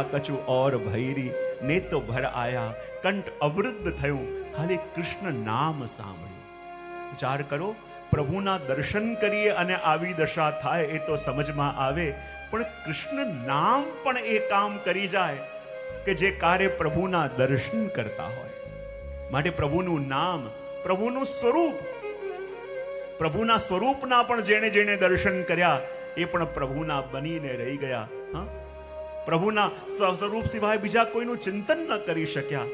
થયા કछु ઓર ભૈરી, ને તો ભર આયા કંઠ અવૃદ્ધ થયું, ખાલી કૃષ્ણ નામ સાંભળ્યું. વિચાર કરો, પ્રભુના દર્શન કરીએ અને આવી દશા થાય એ તો સમજમાં આવે, પણ કૃષ્ણ નામ પણ એ કામ કરી જાય કે જે કાર્ય પ્રભુના દર્શન કરતા હોય. માટે પ્રભુનું નામ, પ્રભુનું સ્વરૂપ, પ્રભુના સ્વરૂપના પણ જેણે જેણે દર્શન કર્યા એ પણ પ્રભુના બનીને રહી ગયા. હા, પ્રભુના સ્વરૂપ સિવાય બીજા કોઈનું ચિંતન ન કરી શક્યા.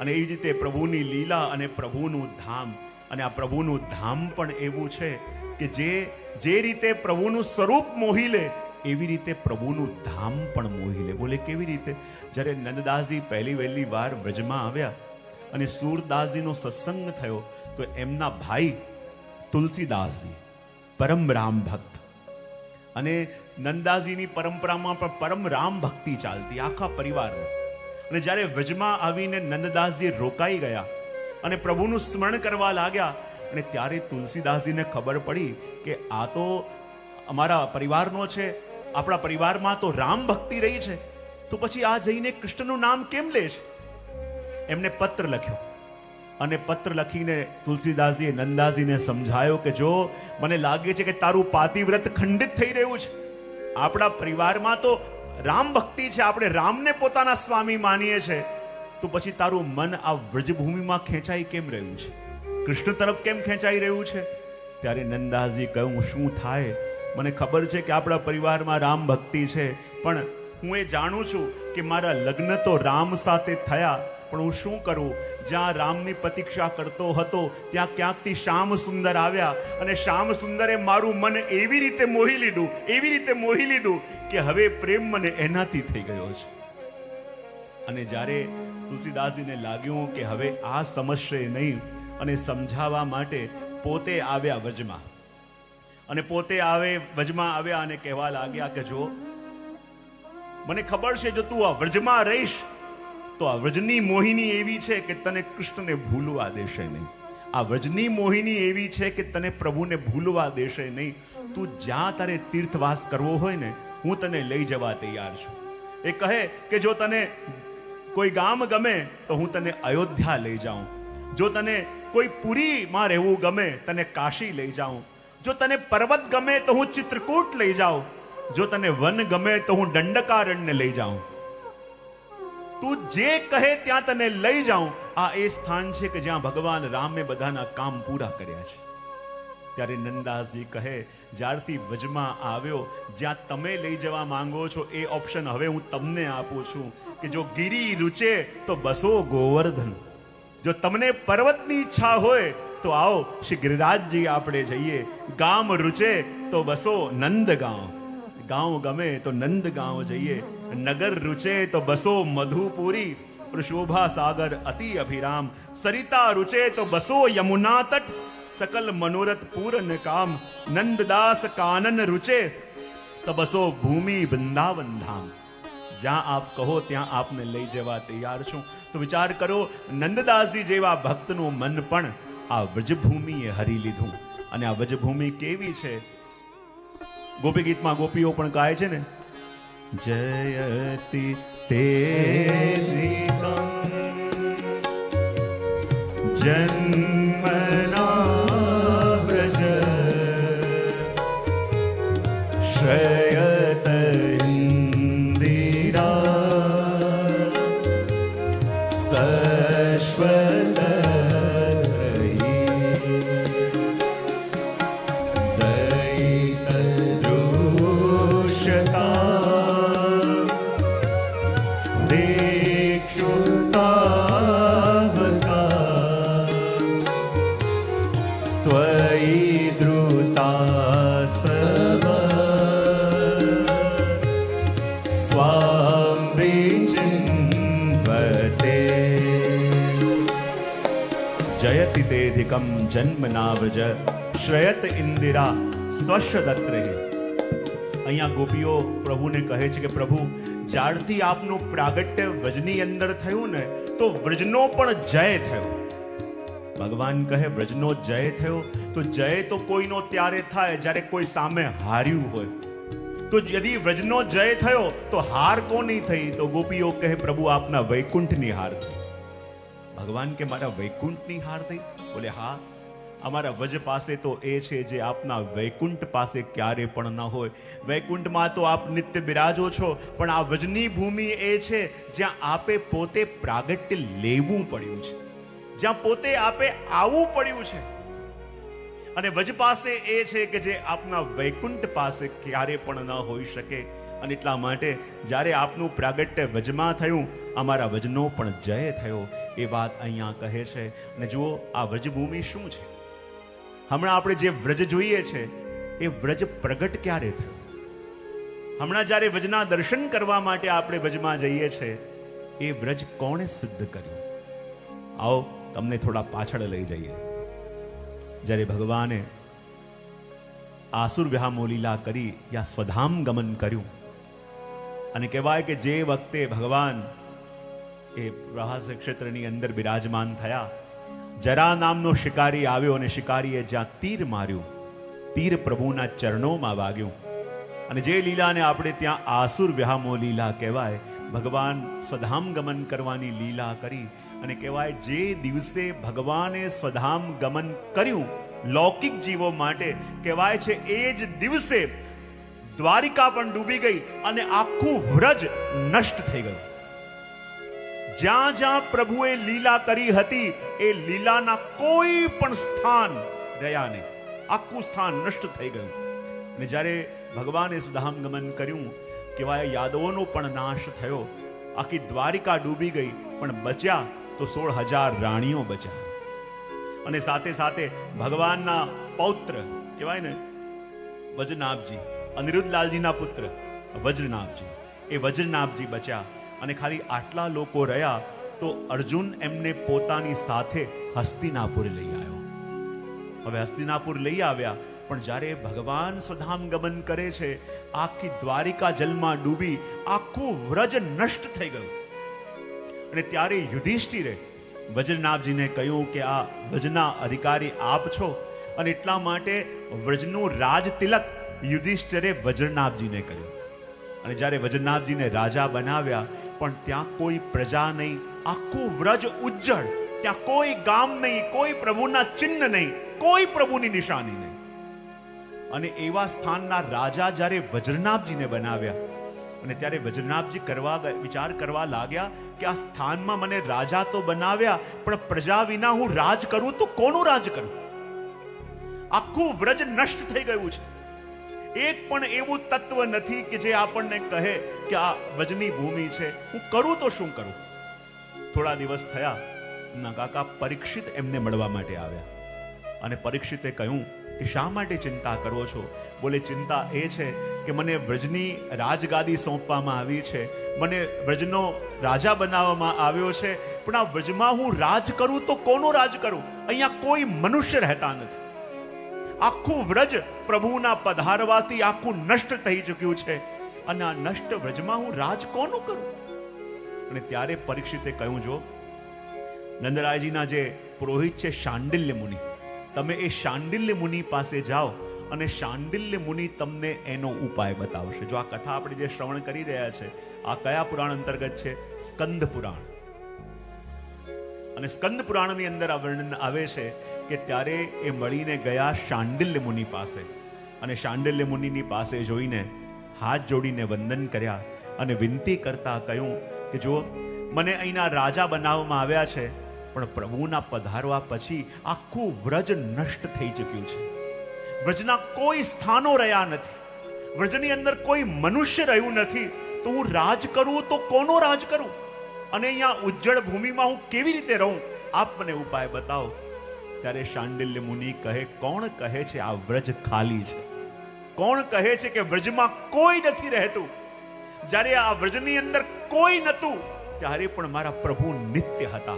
અને એ જ રીતે પ્રભુની લીલા અને પ્રભુનું ધામ. અને આ પ્રભુનું ધામ પણ એવું છે કે જે રીતે પ્રભુનું સ્વરૂપ મોહી લે એવી રીતે પ્રભુનું ધામ પણ મોહી લે. બોલે કેવી રીતે? જ્યારે નંદદાસજી પહેલી વહેલી વાર વ્રજમાં આવ્યા અને સૂરદાસજીનો સત્સંગ થયો તો એમના ભાઈ તુલસીદાસજી પરમ રામ ભક્ત, અને નંદાજીની પરંપરામાં પણ પરમ રામ ભક્તિ ચાલતી આખા પરિવારમાં. અને જ્યારે વ્રજમાં આવીને નંદદાસજી રોકાઈ ગયા અને પ્રભુનું સ્મરણ કરવા લાગ્યા, અને ત્યારે તુલસીદાસજીને ખબર પડી કે આ તો અમારા પરિવારનો છે, આપણા પરિવારમાં તો રામ ભક્તિ રહી છે, તો પછી આ જઈને કૃષ્ણનું નામ કેમ લે છે? એમને પત્ર લખ્યો અને પત્ર લખીને તુલસીદાસજીએ નંદાજીને સમજાયો કે જો મને લાગે છે કે તારું પાતિવ્રત ખંડિત થઈ રહ્યું છે. આપણા પરિવારમાં તો રામ ભક્તિ છે, આપણે રામને પોતાના સ્વામી માનીએ છીએ, તો પછી તારું મન આ વ્રજભૂમિમાં ખેંચાઈ કેમ રહ્યું છે? કૃષ્ણ તરફ કેમ ખેંચાઈ રહ્યું છે? ત્યારે નંદાજી કહ્યું, શું થાય? મને ખબર છે કે આપણા પરિવારમાં રામ ભક્તિ છે, પણ હું એ જાણું છું કે મારા લગ્ન તો રામ સાથે થયા, પણ હું શું કરું? જ્યાં રામની પ્રતીક્ષા કરતો હતો ત્યાં ક્યાંકથી શ્યામ સુંદર આવ્યા, અને શ્યામ સુંદરે મારું મન એવી રીતે મોહી લીધું કે હવે પ્રેમ મને એનાથી થઈ ગયો છે. અને જ્યારે તુલસીદાસજીને લાગ્યું કે હવે આ સમજશે નહીં, અને સમજાવવા માટે પોતે આવ્યા વ્રજમાં, અને પોતે વ્રજમાં આવ્યા અને કહેવા લાગ્યા કે જો મને ખબર છે જો તું આ વ્રજમાં રહીશ તો આ વ્રજની મોહિની એવી છે કે તને કૃષ્ણને ભૂલવા દેશે નહીં. આ વ્રજની મોહિની એવી છે કે તને પ્રભુને ભૂલવા દેશે નહીં. તું જ્યાં તારે તીર્થવાસ કરવો હોય ને, હું તને લઈ જવા તૈયાર છું. એ કહે કે જો તને કોઈ ગામ ગમે તો હું તને અયોધ્યા લઈ જાઉં, જો તને કોઈ પુરીમાં રહેવું ગમે તને કાશી લઈ જાઉં, જો તને પર્વત ગમે તો હું ચિત્રકૂટ લઈ જાઉં, જો તને વન ગમે તો હું દંડકારણ્ય લઈ જાઉં. તું જે કહે ત્યાં તને લઈ જાઉં. આ એ સ્થાન છે કે જ્યાં ભગવાન રામે બધાના કામ પૂરા કર્યા છે. ત્યારે નંદાસજી કહે, જ્યારથી વ્રજમાં આવ્યો, જ્યાં તમે લઈ જવા માંગો છો એ ઓપ્શન હવે હું તમને આપું છું કે જો ગિરી રૂચે તો બસો ગોવર્ધન, જો તમને પર્વતની ઈચ્છા હોય તો આવો શ્રી ગિરિરાજજી આપણે જઈએ, ગામ રૂચે તો બસો નંદગાંવ, ગાંવ ગમે તો નંદગાંવ જઈએ, નગર રૂચે તો બસો મધુપુરી, શોભા સાગર અતિ અભિરામ, સરિતા રૂચે તો બસો યમુના તટ, सकल मनोरथ पूर्ण काम, नंददास कानन रुचे तो बसो भूमि वृंदावन धाम. જ્યાં આપ કહો ત્યાં આપને લઈ જવા તૈયાર છું. તો વિચાર કરો, નંદદાસજી જેવા ભક્તનું મન પણ આ વ્રજભૂમિએ હરી લીધું. અને આ વ્રજભૂમિ કેવી છે? ગોપી ગીતમાં ગોપીઓ પણ ગાય છે ને, જયતિ તેરિકમ જન્મના श्रयत इंदिरा सश्वत दयित दृश्यता दीक्षुतावका स्वयि द्रुता सब जयति तेधिकम जन्म नाव्रज श्रयत इंदिरा સ્વશદત્રે. અહીંયા ગોપીઓ પ્રભુને કહે છે કે પ્રભુ, જ્યારથી આપનું પ્રાગટ્ય વ્રજની અંદર થયું ને તો વ્રજનો પણ જય થયો. ભગવાન કહે વ્રજનો જય થયો તો જય તો કોઈનો ત્યારે થાય જ્યારે કોઈ સામે હાર્યું હોય. તો यदि વ્રજનો જય થયો તો હાર કોની થઈ? તો ગોપીઓ કહે પ્રભુ આપના વૈકુંઠની હાર થઈ. ભગવાન કે મારા વૈકુંઠની હાર થઈ? બોલે હા, અમારા વ્રજ પાસે તો એ છે જે આપના વૈકુંઠ પાસે ક્યારે પણ ન હોય. વૈકુંઠમાં તો આપ નિત્ય બિરાજો છો, પણ આ વ્રજની ભૂમિ એ છે જ્યાં આપે પોતે પ્રાગટ્ય લેવું પડ્યું છે, જ્યાં પોતે આપે આવવું પડ્યું છે. અને વ્રજ પાસે એ છે કે જે આપના વૈકુંઠ પાસે ક્યારે પણ ન હોઈ શકે. અને એટલા માટે જ્યારે આપનું પ્રાગટ્ય વ્રજમાં થયું, અમારા વ્રજનો પણ જય થયો. એ વાત અહીંયા કહે છે. અને જુઓ આ વ્રજભૂમિ શું છે. હમણાં આપણે જે વ્રજ જોઈએ છે એ વ્રજ પ્રગટ ક્યારે થયું? હમણાં જ્યારે વ્રજના દર્શન કરવા માટે આપણે વ્રજમાં જઈએ છીએ, એ વ્રજ કોણે સિદ્ધ કર્યું? આવો તમને થોડા પાછળ લઈ જઈએ. જ્યારે ભગવાને આસુર વિહામો લીલા કરી યા સ્વધામ ગમન કર્યું, અને કહેવાય કે જે વખતે ભગવાન એ પ્રહાસ ક્ષેત્રની અંદર બિરાજમાન થયા, જરા નામનો શિકારી આવ્યો અને શિકારીએ જ્યાં તીર માર્યું, તીર પ્રભુના ચરણોમાં વાગ્યું. અને જે લીલાને આપણે ત્યાં આસુર વિહામો લીલા કહેવાય, ભગવાન સ્વધામ ગમન કરવાની લીલા કરી. અને કહેવાય જે દિવસે ભગવાને સ્વધામ ગમન કર્યું લૌકિક જીવો માટે, કહેવાય છે એ જ દિવસે દ્વારિકા પણ ડૂબી ગઈ અને આખું વ્રજ નષ્ટ થઈ ગયું. જ્યાં જ્યાં પ્રભુએ લીલા કરી હતી એ લીલાના કોઈ પણ સ્થાન રહ્યા નહીં, આખું સ્થાન નષ્ટ થઈ ગયું. ને જ્યારે ભગવાને સુધામ ગમન કર્યું, કહેવાય યાદવોનો પણ નાશ થયો, આખી દ્વારિકા ડૂબી ગઈ, પણ બચ્યા તો 16,000 રાણીઓ બચ્યા. અને સાથે સાથે ભગવાનના પૌત્ર કહેવાય ને વજ્રનાભજી, અનિરુદ્ધલાલજીના પુત્ર વજ્રનાભજી, એ વજ્રનાભજી બચ્યા. અને ખાલી આટલા લોકો રહ્યા તો અર્જુન એમને પોતાની સાથે હસ્તિનાપુર લઈ આવ્યો. હવે હસ્તિનાપુર લઈ આવ્યા, પણ જ્યારે ભગવાન સ્વધામ ગમન કરે છે, આખી દ્વારિકા જલમાં ડૂબી, આખું વ્રજ નષ્ટ થઈ ગયું. અને ત્યારે યુધિષ્ઠિરે વજ્રનાભજીને કહ્યું કે આ વ્રજના અધિકારી આપ છો, અને એટલા માટે વ્રજનું રાજ તિલક યુધિષ્ઠિરે વજ્રનાભજીને કર્યું. અને જ્યારે વજ્રનાભજીને રાજા બનાવ્યા, પણ ત્યાં કોઈ પ્રજા નહીં, આખું વ્રજ ઉજ્જળ, ત્યાં કોઈ ગામ નહીં, કોઈ પ્રભુના ચિહ્ન નહીં, કોઈ પ્રભુની નિશાની નહીં. અને એવા સ્થાનના રાજા જ્યારે વજ્રનાભજીને બનાવ્યા, અને ત્યારે વજ્રનાભજી વિચાર કરવા લાગ્યા કે આ સ્થાનમાં મને રાજા તો બનાવ્યા, પણ પ્રજા વિના હું રાજ કરું તો કોનું રાજ કરું? આખું વ્રજ નષ્ટ થઈ ગયું છે. એક પણ એવું તત્વ નથી કે જે આપણને કહે કે આ વ્રજની ભૂમિ છે, હું કરું તો શું કરું? થોડા દિવસ થયા, ના કાકા પરીક્ષિત એમને મળવા માટે આવ્યા. અને પરીક્ષિતે કહ્યું કે શા માટે ચિંતા કરો છો? બોલે ચિંતા એ છે કે મને વ્રજની રાજગાદી સોંપવામાં આવી છે, મને વ્રજનો રાજા બનાવવામાં આવ્યો છે, પણ આ વ્રજમાં હું રાજ કરું તો કોનો રાજ કરું? અહીંયા કોઈ મનુષ્ય રહેતા નથી. આખું વ્રજ પ્રભુના પધારવાથી આખું નષ્ટ થઈ ચૂક્યું છે, અને આ નષ્ટ વ્રજમાં હું રાજ કોનું કરું? અને ત્યારે પરીક્ષિતે કહ્યું, જો નંદરાયજીના જે પુરોહિત છે શાંડિલ્ય મુનિ, તમે એ શાંડિલ્ય મુનિ પાસે જાઓ અને શાંડિલ્ય મુનિ તમને એનો ઉપાય બતાવશે. જો આ કથા આપણે જે શ્રવણ કરી રહ્યા છે, આ કયા પુરાણ અંતર્ગત છે? સ્કંદ પુરાણ. અને સ્કંદ પુરાણની અંદર આ વર્ણન આવે છે કે ત્યારે એ મળીને ગયા શાંડિલ્ય મુનિ પાસે, અને શાંડિલ્ય મુનિની પાસે જોઈને હાથ જોડીને વંદન કર્યા અને વિનંતી કરતા કહ્યું કે જો મને અહીંના રાજા બનાવવામાં આવ્યા છે, પણ પ્રભુના પધારવા પછી આખું વ્રજ નષ્ટ થઈ ચૂક્યું છે. વ્રજના કોઈ સ્થાનો રહ્યા નથી, વ્રજની અંદર કોઈ મનુષ્ય રહ્યું નથી, તો હું રાજ કરું તો કોનો રાજ કરું? અને અહીંયા ઉજ્જળ ભૂમિમાં હું કેવી રીતે રહું? આપ મને ઉપાય બતાવો. ત્યારે શાંડિલ્ય મુનિ કહે, કોણ કહે છે આ વ્રજ ખાલી છે? કોણ કહે છે કે વ્રજમાં કોઈ નથી રહેતું? જ્યારે આ વ્રજની અંદર કોઈ નતું, ત્યારે પણ મારા પ્રભુ નિત્ય હતા.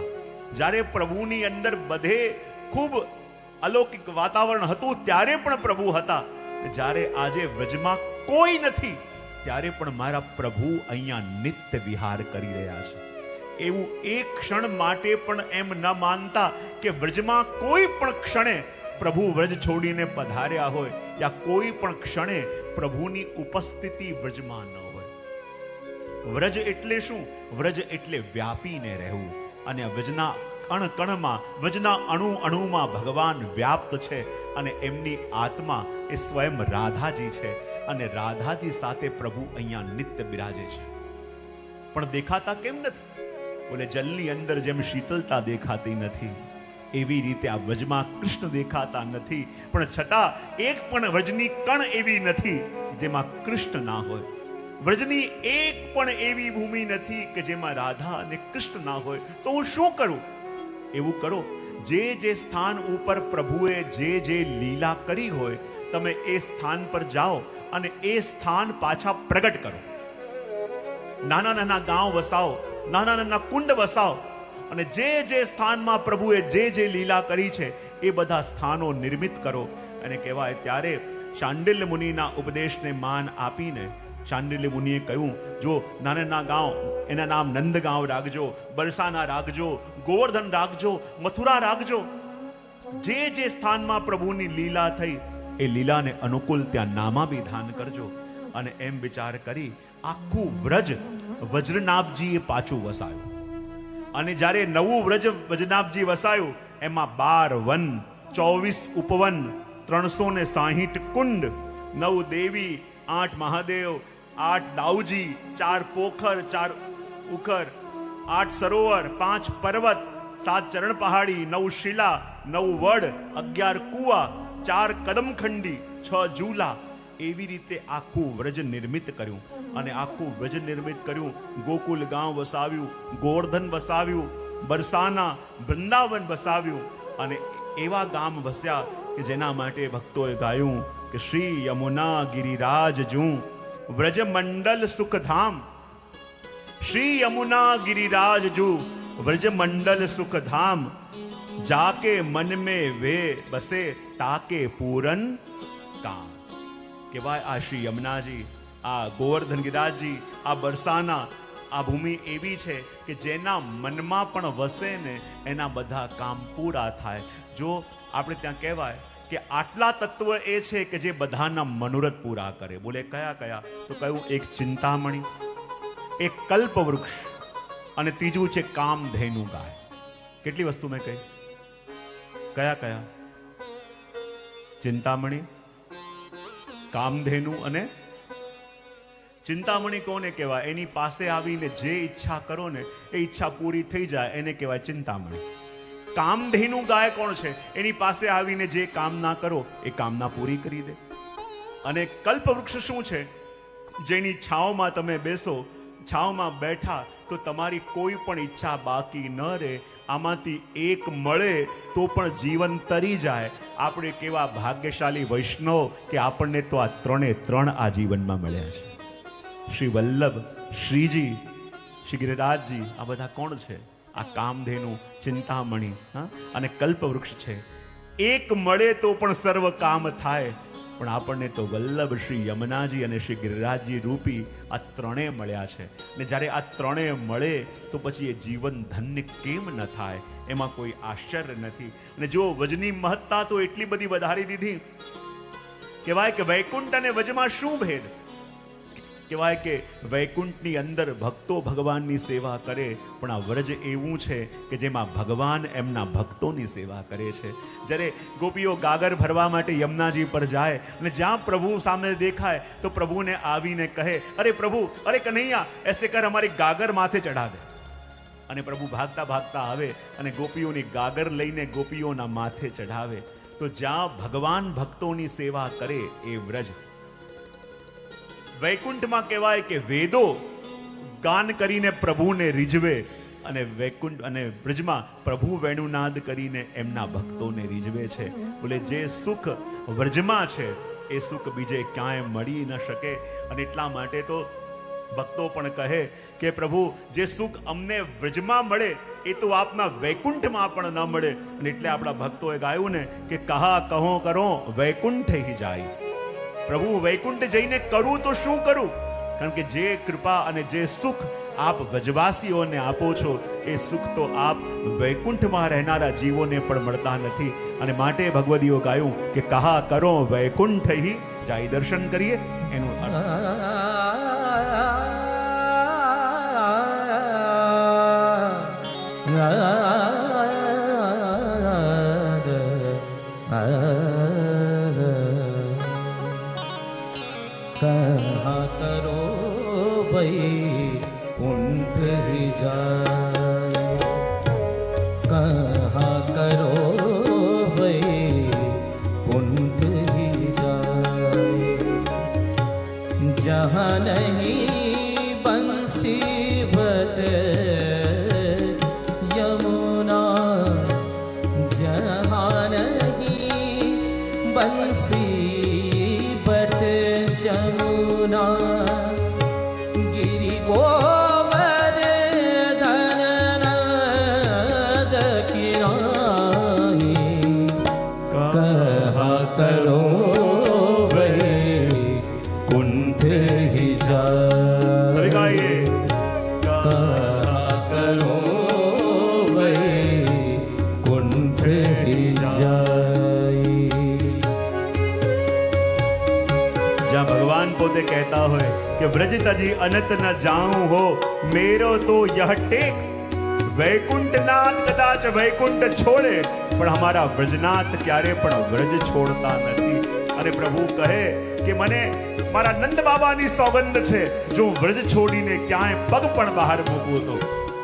જ્યારે પ્રભુની અંદર બધે ખૂબ અલૌકિક વાતાવરણ હતું, ત્યારે પણ પ્રભુ હતા. જ્યારે આજે વ્રજમાં કોઈ નથી, ત્યારે પણ મારા પ્રભુ અહીંયા નિત્ય વિહાર કરી રહ્યા છે. એવું એક ક્ષણ માટે પણ એમ ન માનતા કે વ્રજમાં કોઈ પણ ક્ષણે પ્રભુ વ્રજ છોડીને પધાર્યા હોય, યા કોઈ પણ ક્ષણે પ્રભુની ઉપસ્થિતિ વ્રજમાં ન હોય. વ્રજ એટલે શું? વ્રજ એટલે વ્યાપીને રહેવું. અને વ્રજના કણ કણમાં, વ્રજના અણુ અણુમાં ભગવાન વ્યાપ્ત છે. અને એમની આત્મા એ સ્વયં રાધાજી છે. અને રાધાજી સાથે પ્રભુ અહીંયા નિત્ય બિરાજે છે. પણ દેખાતા કેમ નથી? બોલે જલની અંદર જેમ શીતળતા દેખાતી નથી, એવી રીતે આ વ્રજમાં કૃષ્ણ દેખાતા નથી. પણ છતાં એક પણ વ્રજની કણ એવી નથી જેમાં કૃષ્ણ ના હોય. વ્રજની એક પણ એવી ભૂમિ નથી કે જેમાં રાધા અને કૃષ્ણ ના હોય. તો હું શું કરું? એવું કરો, જે જે સ્થાન ઉપર પ્રભુએ જે જે લીલા કરી હોય, તમે એ સ્થાન પર જાઓ અને એ સ્થાન પાછા પ્રગટ કરો. નાના નાના ગાંવ વસાવો, નાના નાના કુંડ વસાવો, અને જે જે સ્થાનમાં પ્રભુએ જે જે લીલા કરી છે એ બધા સ્થાનો નિર્મિત કરો. અને કહેવાય ત્યારે શાંડિલ્ય મુનિના ઉપદેશને માન આપીને શાંડિલ્ય મુનિએ કહ્યું, જો નાના નાના ગાંવ, એના નામ નંદગાંવ રાખજો, બરસાના રાખજો, ગોવર્ધન રાખજો, મથુરા રાખજો. જે જે સ્થાનમાં પ્રભુની લીલા થઈ એ લીલાને અનુકૂળ ત્યાં નામાભિધાન કરજો. અને એમ વિચાર કરી આખું વ્રજ વજ્રનાભજીએ પાછું વસાયું. અને જ્યારે નવું વ્રજ વજ્રનાભજી વસાયું, એમાં 12 વન, 24 ઉપવન, 360 કુંડ, 9 દેવી, 8 મહાદેવ, 8 દાઉજી, 4 પોખર, 4 ઉખર, 8 સરોવર, 5 પર્વત, 7 ચરણ પહાડી, 9 શિલા, 9 વડ, 11 કુવા, 4 કદમખંડી, 6 ઝૂલા. એવી રીતે આખું વ્રજ નિર્મિત કર્યું. અને આખું વ્રજ નિર્મિત કર્યું. ગોકુલ ગાંવ વસાવ્યું, ગોવર્ધન વસાવ્યું, બરસાના, વૃંદાવન વસાવ્યું. અને એવા ગામ વસ્યા કે જેના માટે ભક્તોએ ગાયું કે શ્રી યમુના ગિરિરાજ જું વ્રજ મંડલ સુખધામ. શ્રી યમુના ગિરિરાજ જું વ્રજ મંડલ સુખધામ, જાકે મન में वे बसे ताके पूरन काम. કહેવાય આ શ્રી યમુનાજી, આ ગોવર્ધન ગિરિરાજજી, આ બરસાના, આ ભૂમિ એવી છે કે જેના મનમાં પણ વસે ને એના બધા કામ પૂરા થાય. જો આપણે ત્યાં કહેવાય કે આટલા તત્વ એ છે કે જે બધાના મનોરથ પૂરા કરે. બોલે કયા કયા? તો કહ્યું, એક ચિંતામણી, એક કલ્પવૃક્ષ, અને ત્રીજું છે કામધેનુ ગાય. કેટલી વસ્તુ મેં કહી? કયા કયા? ચિંતામણી, કામધેનુ અને ચિંતામણી કોને કહેવાય? એની પાસે આવીને જે ઈચ્છા કરો ને એ ઈચ્છા પૂરી થઈ જાય એને કહેવાય ચિંતામણી. કામધેનુ ગાય કોણ છે? એની પાસે આવીને જે કામના કરો એ કામના પૂરી કરી દે. અને કલ્પવૃક્ષ શું છે? જેની છાંવમાં તમે બેસો, છાંવમાં બેઠા તો તમારી કોઈ પણ ઈચ્છા બાકી ન રહે. આમાંથી એક મળે તો પણ જીવન તરી જાય. આપણે કેવા ભાગ્યશાળી વૈષ્ણવ કે આપણને તો આ 3 આ જીવનમાં મળ્યા છે. શ્રી વલ્લભ, શ્રીજી, શ્રી ગિરિરાજજી, આ બધા કોણ છે? આ કામધેનુ, ચિંતામણી અને કલ્પવૃક્ષ છે. એક મળે તો પણ સર્વ કામ થાય. પણ આપણને તો વલ્લભ શ્રી યમુનાજી અને શ્રી ગિરિરાજજી રૂપી આ 3 મળ્યા છે. ને જ્યારે આ 3 મળે તો પછી એ જીવન ધન્ય કેમ ન થાય? એમાં કોઈ આશ્ચર્ય નથી. અને જો વજની મહત્તા તો એટલી બધી વધારી દીધી. કહેવાય કે વૈકુંઠ અને વજમાં શું ભેદ? કહેવાય કે વૈકુંઠની અંદર ભક્તો ભગવાનની સેવા કરે, પણ આ વ્રજ એવું છે કે જેમાં ભગવાન એમના ભક્તોની સેવા કરે છે. જ્યારે ગોપીઓ ગાગર ભરવા માટે યમુનાજી પર જાય અને જ્યાં પ્રભુ સામે દેખાય તો પ્રભુને આવીને કહે, અરે પ્રભુ, અરે કન્હૈયા, એસે કર હમારી ગાગર માથે ચઢા દે. અને પ્રભુ ભાગતા ભાગતા આવે અને ગોપીઓની ગાગર લઈને ગોપીઓના માથે ચઢાવે. તો જ્યાં ભગવાન ભક્તોની સેવા કરે એ વ્રજ. વૈકુંઠમાં કહેવાય કે વેદો ગાન કરીને પ્રભુને રીઝવે, અને વૈકુંઠ અને વ્રજમાં પ્રભુ વેણુનાદ કરીને એમના ભક્તોને રીઝવે છે. બોલે જે સુખ વ્રજમાં છે એ સુખ બીજે ક્યાંય મળી ન શકે. અને એટલા માટે તો ભક્તો પણ કહે કે પ્રભુ, જે સુખ અમને વ્રજમાં મળે એ તો આપના વૈકુંઠમાં પણ ન મળે. અને એટલે આપણા ભક્તોએ ગાયું ને કે કહા કહો કરો વૈકુંઠ હી જાય. પ્રભુ વૈકુંઠ જઈને કરું તો શું કરું? કારણ કે જે કૃપા અને જે સુખ આપ વ્રજવાસીઓને આપો છો એ સુખ તો આપ વૈકુંઠમાં રહેનારા જીવોને પણ મળતા નથી. અને માટે ભગવદીઓ ગાયું કે કહા કરો વૈકુંઠ હી, જાય દર્શન કરીએ એનો અર્થ. कहाँ करो वैकुंठ ही जाए, कहाँ करो वैकुंठ ही जाए, जहाँ नहीं बंसी बट यमुना, जहाँ नहीं बंसी जमुना, गिरि गोवर्धन नद किनारे, कहा करो वैकुंठ ही जाए, कहा करो वैकुंठ ही जाए. ભગવાન પોતે કહેતા હોય કે વ્રજ તજી અનંત ન જાઉં હો, મેરો તો યહ ટેક. વૈકુંઠનાથ કદાચ વૈકુંઠ છોડે પણ અમારા વ્રજનાથ ક્યારે પણ વ્રજ છોડતા નથી. અને પ્રભુ કહે કે મને મારા નંદ બાબાની સોગંદ છે, જો વ્રજ છોડીને ક્યાંય પગ પણ બહાર મૂકું તો.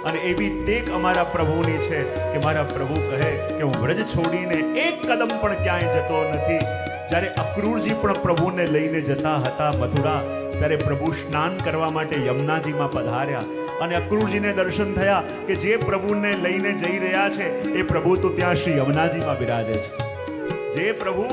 અને એવી ટેક અમારા પ્રભુની છે કે મારા પ્રભુ કહે કે હું વ્રજ છોડીને એક કદમ પણ ક્યાંય જતો નથી. જ્યારે અક્રૂરજી પણ પ્રભુને લઈને જતા હતા મથુરા, ત્યારે પ્રભુ સ્નાન કરવા માટે યમુનાજીમાં પધાર્યા. અને અક્રૂરજીને દર્શન થયા કે જે પ્રભુને લઈને જઈ રહ્યા છે એ પ્રભુ તો ત્યાં શ્રી યમુનાજીમાં બિરાજે છે. જે પ્રભુ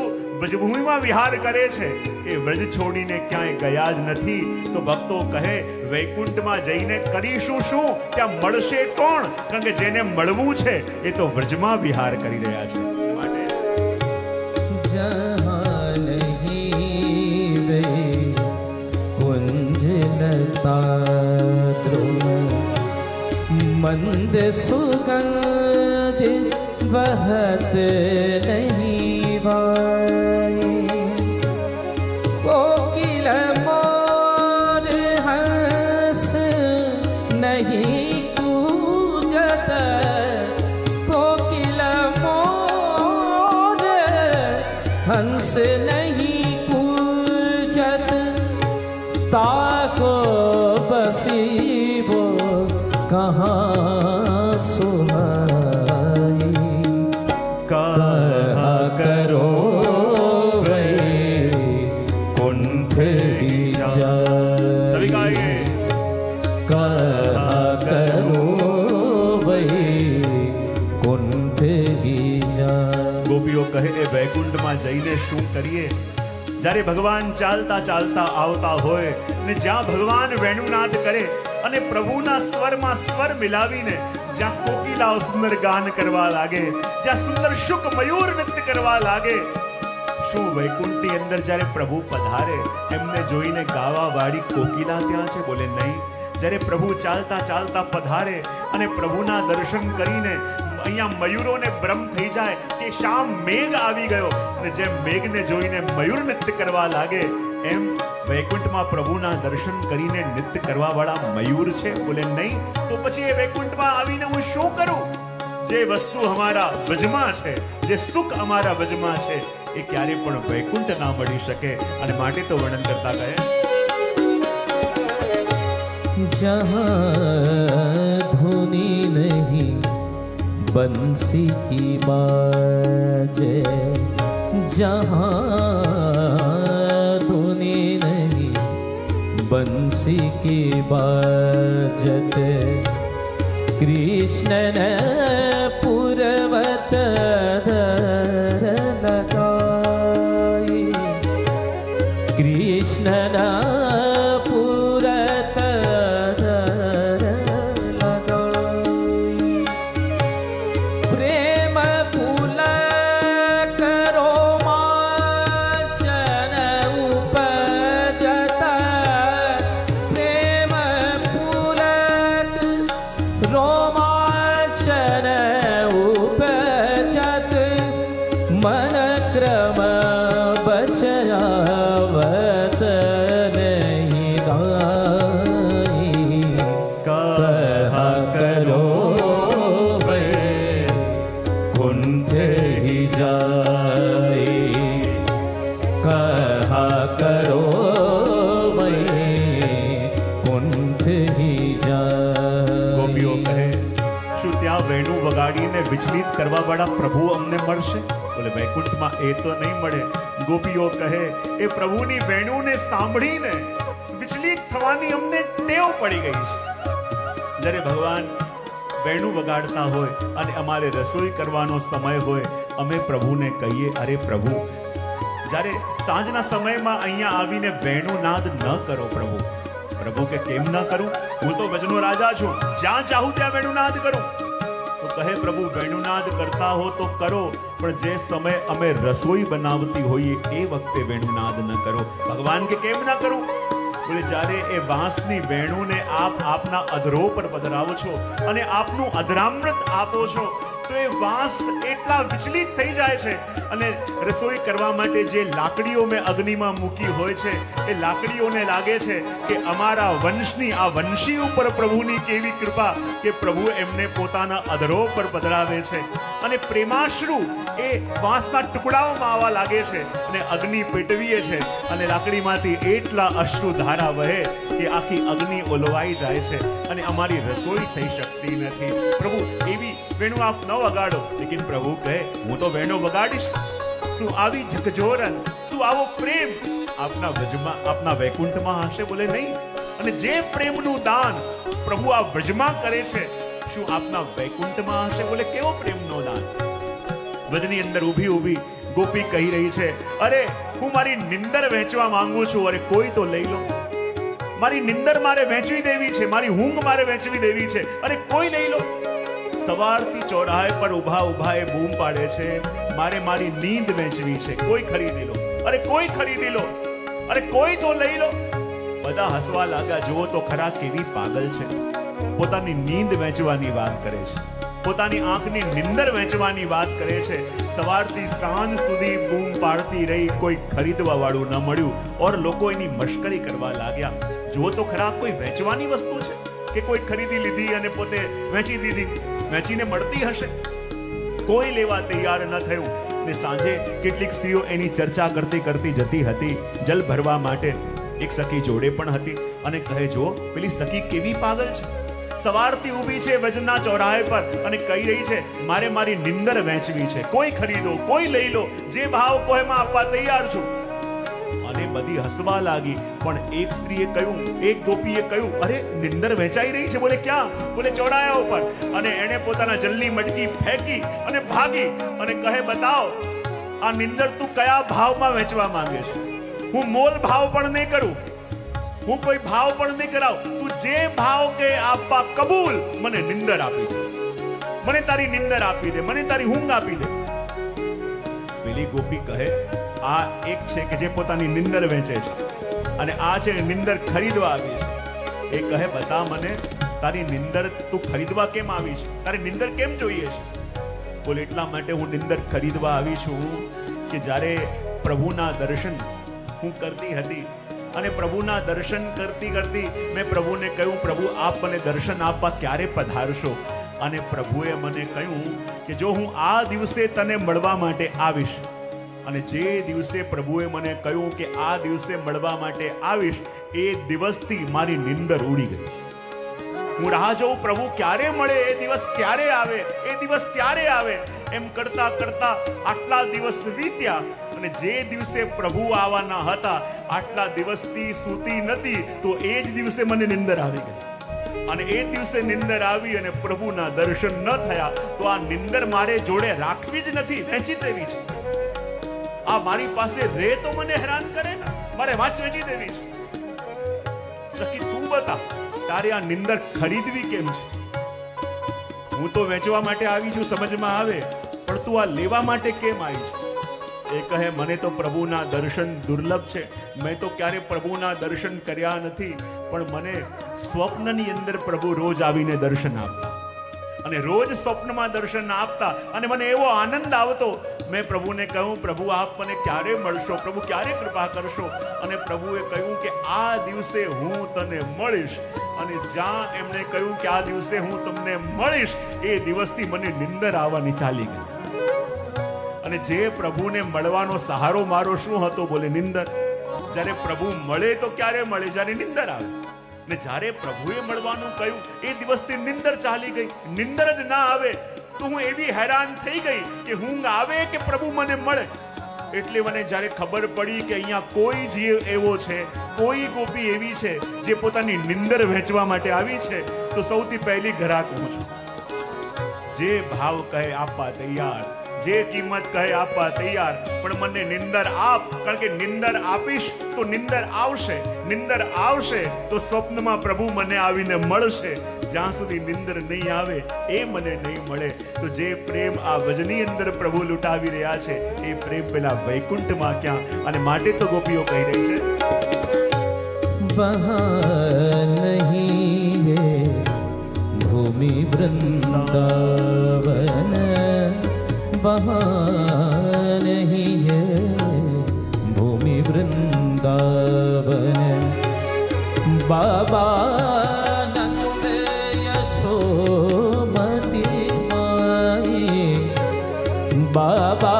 વ્રજભૂમિમાં વિહાર કરે છે એ વ્રજ છોડીને ક્યાંય ગયા જ નથી. તો ભક્તો કહે વૈકુંઠમાં જઈને કરીશું શું, ત્યાં મળશે કોણ? કારણ કે જેને મળવું છે એ તો વ્રજમાં વિહાર કરી રહ્યા છે. मंद सुगंध बहत नहीं वाए, कोकिल मोर हंस नहीं कूजत, कोकिल मोर हंस नहीं कूजत, ताको बसी वो कहाँ सुहाई, कहा करो वैकुंठ ही जाए. सभी गाइए, कहा करो वैकुंठ ही जाए. ગોપીઓ કહે એ વૈકુંઠમાં જઈને શું કરીએ? જ્યારે ભગવાન ચાલતા ચાલતા આવતા હોય ને જ્યાં ભગવાન વેણુનાદ કરે અને પ્રભુના સ્વરમાં સ્વર મિલાવીને જ્યાં કોકિલાઓ સુંદર ગાન કરવા લાગે, જ્યાં સુંદર શુક મયુર નૃત્ય કરવા લાગે, શું વૈકુંઠની અંદર જ્યારે પ્રભુ પધારે એમને જોઈને ગાવા વાળી કોકિલા ત્યાં છે? બોલે નહીં. જ્યારે પ્રભુ ચાલતા ચાલતા પધારે અને પ્રભુના દર્શન કરીને અહીંયા મયુરોને ભ્રમ થઈ જાય કે શામ મેઘ આવી ગયો, અને જેમ મેઘને જોઈને મયુર નૃત્ય કરવા લાગે એમ વૈકુંઠમાં પ્રભુના દર્શન કરીને નૃત્ય કરવા વાળા મયુર છે? બોલે નહીં. તો પછી એ વૈકુંઠમાં આવીને હું શું કરું? જે વસ્તુ અમારા વ્રજમાં છે, જે સુખ અમારા વ્રજમાં છે એ ક્યારે પણ વૈકુંઠ ના મળી શકે. અને માટે તો વર્ણન કરતા કહે जहाँ धुनी नहीं बंसी की बाजे, जहाँ धुनी नहीं बंसी की बाजत, कृष्ण ने पूर्वत लगाई, कृष्ण ना ગોપીઓ કહે, શું ત્યાં વેણુ વગાડીને વિચલિત કરવા વાળા પ્રભુ અમને મળશે? બોલે વૈકુંઠમાં એ તો નહીં મળે. ગોપીઓ કહે, એ પ્રભુની વેણુને સાંભળીને વિચલિત થવાની અમને ટેવ પડી ગઈ છે. જ્યારે ભગવાન વેણુ વગાડતા હોય અને અમારે રસોઈ કરવાનો સમય હોય, અમે પ્રભુને કહીએ, અરે પ્રભુ, જ્યારે સાંજના સમયમાં અહીંયા આવીને વેણુ નાદ ન કરો પ્રભુ. પ્રભુ કે કેમ ન કરું? હું તો વજનો રાજા છું, જ્યાં ચાહું ત્યાં વેણુ નાદ કરું. તો કહે પ્રભુ, વેણુ નાદ કરતા હો તો કરો, પણ જે સમય અમે રસોઈ બનાવતી હોઈએ એ વખતે વેણુ નાદ ન કરો. ભગવાન કે કેમ ન કરું? બોલે જ્યારે એ વાંસની વેણુને આપ આપના અધરો પર પધરાવો છો અને આપનું અધરામૃત આપો છો, તો એ વાંસ એટલા વિચલિત થઈ જાય છે અને રસોઈ કરવા માટે જે લાકડીઓ મેં અગ્નિમાં મૂકી હોય છે, એ લાકડીઓને લાગે છે કે અમારા વંશની આ વંશી ઉપર પ્રભુની કેવી કૃપા કે પ્રભુ એમને પોતાના અધરો પર પધરાવે છે. અને પ્રેમાશ્રુ એ વાંસના ટુકડાઓમાં આવવા લાગે છે અને અગ્નિ પેટવીએ છે અને લાકડીમાંથી એટલા અશ્રુ ધારા વહે કે આખી અગ્નિ ઓલવાઈ જાય છે અને અમારી રસોઈ થઈ શકતી નથી. પ્રભુ એવી વેણુ આપ ન વગાડો. લેકિન પ્રભુ કહે, હું તો વેણુ વગાડીશ. શું આવી ઝકઝોરન, શું આવો પ્રેમ આપના વ્રજમાં, આપના વૈકુંઠમાં હશે? બોલે નહીં. અને જે પ્રેમનું દાન પ્રભુ આ વ્રજમાં કરે છે, શું આપના વૈકુંઠમાં હશે? બોલે કેવો પ્રેમનો દાન. વ્રજની અંદર ઊભી ઊભી ગોપી કહી રહી છે, અરે હું મારી નિંદર વહેંચવા માંગુ છું, અરે કોઈ તો લઈ લો. મારી નિંદર મારે વહેંચવી દેવી છે, મારી ઊંઘ મારે વહેંચવી દેવી છે, અરે કોઈ લઈ લો. સવારથી ચોરાહે પર ઊભા ઊભા એ બૂમ પાડે છે, મારે મારી નીંદ વહેંચવી છે, કોઈ ખરીદી લો, અરે કોઈ ખરીદી લો, અરે કોઈ તો લઈ લો. બધા હસવા લાગ્યા. જુઓ તો ખરા કેવી પાગલ છે. પોતાની નીંદ વહેંચવાની વાત કરે છે, પોતાની આંખની નિંદર વહેંચવાની વાત કરે છે. સવારથી સાંજ સુધી બૂમ પાડતી રહી, કોઈ ખરીદવા વાળું ન મળ્યું ઓર લોકો એની મશ્કરી કરવા લાગ્યા. જુઓ તો ખરા કોઈ વહેંચવાની વસ્તુ છે કે કોઈ ખરીદી લીધી અને પોતે વહેંચી દીધી? વહેંચીને મળતી હશે? કોઈ લેવા તૈયાર ન થયું. ને સાંજે કેટલીક સ્ત્રીઓ એની ચર્ચા કરતી કરતી જતી હતી જલ ભરવા માટે. એક સખી જોડે પણ હતી અને કહે, જો પેલી સખી કેવી પાગલ છે. સવારથી ઊભી છે વજનના ચોરાહે પર અને કહી રહી છે, મારે મારી નિંદર વહેંચવી છે, કોઈ ખરીદો, કોઈ લઈ લો, જે ભાવ કોઈમાં આપવા તૈયાર છું. અને બધી હસવા લાગી. પણ એક સ્ત્રીએ કહ્યું, એક ગોપીએ કહ્યું, અરે નિંદર વહેંચાઈ રહી છે. બોલે ક્યાં? બોલે ચોરાયા ઉપર. અને એણે પોતાના જલની મટકી ફેંકી અને ભાગી અને કહે, બતાવ આ નિંદર તું કયા ભાવમાં વહેંચવા માંગે છે? હું મોલ ભાવ પણ નહીં કરું, હું કોઈ ભાવ પણ નહીં કરાવ. તું જે ભાવ કે આપવા કબૂલ, મને નિંદર આપી દે, મને તારી નિંદર આપી દે, મને તારી ઊંઘ આપી દે. પેલી ગોપી કહે, આ એક છે કે જે પોતાની નિંદર વહેંચે છે અને આ છે નિંદર ખરીદવા આવી છે. એ કહે, બતા મને તારી નિંદર તું ખરીદવા કેમ આવી છે? તારી નિંદર કેમ જોઈએ છે? બોલે એટલા માટે હું નિંદર ખરીદવા આવી છું કે જ્યારે પ્રભુના દર્શન હું કરતી હતી અને પ્રભુના દર્શન કરતી કરતી મેં પ્રભુને કહ્યું, પ્રભુ આપ મને દર્શન આપવા ક્યારે પધારશો? અને પ્રભુએ મને કહ્યું કે જો હું આ દિવસે તને મળવા માટે આવીશ, અને જે દિવસે પ્રભુએ મને કહ્યું કે આ દિવસે મળવા માટે આવીશ, એ દિવસથી મારી નિંદર ઉડી ગઈ. હું રાહ જોઉં પ્રભુ ક્યારે મળે, એ દિવસ ક્યારે આવે, એ દિવસ ક્યારે આવે. એમ કરતા કરતા આટલા દિવસ વીત્યા અને જે દિવસે પ્રભુ આવવાના હતા આટલા દિવસથી સૂતી નથી, તો એ જ દિવસે મને નિંદર આવી ગઈ. અને એ દિવસે નિંદર આવી અને પ્રભુના દર્શન ન થયા, તો આ નિંદર મારે જોડે રાખવી જ નથી, વહેંચી દેવી છે. આ મારી પાસે રે તો મને હેરાન કરે ને, મારે વાંચ વેચી દેવી છે. સખી તું બતા, તારે આ નિંદર ખરીદવી કેમ છે? હું તો વેચવા માટે આવી છું, સમજમાં આવે, પણ તું આ લેવા માટે કેમ આવી છે? એ કહે, મને તો પ્રભુના દર્શન દુર્લભ છે, મેં તો ક્યારે પ્રભુના દર્શન કર્યા નથી, પણ મને સ્વપ્નની અંદર પ્રભુ રોજ આવીને દર્શન આપતા અને રોજ સ્વપ્નમાં દર્શન આપતા અને મને એવો આનંદ આવતો. મેં પ્રભુને કહ્યું, પ્રભુ આપ મને ક્યારે મળશો? પ્રભુ ક્યારે કૃપા કરશો? અને પ્રભુએ કહ્યું કે આ દિવસે હું તને મળીશ. અને જ્યાં એમણે કહ્યું કે આ દિવસે હું તમને મળીશ, એ દિવસથી મને નિંદર આવવાની ચાલી ગઈ. અને જે પ્રભુને મળવાનો સહારો મારો શું હતો? બોલે નિંદર. જ્યારે પ્રભુ મળે તો ક્યારે મળે? જ્યારે નિંદર આવે. ને જ્યારે પ્રભુએ મળવાનું કહ્યું એ દિવસથી નિંદર ચાલી ગઈ. નિંદર જ ના આવે તો હું એવી હેરાન થઈ ગઈ કે ઊંઘ આવે કે પ્રભુ મને મળે. એટલે મને જ્યારે ખબર પડી કે અહીંયા કોઈ જીવ એવો છે, કોઈ ગોપી એવી છે જે પોતાની નિંદર વહેંચવા માટે આવી છે, તો સૌથી પહેલી ગ્રાહક હું છું. જે ભાવ કહે આપવા તૈયાર, જે કિંમત કહે આપવા તૈયાર, પણ મને નિંદર આપ. કારણ કે નિંદર આપીશ તો નિંદર આવશે, નિંદર આવશે તો સ્વપ્નમાં પ્રભુ મને આવીને મળશે. જ્યાં સુધી નિંદર નહીં આવે એ મને નહીં મળે. તો જે પ્રેમ આ ભજની અંદર પ્રભુ લૂંટાવી રહ્યા છે એ પ્રેમ પેલા વૈકુંઠમાં ક્યાં? અને માટે તો ગોપીઓ કહી રહી છે, वहाँ नहीं है भूमि वृंदावन, वहाँ नहीं है भूमि वृंदावन। बाबा नंद यशोमती माई, बाबा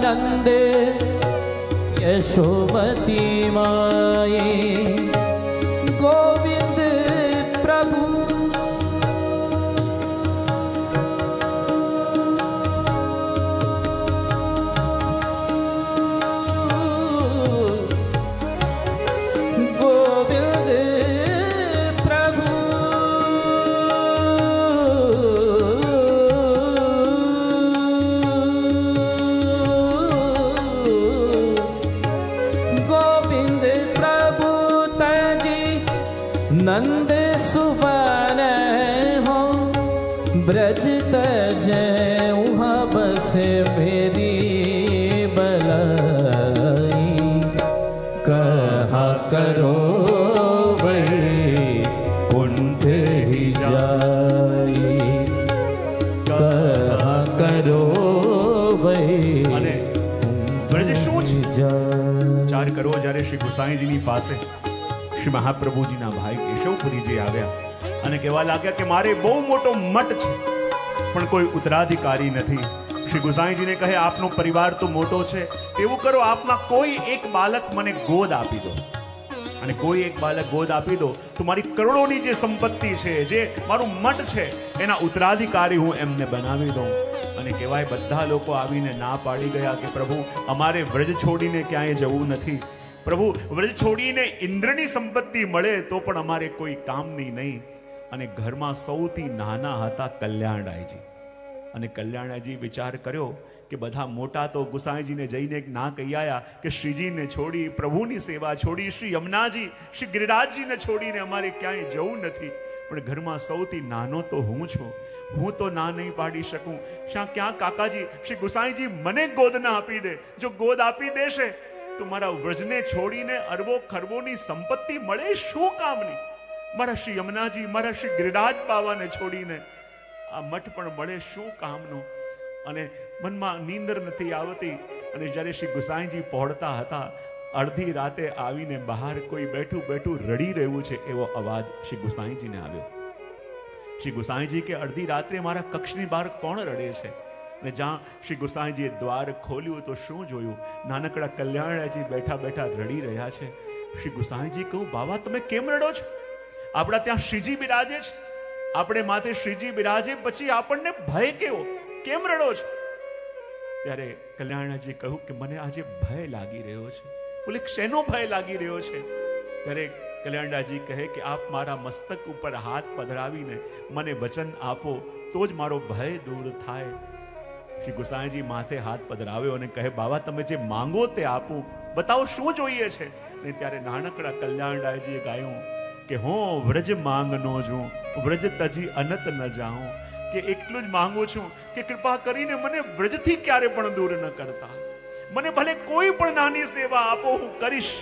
नंद यशोमती माई, गोविंद प्रभु गोविंद प्रभु गोविंद प्रभु तजी नंद सुवन हो, ब्रज तज वहाँ बसे मेरी बलाई। कहा करो वही कुंठ ही जाई, कहा करो वही અને બ્રજ શું છે? जाई। 4 કરોડ જ્યારે શ્રી ગુસાઈજીની પાસે શ્રી મહાપ્રભુજીના ભાઈ કેશવપુરીજી આવ્યા અને કહેવા લાગ્યા કે મારે બહુ મોટો મઠ છે પણ કોઈ ઉત્તરાધિકારી નથી. શ્રી ગુસાઈજીને કહે આપનો પરિવાર તો મોટો છે, એવું કરો આપના કોઈ એક બાલક મને ગોદ આપી દો, અને કોઈ એક બાલક ગોદ આપી દો તો મારી કરોડોની જે સંપત્તિ છે, જે મારું મઠ છે, એના ઉત્તરાધિકારી હું એમને બનાવી દઉં. અને કહેવાય બધા લોકો આવીને ના પાડી ગયા કે પ્રભુ અમારે વ્રજ છોડીને ક્યાંય જવું નથી. પ્રભુ વ્રજ છોડીને ઇન્દ્રની સંપત્તિ મળે તો પણ અમારે કોઈ કામની નહીં. અને ઘરમાં સૌથી નાના હતા કલ્યાણરાયજી. અને કલ્યાણરાયજી વિચાર કર્યો કે બધા મોટા તો ગુસાઈજીને જઈને ના કહી આયા કે શ્રીજીને છોડી, પ્રભુની સેવા છોડી, શ્રી યમુનાજી, શ્રી ગિરિરાજજીને છોડીને અમારે ક્યાંય જવું નથી. પણ ઘરમાં સૌથી નાનો તો હું છું, હું તો ના નહીં પાડી શકું. ક્યાં કાકાજી, શ્રી ગુસાઈજી મને ગોદ ના આપી દે. જો ગોદ આપી દેશે તો મારા વ્રજને છોડીને અરબો ખરબોની સંપત્તિ મળે શું કામની? મારા શ્રી યમુનાજી, મારા શ્રી ગિરિરાજ બાવાને છોડીને આ મઠ પણ મળે શું કામનું? અને મનમાં નીંદર નથી આવતી. અને જ્યારે શ્રી ગુસાઈજી પહોંચતા હતા, અડધી રાતે આવીને બહાર કોઈ બેઠું બેઠું રડી રહ્યું છે એવો અવાજ શ્રી ગુસાઈજીને આવ્યો. શ્રી ગુસાઈજી કે અડધી રાત્રે મારા કક્ષની બહાર કોણ રડે છે? ને જ્યાં શ્રી ગુસાઈજીએ દ્વાર ખોલ્યું તો શું જોયું? નાનકડા કલ્યાણરાયજી બેઠા બેઠા રડી રહ્યા છે. શ્રી ગુસાઈજી કહું બાબા તમે કેમ રડો છો? આપણા ત્યાં શ્રીજી બિરાજે છે, આપણે માથે શ્રીજી બિરાજે, પછી આપણને ભય કેવો? કેમ રડો છો? ત્યારે કલ્યાણરાયજી કહ્યું કે મને આજે ભય લાગી રહ્યો છે. બોલે શેનો ભય લાગી રહ્યો છે? ત્યારે કલ્યાણરાયજી કહે કે આપ મારા મસ્તક ઉપર હાથ પધરાવીને મને વચન આપો તો જ મારો ભય દૂર થાય. શ્રી ગુસાઈજી માથે હાથ પધરાવ્યો અને કહે બાબા તમે જે માંગો તે આપું, બતાવો શું જોઈએ છે? ને ત્યારે નાનકડા કલ્યાણરાયજીએ ગાયું કે હું વ્રજ માંગનો છું, વ્રજ તજી અનત ન જાઉં. કે એટલું જ માંગુ છું કે કૃપા કરીને મને વ્રજથી ક્યારે પણ દૂર ન કરતા. મને ભલે કોઈ પણ નાની સેવા આપો હું કરીશ,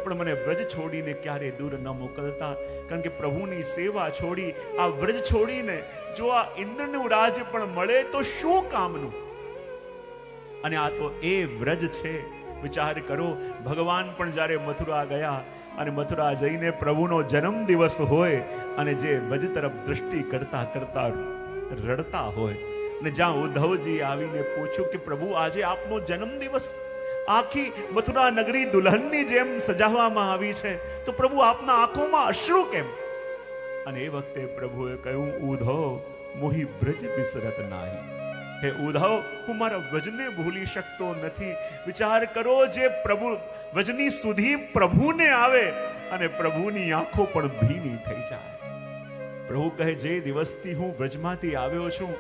પણ મને વ્રજ છોડીને ક્યારે દૂર ન મોકલતા. કારણ કે પ્રભુની સેવા છોડી, આ વ્રજ છોડીને જો આ ઇન્દ્રનું રાજ પણ મળે તો શું કામનું? અને આ તો એ વ્રજ છે. વિચાર કરો, ભગવાન પણ જ્યારે મથુરા ગયા અને મથુરા જઈને પ્રભુનો જન્મ દિવસ હોય અને જે વ્રજ તરફ દ્રષ્ટિ કરતા કરતા રડતા હોય, ને જ્યાં ઉદ્ધવજી આવીને પૂછ્યું કે પ્રભુ આજે આપનો જન્મ દિવસ, આખી મથુરા નગરી દુલ્હનની જેમ સજાવવામાં આવી છે, તો પ્રભુ આપના આંખોમાં અશ્રુ કેમ? અને એ વખતે પ્રભુએ કહ્યું, ઉધો મોહી બ્રજ બિસરત નાહી. હે ઉધવ, હું મારા વ્રજને ભૂલી શકતો નથી. વિચાર કરો, જે પ્રભુ વ્રજની સુધી પ્રભુને આવે અને પ્રભુની આંખો પણ ભીની થઈ જાય. પ્રભુ કહે, જે દિવસથી હું વ્રજમાંથી આવ્યો છું,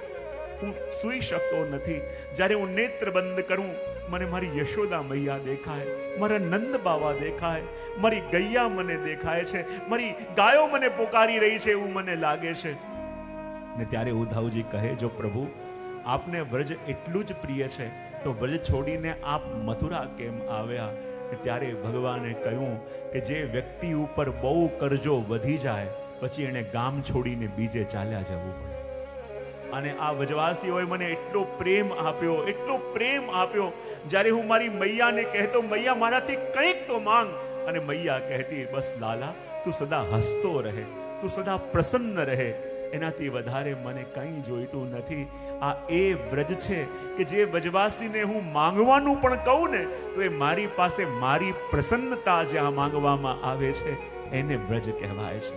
હું સૂઈ શકતો નથી. જ્યારે હું નેત્ર બંધ કરું, મને મારી યશોદા મૈયા દેખાય, મારા નંદ બાવા દેખાય, મારી ગૈયા મને દેખાય છે, મારી ગાયો મને પોકારી રહી છે એવું મને લાગે છે. ને ત્યારે ઉદ્ધવજી કહે, જો પ્રભુ આપને વ્રજ એટલું જ પ્રિય છે તો વ્રજ છોડીને આપ મથુરા કેમ આવ્યા? ત્યારે ભગવાને કહ્યું કે જે વ્યક્તિ ઉપર બહુ કરજો વધી જાય, પછી એને ગામ છોડીને બીજે ચાલ્યા જવું પડે. અને આ વ્રજવાસીઓએ મને એટલો પ્રેમ આપ્યો, એટલો પ્રેમ આપ્યો. જ્યારે હું મારી મૈયાને કહેતો, મૈયા મારાથી કંઈક તો માંગ, અને મૈયા કહેતી, બસ લાલા તું સદા હસતો રહે, તું સદા પ્રસન્ન રહે, એનાથી વધારે મને કંઈ જોઈતું નથી. આ એ વ્રજ છે કે જે વ્રજવાસીને હું માંગવાનું પણ કહું ને તો એ મારી પાસે મારી પ્રસન્નતા જ્યાં માંગવામાં આવે છે એને વ્રજ કહેવાય છે.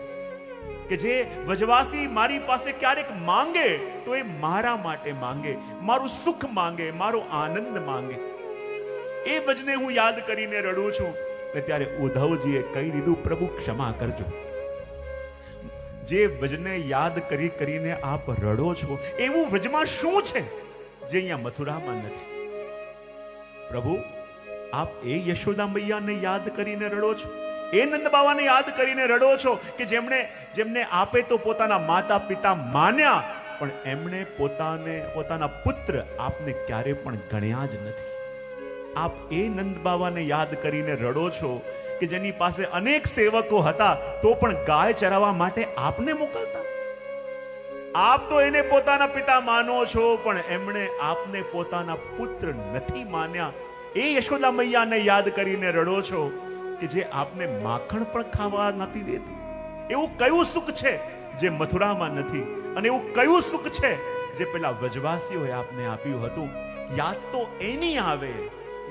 કે જે વ્રજવાસી મારી પાસે ક્યારેક માંગે તો એ મારા માટે માંગે, મારું સુખ માંગે, મારો આનંદ માંગે. એ વ્રજને હું યાદ કરીને રડું છું. ને ત્યારે ઉદ્ધવજીએ કહી દીધું, પ્રભુ ક્ષમા કરજો, જે વ્રજને યાદ કરી કરીને આપ રડો છો, એવું વ્રજમાં શું છે જે અહીંયા મથુરામાં નથી? પ્રભુ, આપ એ યશોદા મૈયાને યાદ કરીને રડો છો, એ નંદ બાવાને યાદ કરીને રડો છો કે જેમને આપે તો પોતાના માતા પિતા માન્યા, પણ એમણે પોતાના પુત્ર આપને ક્યારે પણ ગણ્યા જ નથી. આપ એ નંદ બાવાને યાદ કરીને રડો છો કે જેની પાસે અનેક સેવકો હતા તો પણ ગાય ચરાવવા માટે આપને મોકલતા. આપ તો એને પોતાના પિતા માનો છો, પણ એમણે આપને પોતાના પુત્ર નથી માન્યા. એ યશોદા મૈયાને યાદ કરીને રડો છો કે જે આપને માખણ પણ ખાવા નથી દેતી. એવું કયું સુખ છે જે મથુરામાં નથી? અને એવું કયું સુખ છે જે પેલા વ્રજવાસીઓએ આપને આપ્યું હતું? યાદ તો એની આવે,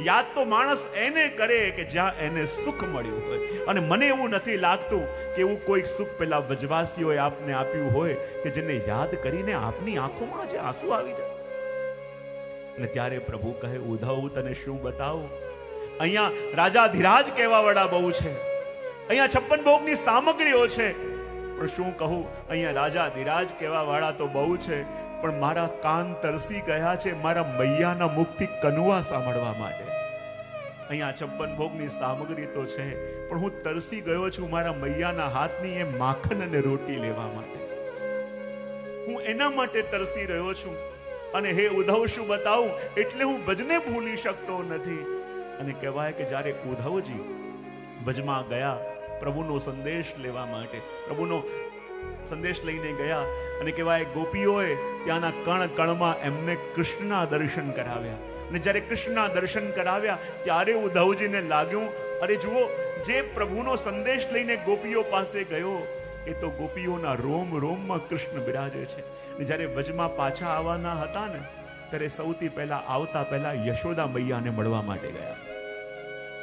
યાદ તો માણસ એને કરે કે જ્યાં એને સુખ મળ્યું હોય. અને મને એવું નથી લાગતું કે એવું કોઈક સુખ પેલા વ્રજવાસીઓએ આપને આપ્યું હોય કે જેને યાદ કરીને આપની આંખોમાં આજે આંસુ આવી જાય. અને ત્યારે પ્રભુ કહે, ઉદ્ધવ તને શું બતાવું? અહીંયા રાજાધિરાજ કહેવા વાળા બહુ છે, અહીંયા 56 ભોગની સામગ્રીઓ છે, પણ શું કહું, અહીંયા રાજાધિરાજ કહેવા વાળા તો બહુ છે, પણ મારા કાન તરસી ગયા છે મારા મૈયાના મુખથી કનવા સાંભળવા માટે. અહીંયા 56 ભોગની સામગ્રી તો છે, પણ હું તરસી ગયો છું મારા મૈયાના હાથની એ માખણ અને રોટી લેવા માટે. હું એના માટે તરસી રહ્યો છું. અને હે ઉદ્ધવ, શું બતાવું? એટલે હું ભજને ભૂલી શકતો નથી. અને કહેવાય કે જ્યારે ઉદ્ધવજી ભજમાં ગયા પ્રભુનો સંદેશ લેવા માટે, પ્રભુનો સંદેશ લઈને ગયા, અને કહેવાય ગોપીઓએ ત્યાંના કણ કણમાં એમને કૃષ્ણના દર્શન કરાવ્યા. અને જ્યારે કૃષ્ણના દર્શન કરાવ્યા ત્યારે ઉદ્ધવજીને લાગ્યું, અરે જુઓ, જે પ્રભુનો સંદેશ લઈને ગોપીઓ પાસે ગયો એ તો ગોપીઓના રોમ રોમમાં કૃષ્ણ બિરાજે છે. અને જ્યારે વ્રજમાં પાછા આવવાના હતા ને ત્યારે સૌથી પહેલા આવતા પહેલા યશોદા મૈયાને મળવા માટે ગયા.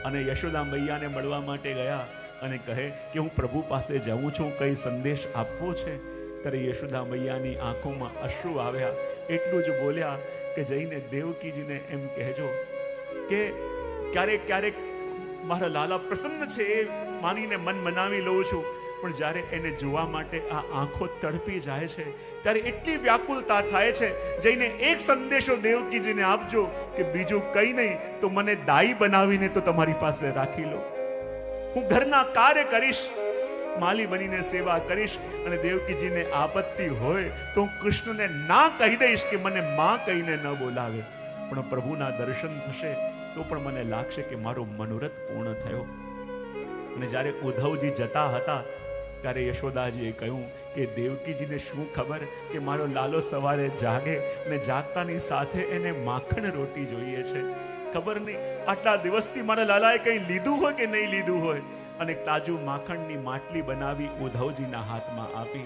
અને યશોદા મૈયાને મળવા માટે ગયા અને કહે કે હું પ્રભુ પાસે જાઉં છું, કઈ સંદેશ આપવો છે? ત્યારે યશોદા મૈયાની આંખોમાં અશ્રુ આવ્યા. એટલું જ બોલ્યા કે જઈને દેવકીજીને એમ કહેજો કે ક્યારેક ક્યારેક મારા લાલા પ્રસન્ન છે એ માનીને મન મનાવી લઉં છું, પણ જ્યારે એને જોવા માટે આ આંખો તડપી જાય છે ત્યારે એટલી વ્યાકુલતા થાય છે, જઈને એક સંદેશો દેવકીજીને આપજો કે બીજું કંઈ નહીં તો મને દાઈ બનાવીને તો તમારી પાસે રાખી લો. હું ઘરના કાર્ય કરીશ, માલી બનીને સેવા કરીશ, અને દેવકીજીને આપત્તિ હોય તો હું કૃષ્ણને ના કહી દઈશ કે મને માં કહીને ન બોલાવે, પણ પ્રભુના દર્શન થશે તો પણ મને લાગશે કે મારો મનોરથ પૂર્ણ થયો. અને જ્યારે ઉદ્ધવજી જતા હતા ત્યારે યશોદાજીએ કહ્યું કે દેવકીજીને શું ખબર કે મારો લાલો સવારે જાગે અને જાગતાની સાથે એને માખણ રોટી જોઈએ છે. ખબર નહીં આટલા દિવસથી મારા લાલાએ કંઈ લીધું હોય કે નહીં લીધું હોય. અને તાજું માખણની માટલી બનાવી ઉદ્ધવજીના હાથમાં આપી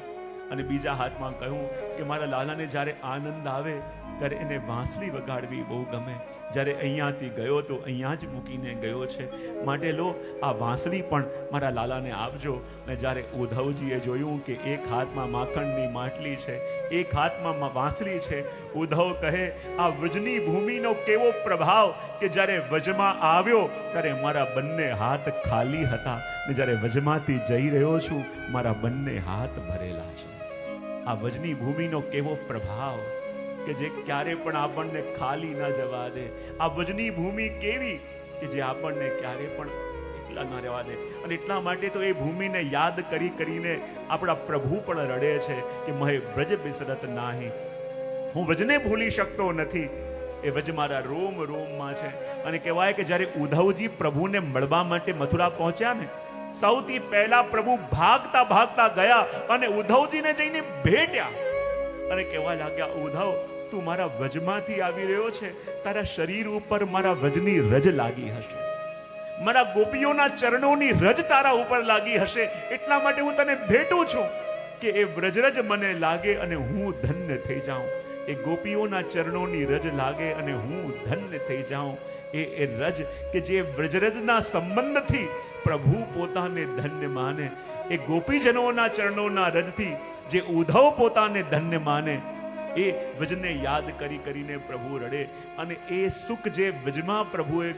અને બીજા હાથમાં કહ્યું કે મારા લાલાને જ્યારે આનંદ આવે ત્યારે એને વાંસળી વગાડવી બહુ ગમે. જ્યારે અહીંયાથી ગયો તો અહીંયા જ મૂકીને ગયો છે, માટે લો આ વાંસળી પણ મારા લાલાને આપજો. ને જ્યારે ઉદ્ધવજીએ જોયું કે એક હાથમાં માખણની માટલી છે, એક હાથમાં વાંસળી છે, ઉદ્ધવ કહે આ વ્રજની ભૂમિનો કેવો પ્રભાવ કે જ્યારે વ્રજમાં આવ્યો ત્યારે મારા બંને હાથ ખાલી હતા, ને જ્યારે વ્રજમાંથી જઈ રહ્યો છું મારા બંને હાથ ભરેલા છે. આ વ્રજની ભૂમિનો કેવો પ્રભાવ કે જે ક્યારે પણ આપણને ખાલી ન જવા દે. આ વ્રજની ભૂમિ કેવી કે જે આપણને ક્યારે પણ એકલા ન રહેવા દે. અને એટલા માટે તો એ ભૂમિને યાદ કરી કરીને આપણા પ્રભુ પણ રડે છે કે મહે વ્રજ બિસરત નાહી. હું વ્રજને ભૂલી શકતો નથી, એ વ્રજ મારા રોમ રોમમાં છે. અને કહેવાય કે જ્યારે ઉદ્ધવજી પ્રભુને મળવા માટે મથુરા પહોંચ્યા ને, સૌથી પહેલા પ્રભુ ભાગતા ભાગતા ગયા અને ઉદ્ધવજીને જઈને ભેટ્યા અને કહેવા લાગ્યા, ઉદ્ધવ તું મારા વ્રજમાંથી આવી રહ્યો છે, તારા શરીર ઉપર મારા વ્રજની રજ લાગી હશે, મારા ગોપીઓના ચરણોની રજ તારા ઉપર લાગી હશે, એટલા માટે હું તને ભેટું છું કે એ વ્રજરજ મને લાગે અને હું ધન્ય થઈ જાઉં. એ ગોપીઓના ચરણોની રજ લાગે અને હું ધન્ય થઈ જાઉં. એ રજ કે જે વ્રજરજના સંબંધથી પ્રભુ પોતાને ધન્ય માને, એ ગોપીજનોના ચરણોના રજથી જે ઉદ્ધવ પોતાને ધન્ય માને, એ વ્રજને યાદ કરી કરીને પ્રભુ રડે. અને એ સુખ જે વ્રજમાં પ્રભુએ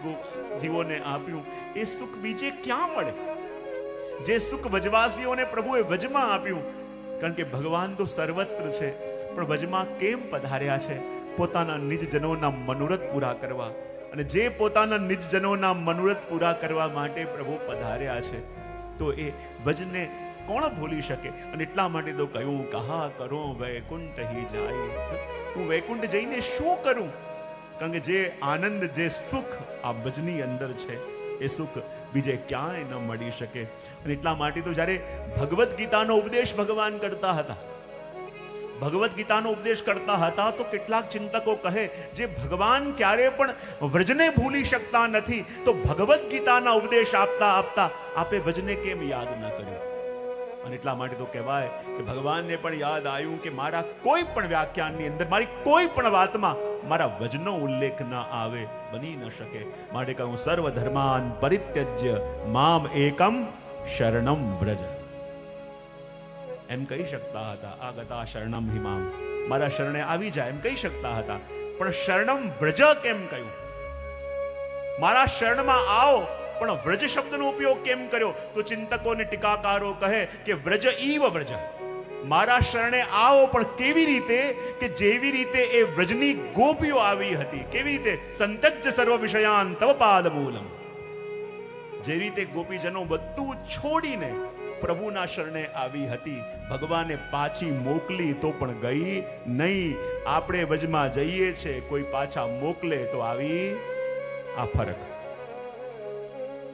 જીવોને આપ્યું, એ સુખ બીજે ક્યાં મળે? જે સુખ વ્રજવાસીઓને પ્રભુએ વ્રજમાં આપ્યું, કારણ કે ભગવાન તો સર્વત્ર છે, પણ વ્રજમાં કેમ પધાર્યા છે? પોતાના નિજજનોના મનોરથ પૂરા કરવા. અને જે પોતાના નિજજનોના મનોરથ પૂરા કરવા માટે પ્રભુ પધાર્યા છે, તો એ વ્રજને કોણ ભૂલી શકે? અને એટલા માટે તો કહ્યું, કહા કરો વૈકુંઠ હી જાય. હું વૈકુંઠ જઈને શું કરું? કારણ કે જે આનંદ, જે સુખ આ વ્રજની અંદર છે, એ સુખ બીજે ક્યાંય ન મળી શકે. અને એટલા માટે તો જ્યારે ભગવદ્ ગીતાનો ઉપદેશ ભગવાન કરતા હતા, ભગવદ્ ગીતાનો ઉપદેશ કરતા હતા, તો કેટલાક ચિંતકો કહે જે ભગવાન ક્યારે પણ વ્રજને ભૂલી શકતા નથી, તો ભગવદ્ ગીતાના ઉપદેશ આપતા આપતા આપે વ્રજને કેમ યાદ ન કર્યું? અને એટલા માટે તો કહેવાય કે ભગવાનને પણ યાદ આવ્યું કે મારા કોઈ પણ વ્યાખ્યાનની અંદર, મારી કોઈ પણ વાતમાં મારા વ્રજનો ઉલ્લેખ ન આવે, બની ન શકે. માટે કહું, સર્વ ધર્માન પરિત્યજ્ય મામ એકમ શરણમ વ્રજ. એમ કહી શકતા હતા, આગતા શરણમ હિમામ, મારા શરણે આવી જાય એમ કહી શકતા હતા, પણ શરણમ વ્રજ કેમ કહ્યું? મારા શરણમાં આવો, પણ વ્રજ શબ્દનો ઉપયોગ કેમ કર્યો? તો ચિંતકો અને ટીકાકારો કહે કે વ્રજ ઈવ વ્રજ, મારા શરણે આવો, પણ કેવી રીતે? કે જેવી રીતે એ વ્રજની ગોપીઓ આવી હતી. કેવી રીતે? સંતજ્જ સર્વ વિષયાન તવ પાદ મૂલમ. જે રીતે ગોપીજનો બધું છોડીને પ્રભુના શરણે આવી હતી, ભગવાને પાછી મોકલી તો પણ ગઈ નહીં. આપણે વ્રજમાં જઈએ છે, કોઈ પાછા મોકલે તો આવી આ ફરક.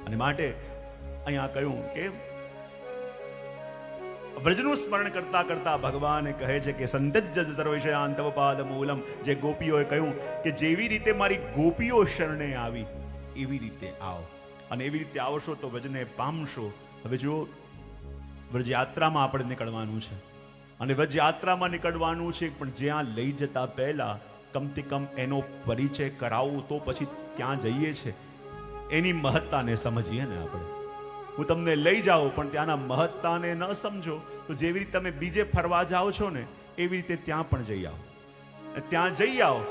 અને માટે અહીંયા કહ્યું કે વ્રજનું સ્મરણ કરતા કરતા ભગવાન કહે છે કે સંતજ્જ સર્વવિષયાન તવ પાદ મૂલમ. જે ગોપીઓએ કહ્યું કે જેવી રીતે મારી ગોપીઓ શરણે આવી એવી રીતે આવો, અને એવી રીતે આવશો તો વ્રજને પામશો. હવે જુઓ, વ્રજ યાત્રામાં આપણે નીકળવાનું છે, અને વ્રજ યાત્રામાં નીકળવાનું છે, પણ જ્યાં લઈ જતા પહેલા કમથી કમ એનો પરિચય કરાવું તો પછી ક્યાં જઈએ છે એની મહત્તાને સમજીએ ને આપણે. હું તમને લઈ જાઉં પણ ત્યાંના મહત્તાને ન સમજો તો જેવી રીતે તમે બીજે ફરવા જાઓ છો ને, એવી રીતે ત્યાં પણ જઈ આવો. ત્યાં જઈ આવો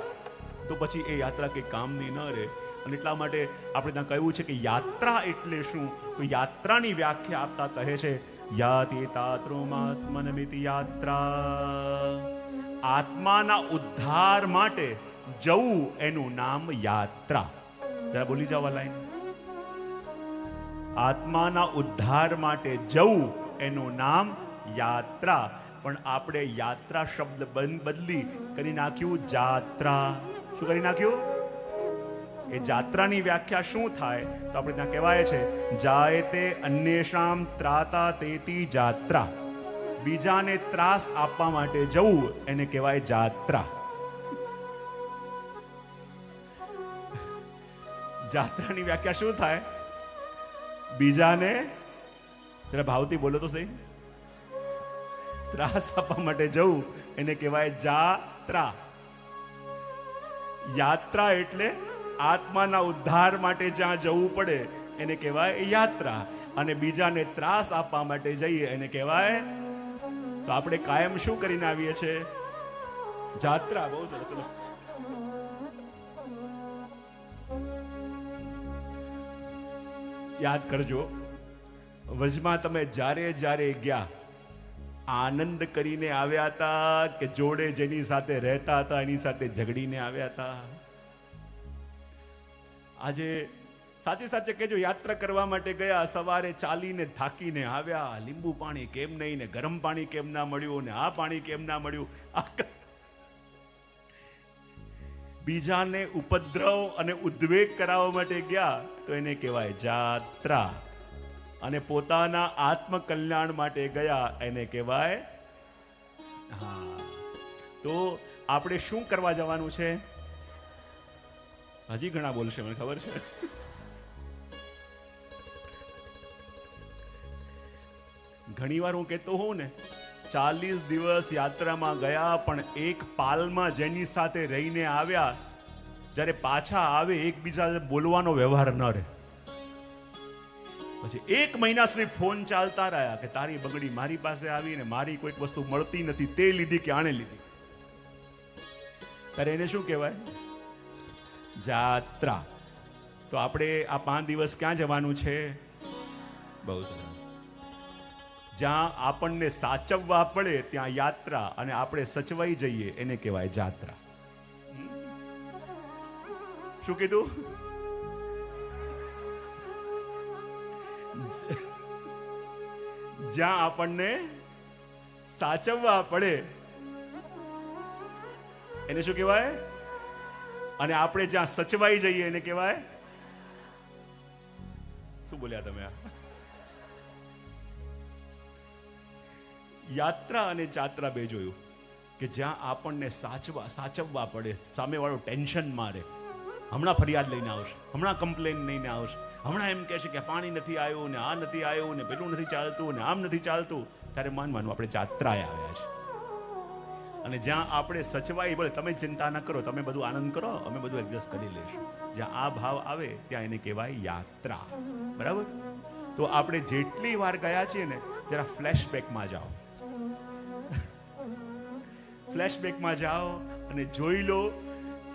તો પછી એ યાત્રા કંઈ કામની ન રહે. અને એટલા માટે આપણે ત્યાં કહ્યું છે કે યાત્રા એટલે શું? તો યાત્રાની વ્યાખ્યા આપતા કહે છે, યાતિ તાત્રોમાત્મનમિતિ યાત્રા. આત્માના ઉદ્ધાર માટે જવું એનું નામ યાત્રા. જરા બોલી જાઓ આ લાઈન. આત્માના ઉદ્ધાર માટે જવું એનું નામ યાત્રા. પણ આપણે યાત્રા શબ્દ બદલી કરી નાખ્યું જાત્રા. શું કરી નાખ્યું? એ જાત્રાની વ્યાખ્યા શું થાય? તો આપણે ત્યાં કહેવાય છે, જાયતે અન્યેષામ ત્રાતા તેતી જાત્રા. બીજાને ત્રાસ આપવા માટે જવું એને કહેવાય જાત્રા. જાત્રાની વ્યાખ્યા શું થાય? બીજાને, જરા ભાવથી બોલો તો સહી, ત્રાસ આપવા માટે જવું એને કહેવાય જાત્રા. યાત્રા એટલે આત્માના ઉદ્ધાર માટે જ્યાં જવું પડે એને કહેવાય યાત્રા, અને બીજાને ત્રાસ આપવા માટે જઈએ એને કહેવાય. તો આપણે કાયમ શું કરીને આવીએ છીએ? જાત્રા. બહુ સરસ. યાદ કરજો, વચમાં તમે જ્યારે જ્યારે ગયા આનંદ કરીને આવ્યા હતા કે જોડે જેની સાથે રહેતા હતા એની સાથે ઝઘડીને આવ્યા હતા? આજે સાચે સાચે કહેજો, યાત્રા કરવા માટે ગયા, સવારે ચાલીને થાકીને આવ્યા, લીંબુ પાણી કેમ નહીં ને ગરમ પાણી કેમ ના મળ્યું ને આ પાણી કેમ ના મળ્યું, બીજાને ઉપદ્રવ અને ઉદ્વેગ કરાવવા માટે ગયા તો એને કહેવાય જાત્રા, અને પોતાના આત્મકલ્યાણ માટે ગયા એને કહેવાય. હા, તો આપણે શું કરવા જવાનું છે? હજી ઘણા બોલશે, મને ખબર છે. ઘણી વાર હું કહેતો હોઉં ને, 40 દિવસ યાત્રામાં ગયા પણ એક પાલમાં જેની સાથે રહીને આવ્યા, જ્યારે પાછા આવે એકબીજા બોલવાનો વ્યવહાર ન રહે. પછી 1 મહિના સુધી ફોન ચાલતા રહ્યા કે તારી બંગડી મારી પાસે આવીને મારી કોઈક વસ્તુ મળતી નથી, તે લીધી કે આણે લીધી. ત્યારે એને શું કહેવાય? જાત્રા. તો આપણે આ 5 દિવસ ક્યાં જવાનું છે? બહુ સરસ. જ્યાં આપણને સાચવવા પડે ત્યાં યાત્રા, અને આપણે સચવાઈ જઈએ એને કહેવાય જાત્રા. શું કીધું? જ્યાં આપણને સાચવવા પડે એને શું કહેવાય? અને આપણે જ્યાં સચવાઈ જઈએ એને કહેવાય. શું બોલ્યા તમે? યાત્રા અને જાત્રા બે જોયું કે જ્યાં આપણને સાચવવા પડે, સામેવાળો ટેન્શન મારે, હમણાં ફરિયાદ લઈને આવશે, હમણાં કમ્પ્લેન લઈને આવશે, હમણાં એમ કહે છે કે પાણી નથી આવ્યું ને આ નથી આવ્યું ને પેલું નથી ચાલતું ને આમ નથી ચાલતું, ત્યારે માનવાનું આપણે જાત્રાએ આવ્યા છે. અને જ્યાં આપણે સચવાઈ, બોલે તમે ચિંતા ન કરો, તમે બધું આનંદ કરો, અમે બધું એડજસ્ટ કરી લઈશું, જ્યાં આ ભાવ આવે ત્યાં એને કહેવાય યાત્રા. બરાબર? તો આપણે જેટલી વાર ગયા છીએ ને, જરા ફ્લેશબેકમાં જાઓ, ફ્લેશબેકમાં જાઓ અને જોઈ લો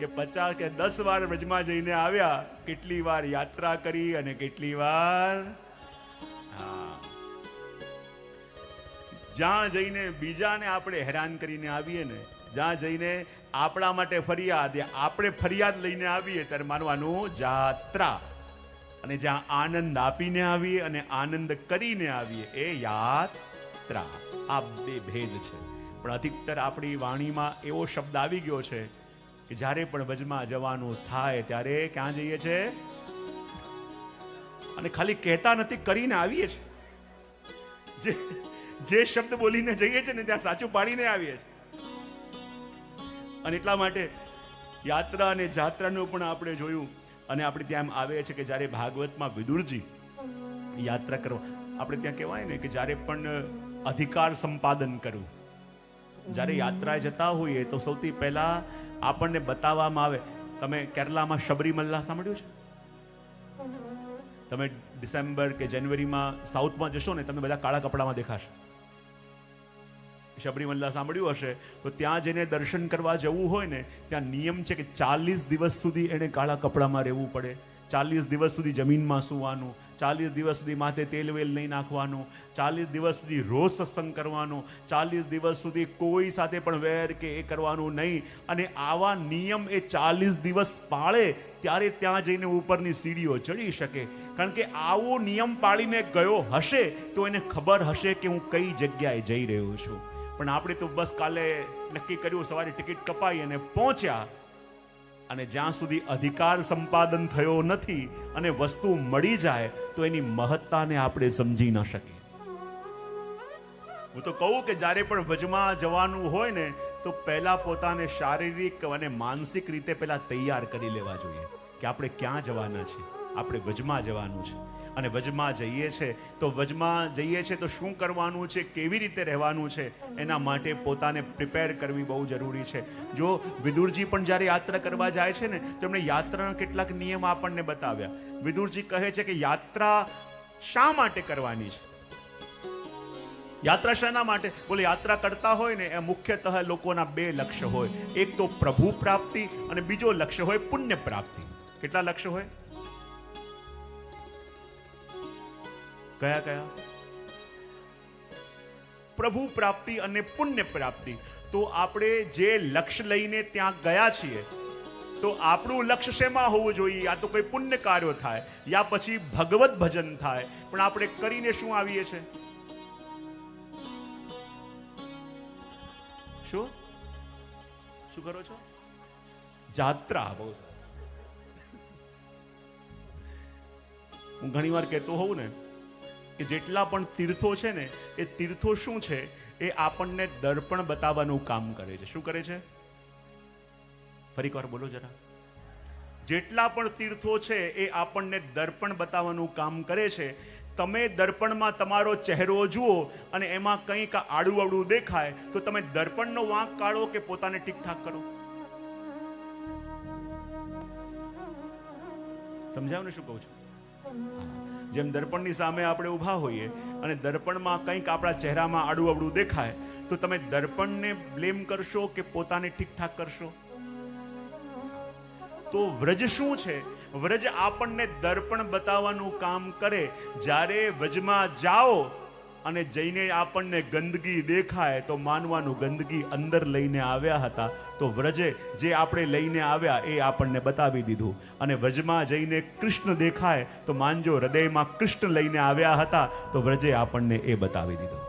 કે 50 કે 10 વાર વ્રજમાં જઈને આવ્યા, કેટલી વાર યાત્રા કરી અને કેટલી વાર જ્યાં જઈને બીજાને આપણે હેરાન કરીને આવીએ ને, જ્યાં જઈને આપણા માટે ફરિયાદ, આપણે ફરિયાદ લઈને આવીએ ત્યારે માનવાનું જાત્રા, અને જ્યાં આનંદ આપીને આવીએ અને આનંદ કરીને આવીએ એ યાત્રા. આ બે ભેદ છે. પણ અધિકતર આપણી વાણીમાં એવો શબ્દ આવી ગયો છે કે જ્યારે પણ વજમાં જવાનું થાય ત્યારે ક્યાં જઈએ છે? અને ખાલી કહેતા નથી, કરીને આવીએ છીએ. જે શબ્દ બોલીને જઈએ છે ને ત્યાં સાચું પાડીને આવીએ છીએ. અને એટલા માટે યાત્રા અને જાત્રાનું પણ આપણે જોયું, અને આપણે ત્યાં આવે છે કે જ્યારે ભાગવતમાં વિદુરજી યાત્રા કરવા, આપણે ત્યાં કહેવાય ને કે જ્યારે પણ અધિકાર સંપાદન કરવું, જ્યારે યાત્રાએ જતા હોઈએ તો સૌથી પહેલા આપણને બતાવવામાં આવે. તમે કેરલામાં શબરીમલ્લા સાંભળ્યું છે? તમે ડિસેમ્બર કે જાન્યુઆરીમાં સાઉથમાં જશો ને, તમે બધા કાળા કપડામાં દેખાશે. શબરીમલ્લા સાંભળ્યું હશે. તો ત્યાં જઈને દર્શન કરવા જવું હોય ને, ત્યાં નિયમ છે કે 40 દિવસ સુધી એને કાળા કપડામાં રહેવું પડે, 40 દિવસ સુધી જમીનમાં સૂવાનું, 40 દિવસ સુધી માથે તેલ વેલ નહીં નાખવાનું, 40 દિવસ સુધી રોજ સત્સંગ કરવાનું, 40 દિવસ સુધી કોઈ સાથે પણ વેર કે એ કરવાનું નહીં. અને આવા નિયમ એ 40 દિવસ પાળે ત્યારે ત્યાં જઈને ઉપરની સીડીઓ ચડી શકે. કારણ કે આવો નિયમ પાળીને ગયો હશે તો એને ખબર હશે કે હું કઈ જગ્યાએ જઈ રહ્યો છું. પણ આપણે તો બસ કાલે નક્કી કર્યું, સવારે ટિકિટ કપાઈ અને પહોંચ્યા, અને જ્યાં સુધી અધિકાર સંપાદન થયો નથી અને વસ્તુ મળી જાય તો એની મહત્તાને આપણે સમજી ન શકીએ. હું તો કહું કે જ્યારે પણ વજમાં જવાનું હોય ને તો પહેલા પોતાને શારીરિક અને માનસિક રીતે પહેલા તૈયાર કરી લેવા જોઈએ કે આપણે ક્યાં જવાના છીએ, આપણે વજમાં જવાનું છે. અને વજમાં જઈએ છે તો વજમાં જઈએ છે તો શું કરવાનું છે, કેવી રીતે રહેવાનું છે, એના માટે પોતાને પ્રિપેર કરવી બહુ જરૂરી છે. જો વિદુરજી પણ જ્યારે યાત્રા કરવા જાય છે ને તો એમણે યાત્રાના કેટલાક નિયમ આપણને બતાવ્યા. વિદુરજી કહે છે કે યાત્રા શા માટે કરવાની છે? યાત્રા શાના માટે? બોલે યાત્રા કરતા હોય ને એ મુખ્યતઃ લોકોના બે લક્ષ્ય હોય. એક તો પ્રભુ પ્રાપ્તિ અને બીજો લક્ષ્ય હોય પુણ્ય પ્રાપ્તિ. કેટલા લક્ષ્ય હોય? કયા કયા? પ્રભુ પ્રાપ્તિ અને પુણ્ય પ્રાપ્તિ. તો આપણે જે લક્ષ્ય લઈને ત્યાં ગયા છીએ તો આપણું લક્ષ્ય શેમાં હોવું જોઈએ? યા તો કોઈ પુણ્ય કાર્યો થાય યા પછી ભગવત ભજન થાય. પણ આપણે કરીને શું આવીએ છીએ? શું કરો છો? જાત્રા. બહુ હું ઘણી વાર કહેતો હોઉં ને કે જેટલા પણ તીર્થો છે ને એ તીર્થો શું છે? એ આપણને દર્પણ બતાવવાનું કામ કરે છે. શું કરે છે? ફરી વાર બોલો જરા. જેટલા પણ તીર્થો છે એ આપણને દર્પણ બતાવવાનું કામ કરે છે. તમે દર્પણમાં તમારો ચહેરો જુઓ અને એમાં કંઈક આડું અવડું દેખાય તો તમે દર્પણનો વાંક કાઢો કે પોતાને ઠીકઠાક કરો? સમજાવ ને શું કહું છું? જેમ દર્પણની સામે આપણે ઊભા હોઈએ અને દર્પણમાં કંઈક આપણા ચહેરામાં આડું અવડું દેખાય તો તમે દર્પણને બ્લેમ કરશો કે પોતાને ઠીકઠાક કરશો? તો વ્રજ શું છે? વ્રજ આપણને દર્પણ બતાવવાનું કામ કરે. જ્યારે વ્રજમાં જાઓ અને જઈને આપણને ગંદકી દેખાય તો માનવાનું ગંદકી અંદર લઈને આવ્યા હતા. તો વ્રજે જે આપણે લઈને આવ્યા એ આપણને બતાવી દીધું. અને વ્રજમાં જઈને કૃષ્ણ દેખાય તો માનજો હૃદયમાં કૃષ્ણ લઈને આવ્યા હતા તો વ્રજે આપણને એ બતાવી દીધું.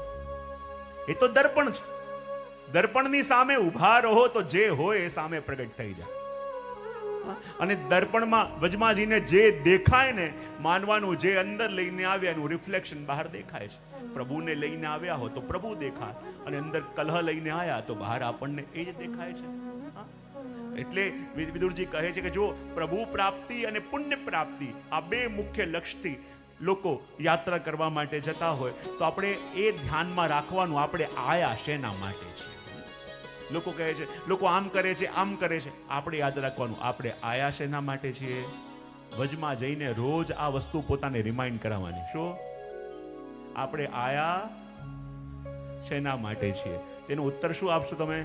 એ તો દર્પણ છે. દર્પણની સામે ઊભા રહો તો જે હોય એ સામે પ્રગટ થઈ જાય. અને દર્પણમાં વજમાં જઈને જે દેખાય ને માનવાનું જે અંદર લઈને આવ્યા એનું રિફ્લેક્શન બહાર દેખાય છે. પ્રભુને લઈને આવ્યા હો તો પ્રભુ દેખાય અને અંદર કલહ લઈને આવ્યા તો બહાર આપણને એ જ દેખાય છે. એટલે વિદુરજી કહે છે કે જો પ્રભુ પ્રાપ્તિ અને પુણ્ય પ્રાપ્તિ આ બે મુખ્ય લક્ષ્યથી લોકો યાત્રા કરવા માટે જતા હોય તો આપણે એ ધ્યાનમાં રાખવાનું આપણે આયા શેના માટે છે. લોકો કહે છે લોકો આમ કરે છે આમ કરે છે. આપણે યાદ રાખવાનું આપણે આયા શેના માટે છીએ. વજમાં જઈને રોજ આ વસ્તુ પોતાને રિમાઇન્ડ કરાવવાની. શું આપણે આયા શેના માટે છીએ? તેનો ઉત્તર શું આપશો તમે?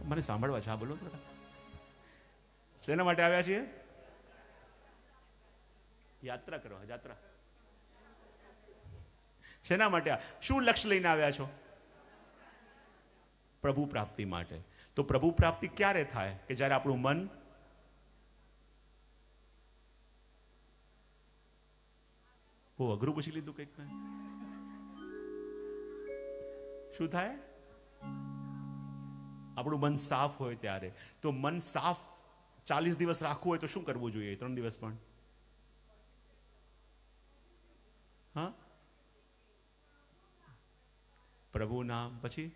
મને સાંભળવા છે. બોલો તો શેના માટે આવ્યા છીએ? યાત્રા કરવા. યાત્રા શેના માટે? શું લક્ષ્ય લઈને આવ્યા છો? પ્રભુ પ્રાપ્તિ માટે. તો પ્રભુ પ્રાપ્તિ ક્યારે થાય? કે જ્યારે આપણું મન બહુ અઘરું પૂછી લીધું કંઈક ને. શું થાય? આપણું મન સાફ હોય ત્યારે. તો મન સાફ 40 દિવસ રાખવું હોય તો શું કરવું જોઈએ? 3 દિવસ પણ હા પ્રભુ નામ પછી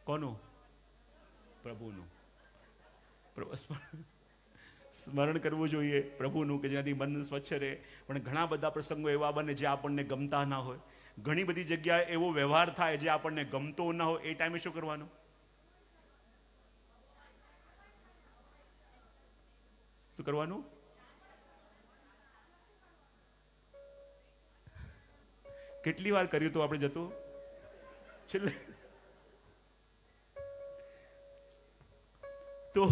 કોનું? પ્રભુનું સ્મરણ કરવું જોઈએ પ્રભુનું કે જેનાથી મન સ્વચ્છ રહે. પણ ઘણા બધા પ્રસંગો એવા બને જે આપણને ગમતા ના હોય. ઘણી બધી જગ્યાએ એવો વ્યવહાર થાય જે આપણને ગમતો ના હોય. એ ટાઈમે શું કરવાનું? શું કરવાનું? કેટલી વાર કર્યું તો આપણે જતું છેલ્લે તો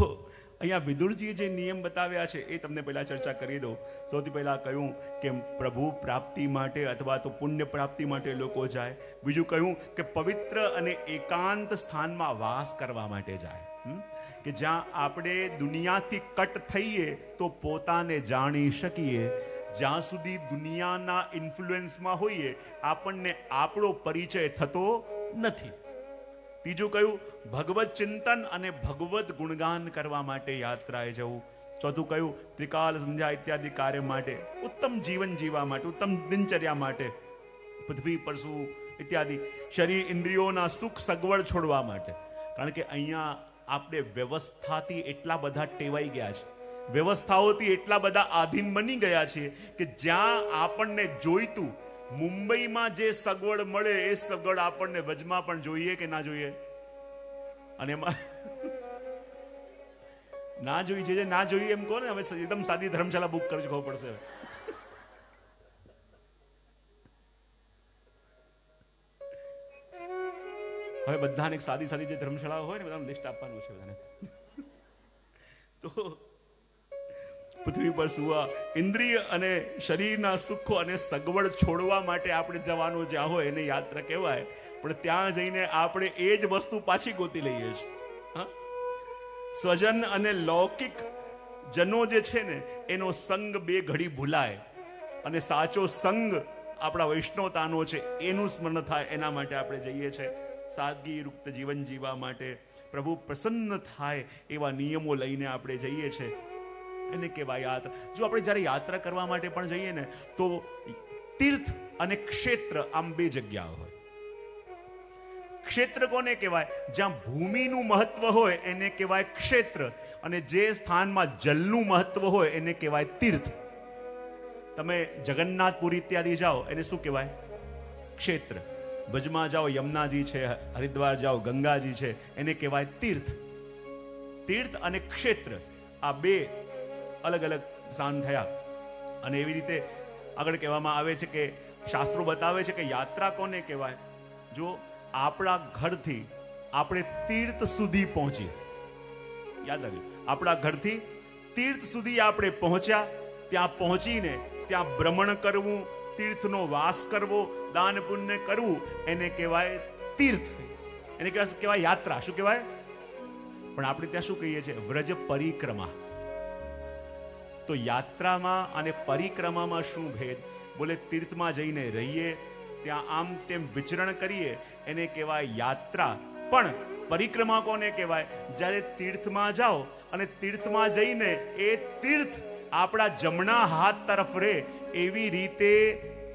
અહીંયા વિદુરજીએ જે નિયમ બતાવ્યા છે એ તમને પહેલા ચર્ચા કરી દો. સૌથી પહેલા કહ્યું કે પ્રભુ પ્રાપ્તિ માટે અથવા તો પુણ્ય પ્રાપ્તિ માટે લોકો જાય. બીજું કહ્યું કે પવિત્ર અને એકાંત સ્થાનમાં વાસ કરવા માટે જાય, કે જ્યાં આપણે દુનિયાથી કટ થઈએ તો પોતાને જાણી શકીએ. જ્યાં સુધી દુનિયાના ઇન્ફ્લુએન્સમાં હોઈએ આપણને આપણો પરિચય થતો નથી. ત્રીજું કહ્યું ભગવત ચિંતન અને ભગવત ગુણગાન કરવા માટે યાત્રાએ જવું. ચોથું કહ્યું ત્રિકાલ સંધ્યા ઇત્યાદિ કાર્ય માટે, ઉત્તમ જીવન જીવવા માટે, ઉત્તમ દિનચર્યા માટે, પૃથ્વી પર શું ઇત્યાદિ શરીર ઇન્દ્રિયોના સુખ સગવડ છોડવા માટે. કારણ કે અહીંયા આપણે વ્યવસ્થાથી એટલા બધા ટેવાઈ ગયા છે. વ્યવસ્થાઓથી એટલા બધા આધીન બની ગયા છીએ કે જ્યાં આપણને જોઈતું મુંબઈમાં જે સગવડ મળે એ સગવડ આપણને વજમાં પણ જોઈએ કે ના જોઈએ? અને એમાં ના જોઈ છે, ના જોઈએ એમ કહો ને. હવે એકદમ સાદી ધર્મશાળા બુક કરજો, ખબર પડશે. હવે બધાને સાદી સાદી જે ધર્મશાળા હોય ને બધાને લિસ્ટ આપવાનું છે બધાને. તો પૃથ્વી પર સુવા, ઇન્દ્રિય અને શરીરના સુખો અને સગવડ છોડવા માટે આપણે જવાનું જ્યાં હોય એને યાત્રા કહેવાય. પણ ત્યાં જઈને આપણે એ જ વસ્તુ પાછી ગોતી લઈએ છીએ. સ્વજન અને લૌકિક જનો જે છે ને એનો સંગ બે ઘડી ભૂલાય અને સાચો સંગ આપણા વૈષ્ણવતાનો છે એનું સ્મરણ થાય. એના માટે આપણે જઈએ છીએ. સાદગી યુક્ત જીવન જીવવા માટે, પ્રભુ પ્રસન્ન થાય એવા નિયમો લઈને આપણે જઈએ છીએ. એને કહેવાય યાત્રા. જો આપણે જ્યારે યાત્રા કરવા માટે પણ જઈએ ને તો તીર્થ અને ક્ષેત્ર આમ બે જગ્યા હોય. ક્ષેત્ર કોને કહેવાય? જ્યાં ભૂમિનું મહત્વ હોય એને કહેવાય ક્ષેત્ર, અને જે સ્થાનમાં જલનું મહત્વ હોય એને કહેવાય તીર્થ. તમે જગન્નાથપુરી ઇત્યાદિ જાઓ એને શું કહેવાય? ક્ષેત્ર. ભજમાં જાઓ યમુનાજી છે, હરિદ્વાર જાઓ ગંગાજી છે, એને કહેવાય તીર્થ. તીર્થ અને ક્ષેત્ર આ બે અલગ અલગ સ્થાન થયા. અને એવી રીતે આગળ કહેવામાં આવે છે કે શાસ્ત્રો બતાવે છે કે યાત્રા કોને કહેવાય? જો આપણા ઘરથી આપણે તીર્થ સુધી પહોંચી, યાદ આવ્યું, આપણા ઘરથી તીર્થ સુધી આપણે પહોંચ્યા, ત્યાં પહોંચીને ત્યાં ભ્રમણ કરવું, તીર્થનો વાસ કરવો, દાન પુણ્ય કરવું, એને કહેવાય તીર્થ. એને કહેવાય યાત્રા. શું કહેવાય? પણ આપણે ત્યાં શું કહીએ છીએ? વ્રજ પરિક્રમા. તો યાત્રામાં અને પરિક્રમામાં શું ભેદ? બોલે તીર્થમાં જઈને રહીએ, ત્યાં આમ તેમ વિચરણ કરીએ એને કહેવાય યાત્રા. પણ પરિક્રમા કોને કહેવાય? જ્યારે તીર્થમાં જાઓ અને તીર્થમાં જઈને એ તીર્થ આપણા જમણા હાથ તરફ રહે એવી રીતે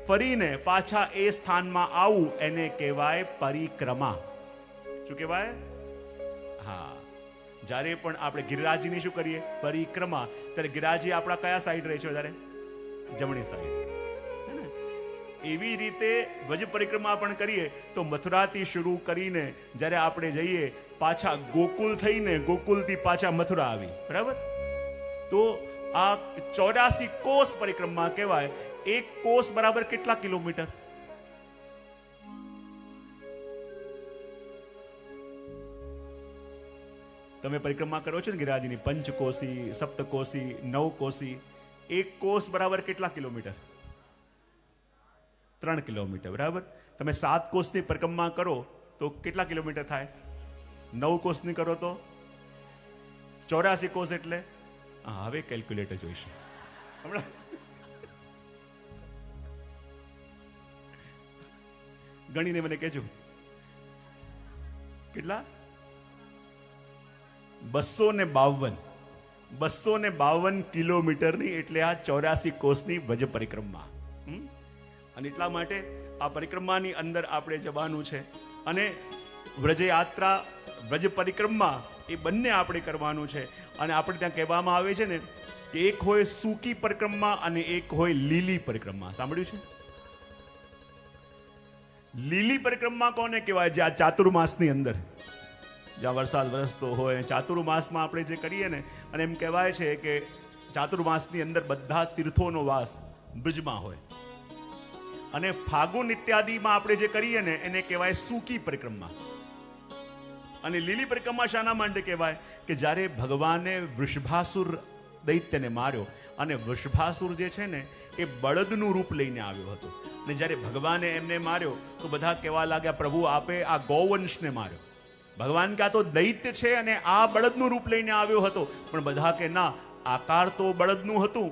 ફરીને પાછા એ સ્થાનમાં આવું એને કહેવાય પરિક્રમા. શું કહેવાય? હા, જ્યારે પણ આપણે ગિરિરાજની શું કરીએ? પરિક્રમા. ત્યારે ગિરિરાજી આપણા કયા સાઈડ રહે છે વધારે? જમણી સાઈડ. એવી રીતે વ્રજ પરિક્રમા પણ કરીએ તો મથુરાથી શરૂ કરીને જ્યારે આપણે જઈએ પાછા ગોકુલ થઈને ગોકુલથી પાછા મથુરા આવી, બરાબર? તો આ 84 કોષ પરિક્રમા કહેવાય. એક કોષ બરાબર કેટલા કિલોમીટર? તમે પરિક્રમા કરો છો ને ગિરિરાજની, પંચકોશી, સપ્તકોશી, નવકોશી. એક કોષ બરાબર કેટલા કિલોમીટર? 3 કિલોમીટર, બરાબર? તમે 7 કોષની પરિક્રમા કરો તો કેટલા કિલોમીટર થાય? 9 કોષની કરો તો 84 કોષ એટલે હવે કેલ્ક્યુલેટર જોઈશે હમણાં. ગણીને મને કહેજો કેટલા? 252 કિલોમીટરની, એટલે આ 84 કોષની વ્રજ પરિક્રમા. અને એટલા માટે આ પરિક્રમાની અંદર આપણે જવાનું છે. અને વ્રજ યાત્રા, વ્રજ પરિક્રમા એ બંને આપણે કરવાનું છે. અને આપણે ત્યાં કહેવામાં આવે છે ને કે એક હોય સૂકી પરિક્રમા અને એક હોય લીલી પરિક્રમા. સાંભળ્યું છે? લીલી પરિક્રમા કોને કહેવાય? જે આ ચાતુર્માસની અંદર જ્યાં વરસાદ વરસતો હોય, ચાતુર્માસમાં આપણે જે કરીએ ને, અને એમ કહેવાય છે કે ચાતુર્માસની અંદર બધા તીર્થોનો વાસ બ્રજમાં હોય. અને ફાગુન ઇત્યાદિમાં આપણે જે કરીએ ને એને કહેવાય સૂકી પરિક્રમા. અને લીલી પરિક્રમા શાના માટે કહેવાય? કે જ્યારે ભગવાને વૃષભાસુર દૈત્યને માર્યો, અને વૃષભાસુર જે છે ને એ બળદનું રૂપ લઈને આવ્યો હતો. અને જ્યારે ભગવાને એમને માર્યો તો બધા કહેવા લાગ્યા, પ્રભુ આપે આ ગૌવંશને માર્યો. ભગવાન કે આ તો દૈત્ય છે અને આ બળદનું રૂપ લઈને આવ્યો હતો. પણ બધા કે ના, આકાર તો બળદનું હતું,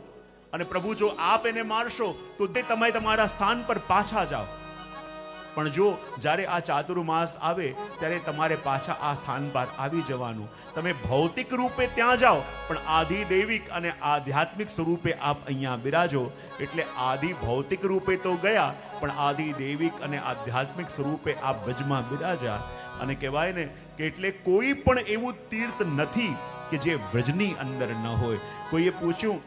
અને પ્રભુ જો આપ એને મારશો તો તે તમે તમારા સ્થાન પર પાછા જાઓ. પણ જો જ્યારે આ ચાતુર્માસ આવે ત્યારે તમારે પાછા આ સ્થાન પર આવી જવાનું. તમે ભૌતિક રૂપે ત્યાં જાઓ પણ આદિ દૈવિક અને આધ્યાત્મિક સ્વરૂપે આપ અહીંયા બિરાજો. એટલે આદિ ભૌતિક રૂપે તો ગયા, પણ આદિ દૈવિક અને આધ્યાત્મિક સ્વરૂપે આપ બ્રજમાં બિરાજ્યા. અને કહેવાય ને કે એટલે કોઈ પણ એવું તીર્થ નથી કે જે વ્રજની અંદર ન હોય. કોઈએ પૂછ્યું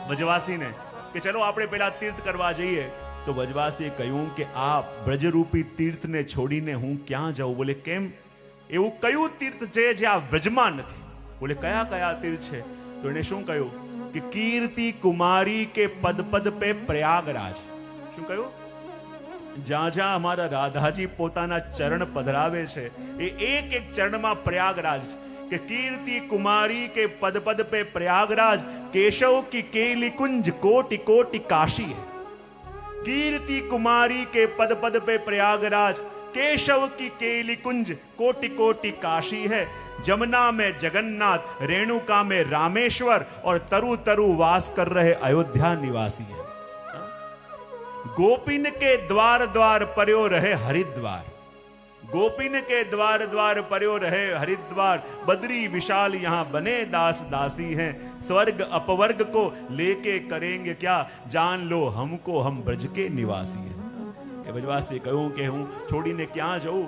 વ્રજવાસીને કે ચલો આપણે પેલા તીર્થ કરવા જઈએ, તો વ્રજવાસીએ કહ્યું કે આ વ્રજરૂપી તીર્થને છોડીને હું ક્યાં જાઉં? બોલે કેમ? એવું કયું તીર્થ છે જે આ વ્રજમાં નથી? બોલે કયા કયા તીર્થ છે? તો એને શું કહ્યું કે કીર્તિ કુમારી કે પદ પદ પે પ્રયાગરાજ. શું કહ્યું? જ્યાં જ્યાં અમારા રાધાજી પોતાના ચરણ પધરાવે છે એ એક એક ચરણમાં પ્રયાગરાજ કે કીર્તિ કુમારી કે પદ પદ પે પ્રયાગરાજ કેશવ કી કેલી કુંજ કોटि कोटि काशी है. कीर्ति कुमारी के पद पद पे प्रयागराज केशव की केली कुंज कोटि कोटि काशी है. जमुना में जगन्नाथ, रेणुका में रामेश्वर और तरु तरु वास कर रहे अयोध्या निवासी है. गोपिन के द्वार द्वार पर्यो रहे हरिद्वार. गोपिन के द्वार द्वार पर्यो रहे हरिद्वार. बद्री विशाल यहाँ बने दास दासी हैं. स्वर्ग अपवर्ग को लेके करेंगे क्या? जान लो हमको हम ब्रज के निवासी हैं. એ બ્રજવાસીએ કહ્યું કે હું છોડીને ક્યાં જઉં?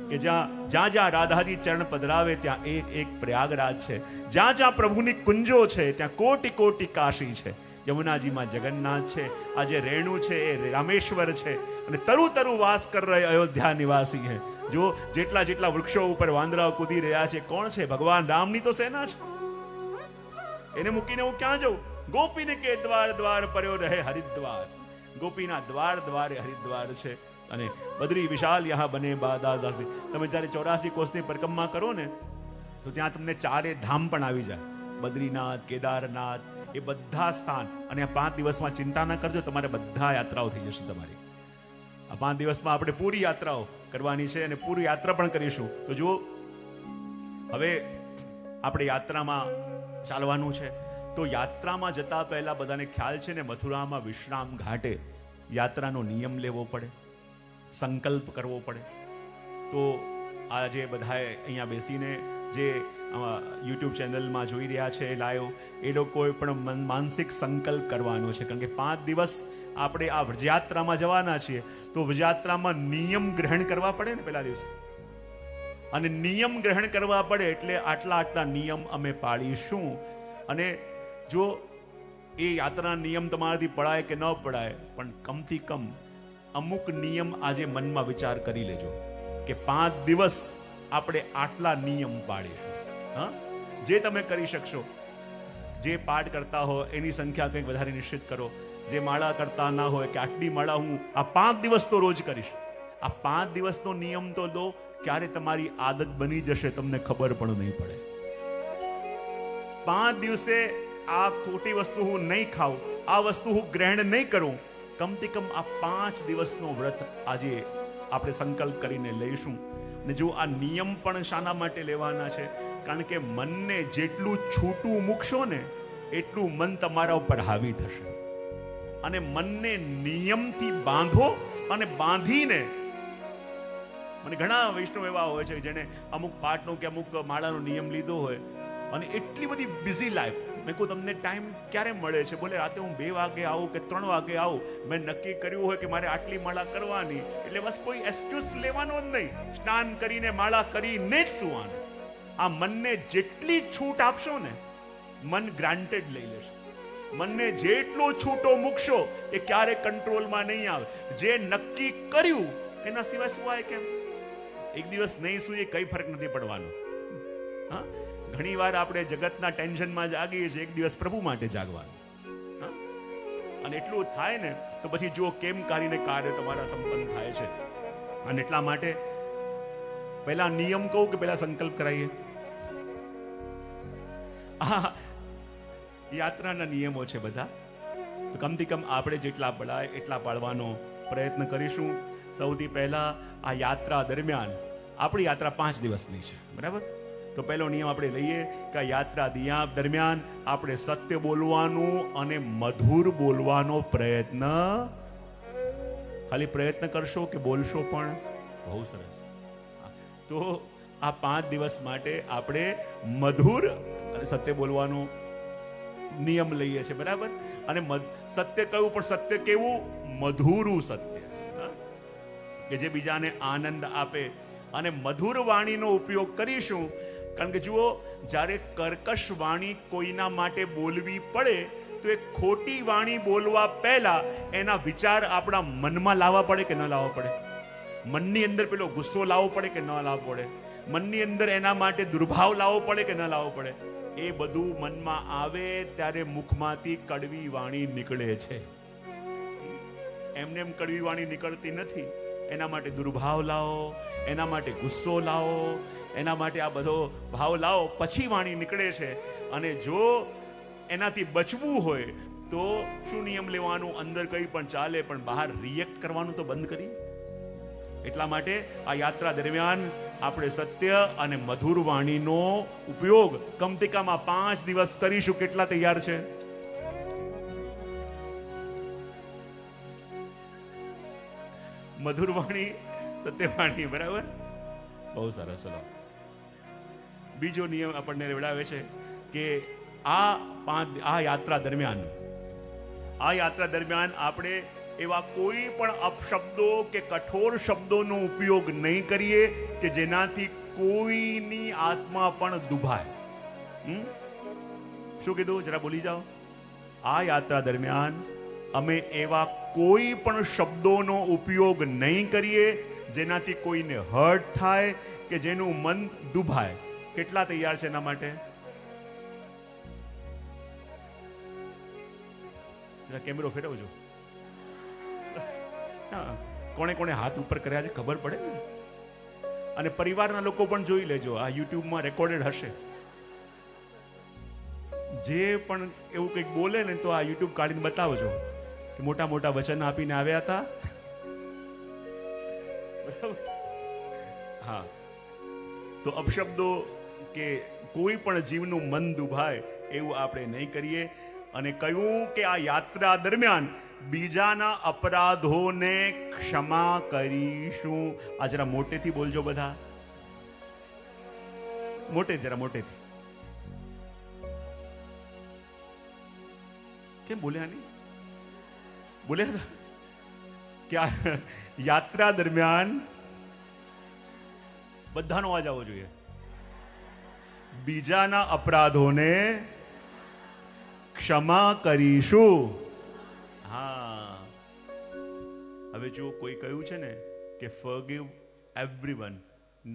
કે જ્યાં જ્યાં રાધાજી ચરણ પધરાવે ત્યાં એક એક પ્રયાગરાજ છે. જ્યાં જ્યાં પ્રભુની કુંજો છે ત્યાં કોટि કોટि કાશી છે. યમુનાજીમાં જગન્નાથ છે, આજે રેણુ છે એ રામેશ્વર છે, અને તરુ તરુ વાસ કર રહે અયોધ્યા નિવાસી હે. જો જેટલા જેટલા વૃક્ષો ઉપર વાંદરાઓ કૂદી રહ્યા છે, કોણ છે? ભગવાન રામની તો સેના છે. એને મૂકીને હું ક્યાં જાઉં? ગોપીને કે દ્વાર દ્વાર पर्यो રહે હરિદ્વાર. ગોપીના દ્વાર દ્વારે હરિદ્વાર છે. અને બદ્રી વિશાલ યહાં બને દાસી. તમે જ્યારે 84 કોષની પરિક્રમા કરો ને તો ત્યાં તમને ચારે ધામ પણ આવી જાય. બદ્રીનાથ, કેદારનાથ, એ બધા સ્થાન. અને આ 5 દિવસમાં ચિંતા ના કરજો, તમારે બધા યાત્રાઓ થઈ જશે તમારી. આ 5 દિવસમાં આપણે પૂરી યાત્રાઓ કરવાની છે અને પૂરી યાત્રા પણ કરીશું. તો જુઓ, હવે આપણે યાત્રામાં ચાલવાનું છે. તો યાત્રામાં જતા પહેલા બધાને ખ્યાલ છે ને, મથુરામાં વિશ્રામ ઘાટે યાત્રાનો નિયમ લેવો પડે, સંકલ્પ કરવો પડે. તો આજે બધાએ અહીંયા બેસીને જે યુટ્યુબ ચેનલમાં જોઈ રહ્યા છે લાઈવ, એ લોકોએ પણ માનસિક સંકલ્પ કરવાનો છે. કારણ કે 5 દિવસ આપણે આ વ્રજયાત્રામાં જવાના છીએ. તો વ્રજયાત્રામાં નિયમ ગ્રહણ કરવા પડે ને પહેલા દિવસે. અને નિયમ ગ્રહણ કરવા પડે એટલે આટલા આટલા નિયમ અમે પાળીશું. અને જો એ યાત્રાના નિયમ તમારાથી પડાય કે ન પડાય, પણ કમથી કમ અમુક નિયમ આજે મનમાં વિચાર કરી લેજો કે 5 દિવસ આપણે આટલા નિયમ પાડીશું. હા, જે તમે કરી શકશો. જે પાઠ કરતા હો એની સંખ્યા કંઈક વધારે નિશ્ચિત કરો. જે માળા કરતા ના હોય કે આટલી માળા હું આ 5 દિવસ તો રોજ કરીશ. આ 5 દિવસનો નિયમ તો લો. ક્યારે તમારી આદત બની જશે તમને ખબર પણ નહીં પડે. 5 દિવસે આ ખોટી વસ્તુ હું નહીં ખાઉં, આ વસ્તુ હું ગ્રહણ નહીં કરું. કમથી કમ આ 5 દિવસનો વ્રત આજે આપણે સંકલ્પ કરીને લઈશું. ને જો આ નિયમ પણ શાના માટે લેવાના છે? કારણ કે મનને જેટલું છૂટું મૂકશો ને એટલું મન તમારા ઉપર હાવી થશે. અને મનને નિયમથી બાંધો. અને બાંધીને, મને ઘણા વૈષ્ણવ એવા હોય છે જેને અમુક પાઠનો કે અમુક માળાનો નિયમ લીધો હોય અને એટલી બધી બિઝી લાઈફ. મેં કહું તમને ટાઈમ ક્યારે મળે છે? બોલે રાતે હું 2 વાગે આવું કે 3 વાગે આવું. મેં નક્કી કર્યું હોય કે મારે આટલી માળા કરવાની, એટલે બસ કોઈ એક્સક્યુઝ લેવાનો જ નહીં. સ્નાન કરીને માળા કરીને જ સુવાનું. આ મનને જેટલી છૂટ આપશો ને, મન ગ્રાન્ટેડ લઈ લેશે. મનને જેટલો છૂટો મૂકશો એ ક્યારે કંટ્રોલમાં નહીં આવે. જે નક્કી કર્યું એના સિવાય સુવાય કેમ? એક દિવસ નહીં સુઈએ કઈ ફરક નથી પડવાનો. હા, ઘણી વાર આપણે જગતના ટેન્શનમાં જાગીએ છીએ, એક દિવસ પ્રભુ માટે જાગવાનું. અને એટલું થાય ને તો પછી જો કેમ કરીને કાર્ય તમારા સંપન્ન થાય છે. અને એટલા માટે પહેલા નિયમ કહું કે પહેલા સંકલ્પ કરાવીએ? યાત્રાના નિયમો છે બધા. તો કમથી કમ આપણે જેટલા પડાય એટલા પાળવાનો પ્રયત્ન કરીશું. સૌથી પહેલા આ યાત્રા દરમિયાન, આપણી યાત્રા 5 દિવસની છે, બરાબર? તો પહેલો નિયમ આપણે લઈએ કે આ યાત્રા દરમિયાન આપણે સત્ય બોલવાનું અને મધુર બોલવાનો પ્રયત્ન. ખાલી પ્રયત્ન કરશો કે બોલશો પણ? બહુ સરસ. તો આ 5 દિવસ માટે આપણે મધુર અને સત્ય બોલવાનો નિયમ લઈએ છીએ, બરાબર? અને સત્ય કયું? પણ સત્ય કેવું? મધુરું સત્ય કે જે બીજાને આનંદ આપે. અને મધુર વાણીનો ઉપયોગ કરીશું કારણ કે જુઓ, જ્યારે કર્કશ વાણી કોઈના માટે બોલવી પડે તો એ ખોટી વાણી બોલવા પહેલા એના વિચાર આપણા મનમાં લાવવા પડે કે ન લાવવા પડે? મનની અંદર પેલો ગુસ્સો લાવવો પડે કે ન લાવવો પડે? મનની અંદર એના માટે દુર્ભાવ લાવવો પડે કે ન લાવવો પડે? એ બધું મનમાં આવે ત્યારે મુખમાંથી કડવી વાણી નીકળે છે. એમને એમ કડવી વાણી નીકળતી નથી. એના માટે દુર્ભાવ લાવો, એના માટે ગુસ્સો લાવો, એના માટે આ બધો ભાવ લાવો, પછી વાણી નીકળે છે. અને જો એનાથી બચવું હોય તો શું નિયમ લેવાનું? અંદર કંઈ પણ ચાલે, પણ બહાર રિએક્ટ કરવાનું તો બંધ કરી. એટલા માટે આ યાત્રા દરમિયાન આપણે સત્ય અને મધુર વાણીનો ઉપયોગ કમતિકામાં 5 દિવસ કરીશું. કેટલા તૈયાર છે? મધુર વાણી, સત્ય વાણી, બરાબર? બહુ સરસ. ચલો, બીજો નિયમ આપણને લેવડાવે છે કે આ યાત્રા દરમિયાન આપણે એવા કોઈ પણ અપશબ્દો કે કઠોર શબ્દોનો ઉપયોગ નહીં કરીએ કે જેનાથી કોઈની આત્મા પણ દુભાય. શું કીધું? જરા બોલી જાઓ. આ યાત્રા દરમિયાન અમે એવા કોઈ પણ શબ્દોનો ઉપયોગ નહીં કરીએ જેનાથી કોઈને હર્ટ થાય કે જેનું મન દુભાય. કેટલા તૈયાર છે એના માટે? કેમેરો ફેરવજો. કોણે કોણે હાથ ઉપર કર્યા છે ખબર પડે ને. અને પરિવારના લોકો પણ જોઈ લેજો, આ યુટ્યુબમાં રેકોર્ડેડ હશે. જે પણ એવું કંઈક બોલે ને તો આ યુટ્યુબ કાઢીને બતાવજો કે મોટા મોટા વચન આપીને આવ્યા હતા. બરાબર? હા, તો અપશબ્દો કે કોઈ પણ જીવનું મન દુભાય એવું આપણે નહીં કરીએ. અને કહ્યું કે આ યાત્રા દરમિયાન બીજાના અપરાધોને ક્ષમા કરીશું. આ જરા મોટેથી બોલજો બધા. જરા મોટેથી. કેમ બોલ્યા નહીં? બોલ્યા હતા કે આ યાત્રા દરમિયાન બધાનો અવાજ આવવો જોઈએ. બીજાના અપરાધોને ક્ષમા કરીશું. હા, હવે જો કોઈ કહ્યું છે ને કે forgive everyone,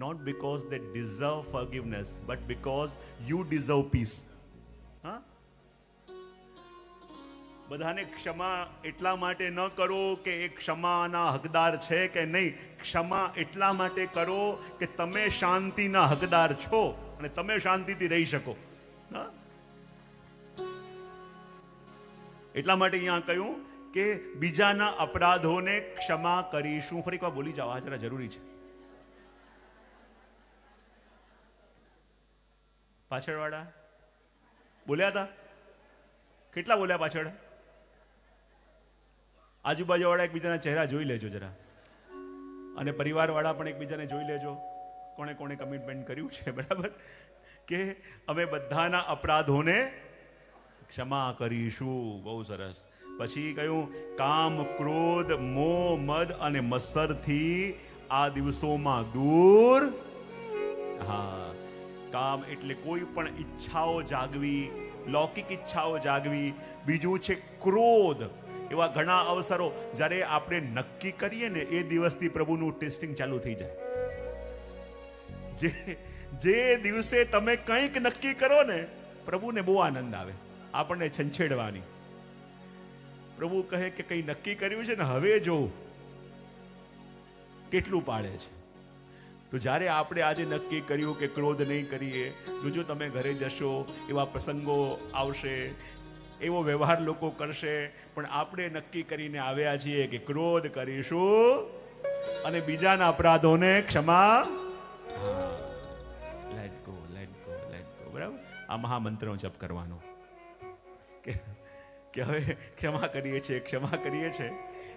not because they deserve forgiveness but because you deserve peace. હા, બધાને ક્ષમા એટલા માટે ન કરો કે એ ક્ષમાના હકદાર છે કે નહીં. ક્ષમા એટલા માટે કરો કે તમે શાંતિના હકદાર છો અને તમે શાંતિથી રહી શકો. હા, એટલા માટે અહીંયા કહ્યું કે બીજાના અપરાધોને ક્ષમા કરીશું. ફરી એકવાર બોલી જાઓ, આ જરા જરૂરી છે. પાછળવાળા બોલ્યા હતા? કેટલા બોલ્યા પાછળ? આજુબાજુવાળા એકબીજાના ચહેરા જોઈ લેજો જરા, અને પરિવારવાળા પણ એકબીજાને જોઈ લેજો કોણે કોણે કમિટમેન્ટ કર્યું છે. બરાબર? કે અમે બધાના અપરાધોને ક્ષમા કરીશું. બહુ સરસ. પછી કહ્યું કામ, ક્રોધ, મોહ, મદ અને મત્સરથી આ દિવસોમાં દૂર. હા, કામ એટલે કોઈ પણ ઈચ્છાઓ જાગવી, લૌકિક ઈચ્છાઓ જાગવી. બીજું છે ક્રોધ. એવા ઘણા અવસરો જ્યારે આપણે નક્કી કરીએ ને એ દિવસથી પ્રભુનું ટેસ્ટિંગ ચાલુ થઈ જાય. જે દિવસે તમે કંઈક નક્કી કરો ને પ્રભુને બહુ આનંદ આવે આપણને છંછેડવાની. પ્રભુ કહે કે કંઈ નક્કી કર્યું છે ને હવે જો કેટલું પાડે છે. તો જ્યારે આપણે આજે નક્કી કર્યું કે ક્રોધ નહીં કરીએ, જો તમે ઘરે જશો એવા પ્રસંગો આવશે, એવો વ્યવહાર લોકો કરશે, પણ આપણે નક્કી કરીને આવ્યા છીએ કે ક્રોધ કરીશું અને બીજાના અપરાધોને ક્ષમા. Let go. બરાબર? આ મહામંત્રનો જપ કરવાનો કે હવે ક્ષમા કરીએ છીએ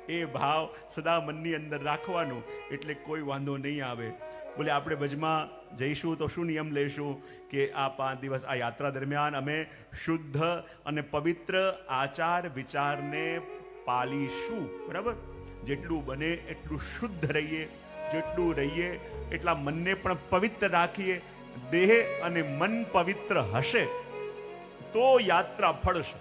એ ભાવ સદા મનની અંદર રાખવાનું, એટલે કોઈ વાંધો નહીં આવે. બોલે આપણે ભજમાં જઈશું તો શું નિયમ લઈશું કે આ 5 દિવસ આ યાત્રા દરમિયાન અમે શુદ્ધ અને પવિત્ર આચાર વિચારને પાલીશું. બરાબર? જેટલું બને એટલું શુદ્ધ રહીએ, જેટલું રહીએ એટલા મનને પણ પવિત્ર રાખીએ. દેહ અને મન પવિત્ર હશે તો યાત્રા ફળશે.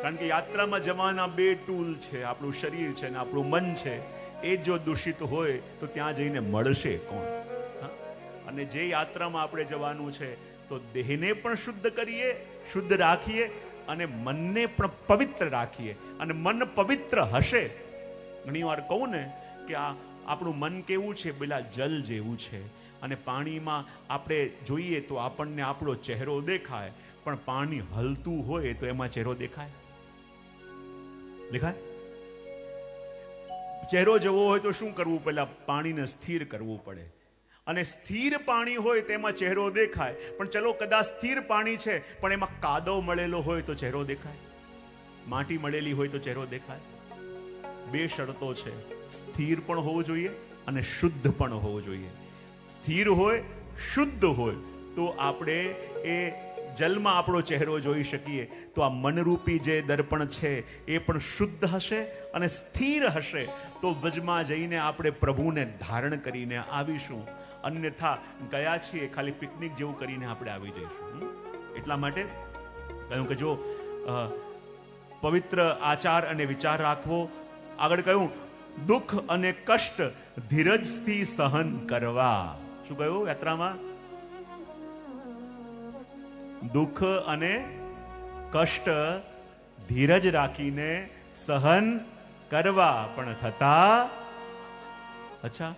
કારણ કે યાત્રામાં જવાના બે ટૂલ છે, આપણું શરીર છે ને આપણું મન છે. એ જો દૂષિત હોય તો ત્યાં જઈને મળશે કોણ? અને જે યાત્રામાં આપણે જવાનું છે તો દેહને પણ શુદ્ધ કરીએ, શુદ્ધ રાખીએ અને મનને પણ પવિત્ર રાખીએ. અને મન પવિત્ર હશે. ઘણી વાર કહું ને કે આપણું મન કેવું છે, પેલા જલ જેવું છે. અને પાણીમાં આપણે જોઈએ તો આપણને આપણો ચહેરો દેખાય, પણ પાણી હલતું હોય તો એમાં ચહેરો દેખાય? ચહેરો જવો હોય તો શું કરવું? પહેલા પાણીને સ્થિર કરવું પડે. અને સ્થિર પાણી હોય તેમાં ચહેરો દેખાય. પણ ચલો કદાચ સ્થિર પાણી છે પણ એમાં કાદવ મળેલો હોય તો ચહેરો દેખાય? માટી મળેલી હોય તો ચહેરો દેખાય? બે શરતો છે, સ્થિર પણ હોવું જોઈએ અને શુદ્ધ પણ હોવું જોઈએ. સ્થિર હોય, શુદ્ધ હોય તો આપણે એ જલમાં આપણો ચહેરો જોઈ શકીએ. તો આ મનરૂપી જે દર્પણ છે એ પણ શુદ્ધ હશે અને સ્થિર હશે તો વજમાં જઈને આપણે પ્રભુને ધારણ કરીને આવીશું. અન્યથા ગયા છીએ ખાલી પિકનિક જેવું કરીને આપણે આવી જઈશું. એટલા માટે કહ્યું કે જો પવિત્ર આચાર અને વિચાર રાખવો. આગળ કહ્યું દુઃખ અને કષ્ટ ધીરજથી સહન કરવા. શું કહ્યું યાત્રામાં? દુઃખ અને કષ્ટ ધીરજ રાખીને સહન કરવા, પણ થતા અચ્છા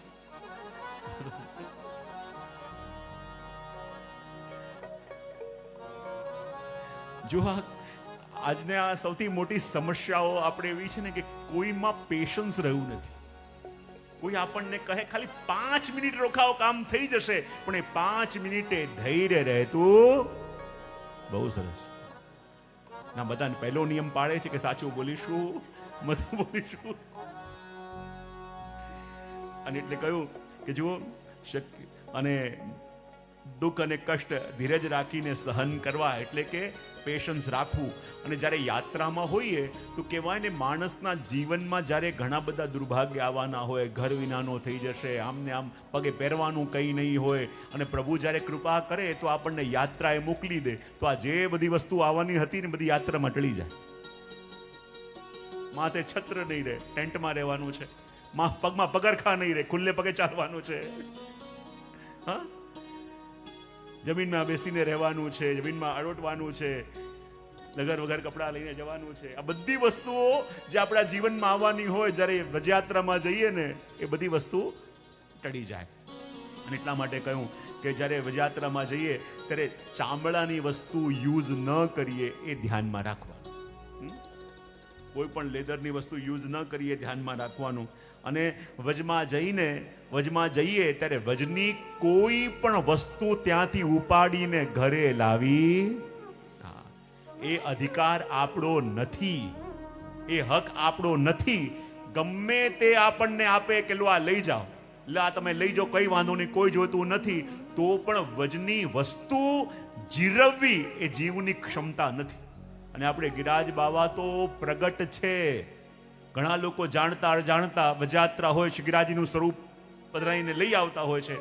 જો આજને આ સૌથી મોટી સમસ્યાઓ આપણે એવી છે ને કે કોઈમાં પેશન્સ રહ્યું નથી. કોઈ આપણને કહે ખાલી 5 મિનિટ રોકાવો કામ થઈ જશે, પણ એ 5 મિનિટે ધૈર્ય રહેતું બહુ સરસ. ના બધાને પહેલો નિયમ પાડે છે કે સાચું બોલીશું, મત બોલીશું. અને એટલે કહ્યું કે જુઓ શક્ય અને દુઃખ અને કષ્ટ ધીરજ રાખીને સહન કરવા, એટલે કે પેશન્સ રાખવું. અને જ્યારે યાત્રામાં હોઈએ તો કહેવાય ને માણસના જીવનમાં જ્યારે ઘણા બધા દુર્ભાગ્ય આવવાના હોય, ઘર વિનાનો થઈ જશે, આમને આમ પગે પહેરવાનું કંઈ નહીં હોય, અને પ્રભુ જ્યારે કૃપા કરે તો આપણને યાત્રાએ મોકલી દે તો આ જે બધી વસ્તુ આવવાની હતી ને બધી યાત્રામાં ટળી જાય. માથે છત્ર નહીં રહે, ટેન્ટમાં રહેવાનું છે. પગમાં પગરખા નહીં રહે, ખુલ્લે પગે ચાલવાનું છે. હા, જમીનમાં બેસીને રહેવાનું છે, જમીનમાં અડોટવાનું છે, લગર વગર કપડાં લઈને જવાનું છે. આ બધી વસ્તુઓ જે આપણા જીવનમાં આવવાની હોય, જ્યારે વજયાત્રામાં જઈએ ને એ બધી વસ્તુ ટળી જાય. અને એટલા માટે કહ્યું કે જ્યારે વજયાત્રામાં જઈએ ત્યારે ચામડાની વસ્તુ યુઝ ન કરીએ એ ધ્યાનમાં રાખવાનું. કોઈ પણ લેધરની વસ્તુ યુઝ ન કરીએ ધ્યાનમાં રાખવાનું. અને વજમાં જઈએ ત્યારે વજની કોઈ પણ વસ્તુ ત્યાંથી ઉપાડીને ઘરે લાવી, એ અધિકાર આપણો નથી, એ હક આપણો નથી. ગમે તે આપણને આપે કે લો આ લઈ જાઓ, લે આ તમે લઈ જાઓ, કઈ વાંધો નહીં, કોઈ જોતું નથી, તો પણ વજની વસ્તુ જીરવવી એ જીવની ક્ષમતા નથી. અને આપણે ગિરાજ બાવા તો પ્રગટ છે. ઘણા લોકો જાણતા અજાણતા વજયાત્રા હોય ગિરાજીનું સ્વરૂપ પધરાઈને લઈ આવતા હોય છે.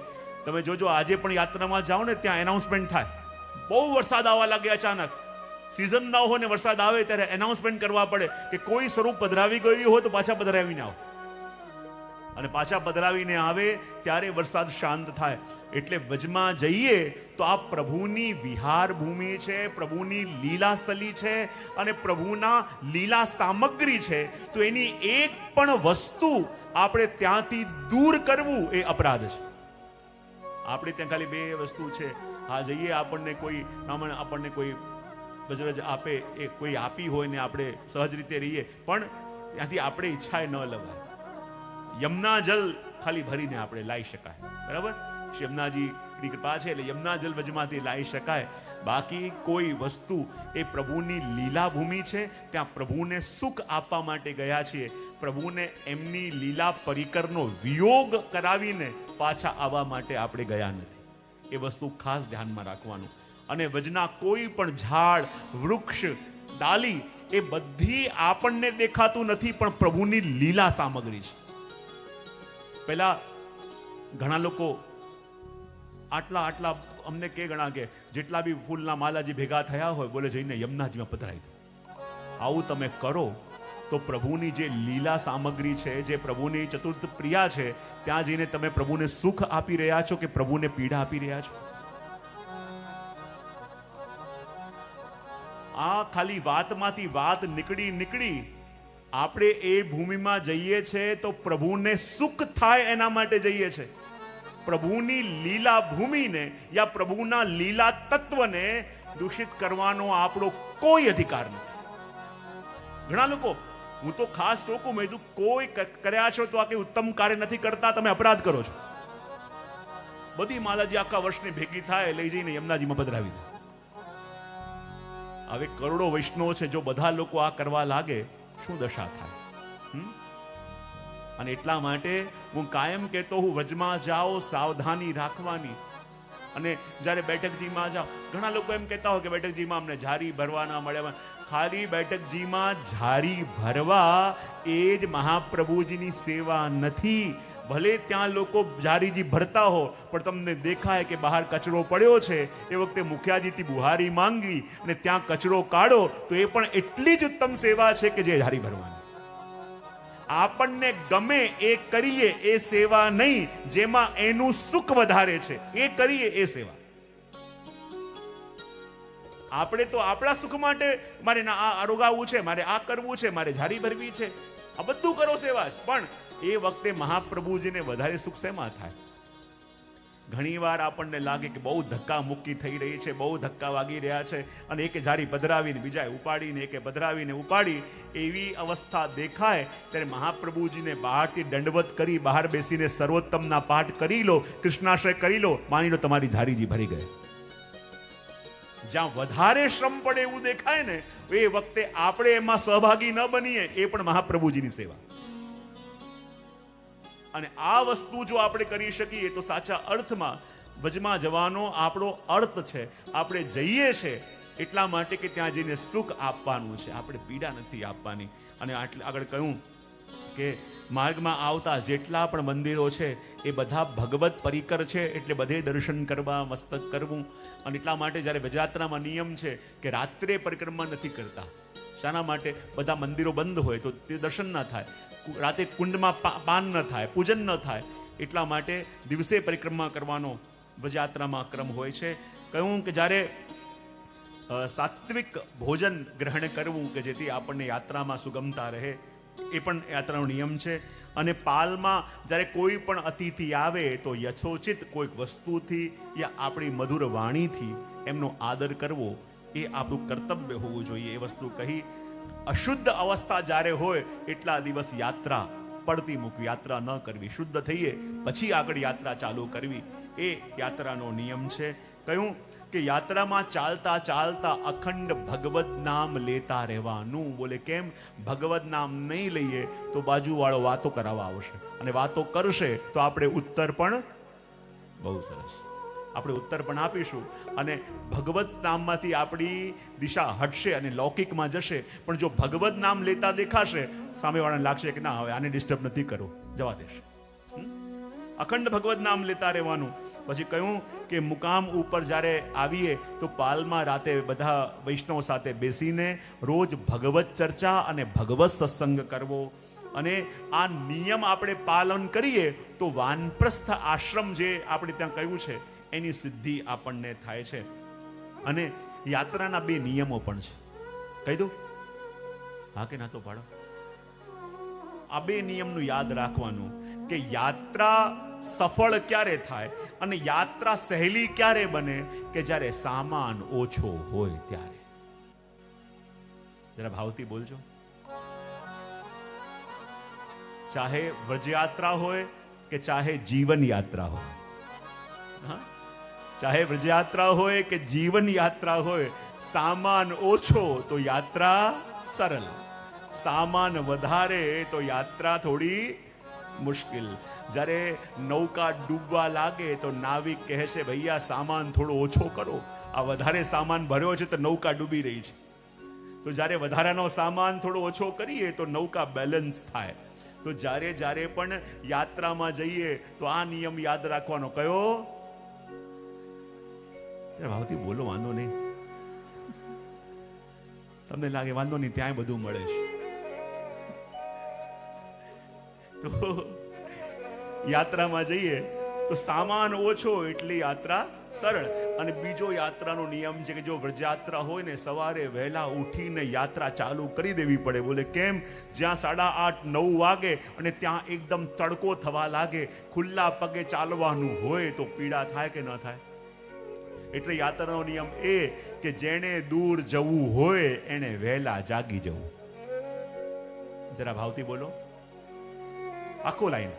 તમે જોજો આજે પણ યાત્રામાં જાઓ ને ત્યાં એનાઉન્સમેન્ટ થાય. બહુ વરસાદ આવવા લાગે, અચાનક સિઝન ના હોય ને વરસાદ આવે ત્યારે એનાઉન્સમેન્ટ કરવા પડે કે કોઈ સ્વરૂપ પધરાવી ગયું હોય તો પાછા પધરાવીને આવો. અને પાછા પધરાવીને આવે ત્યારે વરસાદ શાંત થાય. એટલે વજમાં જઈએ તો આ પ્રભુની વિહાર ભૂમિ છે, પ્રભુની લીલા સ્થલી છે અને પ્રભુના લીલા સામગ્રી છે. તો એની એક પણ વસ્તુ આપણે ત્યાંથી દૂર કરવું એ અપરાધ છે. આપણે ત્યાં ખાલી બે વસ્તુ છે. હા જઈએ, આપણને કોઈ વજરજ આપે, એ કોઈ આપી હોય ને આપણે સહજ રીતે રહીએ, પણ ત્યાંથી આપણે ઈચ્છાએ ન લવાય. યમુના જલ ખાલી ભરીને આપણે લાવી શકાય, બરાબર? યમુનાજીની કૃપા છે એટલે યમુના જલ વજમાંથી લાવી શકાય. બાકી કોઈ વસ્તુ એ પ્રભુની લીલા ભૂમિ છે, ત્યાં પ્રભુને સુખ આપવા માટે ગયા છીએ. પ્રભુને એમની લીલા પરિકરનો વિયોગ કરાવીને પાછા આવવા માટે આપણે ગયા નથી. એ વસ્તુ ખાસ ધ્યાનમાં રાખવાનું. અને વજના કોઈ પણ ઝાડ, વૃક્ષ, ડાલી એ બધી આપણને દેખાતું નથી, પણ પ્રભુની લીલા સામગ્રી છે. પહેલા ઘણા લોકો આટલા આટલા અમને કે ગણા કે જેટલા બી ફૂલના માલાજી ભેગા થયા હોય, બોલે જઈને યમુનાજીમાં પધરાવી દો. આવું તમે કરો તો પ્રભુની જે લીલા સામગ્રી છે, જે પ્રભુની ચતુર્થ પ્રિયા છે, ત્યાં જઈને તમે પ્રભુને સુખ આપી રહ્યા છો કે પ્રભુને પીડા આપી રહ્યા છો? આ ખાલી વાતમાંથી વાત નીકળી આપણે એ ભૂમિમાં જઈએ છે તો પ્રભુને સુખ થાય એના માટે જઈએ છે. પ્રભુની લીલા ભૂમિને યા પ્રભુના લીલા તત્વને દૂષિત કરવાનો આપણો કોઈ અધિકાર નથી. ઘણા લોકો, હું તો ખાસ ટોકું, મેં કીધું કોઈ કર્યા છો તો આ કઈ ઉત્તમ કાર્ય નથી કરતા, તમે અપરાધ કરો છો. બધી માલાજી આખા વર્ષની ભેગી થાય, લઈ જઈને યમુનાજીમાં પધરાવી દે. હવે કરોડો વૈષ્ણવો છે, જો બધા લોકો આ કરવા લાગે શું દશા થાય? અને એટલા માટે હું કાયમ કહેતો હું, વજમાં જાઓ સાવધાની રાખવાની. અને જ્યારે બેઠકજીમાં જાઓ, ઘણા લોકો એમ કહેતા હોય કે બેઠકજીમાં અમને ઝારી ભરવાના મળ્યા. ખાલી બેઠકજીમાં ઝારી ભરવા એ જ મહાપ્રભુજીની સેવા નથી. ભલે ત્યાં લોકો ઝારીજી ભરતા હો, પણ તમને દેખાય કે બહાર કચરો પડ્યો છે, એ વખતે મુખિયાજીથી બુહારી માંગવી અને ત્યાં કચરો કાઢો, તો એ પણ એટલી જ ઉત્તમ સેવા છે કે જે ઝારી ભરવાની. આપણને ગમે એ કરીએ એ સેવા નહીં, જેમાં એનું સુખ વધારે છે એ કરીએ એ સેવા. આપણે તો આપણા સુખ માટે મારે આ રોગાવવું છે, મારે આ કરવું છે, મારે ઝારી ભરવી છે, આ બધું કરો સેવા જ. પણ એ વખતે મહાપ્રભુજીને વધારે સુખ શેમાં થાય? ઘણી વાર આપણને લાગે કે બહુ ધક્કા મુક્કી થઈ રહી છે, બહુ ધક્કા વાગી રહ્યા છે, અને એકે ઝારી પધરાવીને બીજાએ ઉપાડીને, એકે પધરાવીને ઉપાડી, એવી અવસ્થા દેખાય ત્યારે મહાપ્રભુજીને બહારથી દંડવત કરી બહાર બેસીને સર્વોત્તમના પાઠ કરી લો, કૃષ્ણાશ્રય કરી લો, માની લો તમારી ઝારીજી ભરી ગઈ. જ્યાં વધારે શ્રમ પડે એવું દેખાય ને, એ વખતે આપણે એમાં સહભાગી ન બનીએ, એ પણ મહાપ્રભુજીની સેવા. અને આ વસ્તુ જો આપણે કરી શકીએ તો સાચા અર્થમાં વજમાં જવાનો આપણો અર્થ છે. આપણે જઈએ છે એટલા માટે કે ત્યાં જઈને સુખ આપવાનું છે, આપણે પીડા નથી આપવાની. અને આગળ કહ્યું કે માર્ગમાં આવતા જેટલા પણ મંદિરો છે એ બધા ભગવત પરિકર છે, એટલે બધે દર્શન કરવા, મસ્તક કરવું. અને એટલા માટે જ્યારે વ્રજયાત્રામાં નિયમ છે કે રાત્રે પરિક્રમા નથી કરતા. શાના માટે? બધા મંદિરો બંધ હોય તો તે દર્શન ના થાય, રાતે કુંડમાં પાન ન થાય, પૂજન ન થાય. એટલા માટે દિવસે પરિક્રમા કરવાનો વ્રજયાત્રામાં ક્રમ હોય છે. કહ્યું કે જ્યારે સાત્વિક ભોજન ગ્રહણ કરવું કે જેથી આપણને યાત્રામાં સુગમતા રહે, એ પણ યાત્રાનો નિયમ છે. અને પાલમાં જ્યારે કોઈ પણ અતિથિ આવે તો યથોચિત કોઈક વસ્તુથી યા આપણી મધુર વાણીથી એમનો આદર કરવો, એ આપણું કર્તવ્ય હોવું જોઈએ. એ વસ્તુ કહી. અશુદ્ધ અવસ્થા જ્યારે હોય એટલા દિવસ યાત્રા પડતી મૂકવી, યાત્રા ન કરવી. શુદ્ધ થઈએ પછી આગળ યાત્રા ચાલુ કરવી, એ યાત્રાનો નિયમ છે. કહ્યું કે યાત્રામાં ચાલતા ચાલતા અખંડ ભગવદ નામ લેતા રહેવાનું. બોલે કેમ? ભગવદ નામ નહીં લઈએ તો બાજુવાળો વાતો કરાવવા આવશે, અને વાતો કરશે તો આપણે ઉત્તર પણ બહુ સરસ આપણે ઉત્તર પણ આપીશું, અને ભગવત નામમાંથી આપણી દિશા હટશે અને લૌકિકમાં જશે. પણ જો ભગવત નામ લેતા દેખાશે, સામેવાળાને લાગશે કે ના, હવે આને ડિસ્ટર્બ નથી કરો, જવા દેશે. અખંડ ભગવત નામ લેતા રહેવાનું. પછી કહ્યું કે મુકામ ઉપર જ્યારે આવીએ તો પાલમાં રાતે બધા વૈષ્ણવ સાથે બેસીને રોજ ભગવત ચર્ચા અને ભગવત સત્સંગ કરવો. અને આ નિયમ આપણે પાલન કરીએ તો વાનપ્રસ્થ આશ્રમ જે આપણે ત્યાં કહ્યું છે એની સિદ્ધિ આપણને થાય છે. અને યાત્રાના 2 નિયમો પણ છે. કહી દઉં? હા કે ના તો પાડો. આ 2 નિયમનું યાદ રાખવાનું કે યાત્રા સફળ ક્યારે થાય અને યાત્રા સહેલી ક્યારે બને? કે જ્યારે સામાન ઓછો હોય ત્યારે. જરા ભાવથી બોલજો. ચાહે વ્રજયાત્રા હોય કે ચાહે જીવન યાત્રા હોય, હા, ચાહે વ્રજયાત્રા હોય કે જીવન યાત્રા હોય, સામાન ઓછો તો યાત્રા સરળ, સામાન વધારે તો યાત્રા થોડી મુશ્કેલ. જ્યારે નૌકા ડૂબવા લાગે તો નાવિક કહે છે, ભૈયા સામાન થોડો ઓછો કરો, આ વધારે સામાન ભર્યો છે તો નૌકા ડૂબી રહી છે. તો જ્યારે વધારાનો સામાન થોડો ઓછો કરીએ તો નૌકા બેલેન્સ થાય. તો જ્યારે પણ યાત્રામાં જઈએ તો આ નિયમ યાદ રાખવાનો. કયો? ભાવથી બોલો, વાંધો નહીં. તમને લાગે વાંધો નહીં, ત્યાંય બધું મળે છે. તો યાત્રામાં જઈએ તો સામાન ઓછો એટલે યાત્રા સરળ. અને બીજો યાત્રાનો નિયમ છે કે જો વ્રજયાત્રા હોય ને, સવારે વહેલા ઉઠીને યાત્રા ચાલુ કરી દેવી પડે. બોલે કેમ? જ્યાં 8:30-9 વાગે અને ત્યાં એકદમ તડકો થવા લાગે, ખુલ્લા પગે ચાલવાનું હોય તો પીડા થાય કે ન થાય? એટલે યાત્રાનો નિયમ એ કે જેણે દૂર જવું હોય એને વહેલા જાગી જવું. જરા ભાવથી બોલો, આખો લાઈન.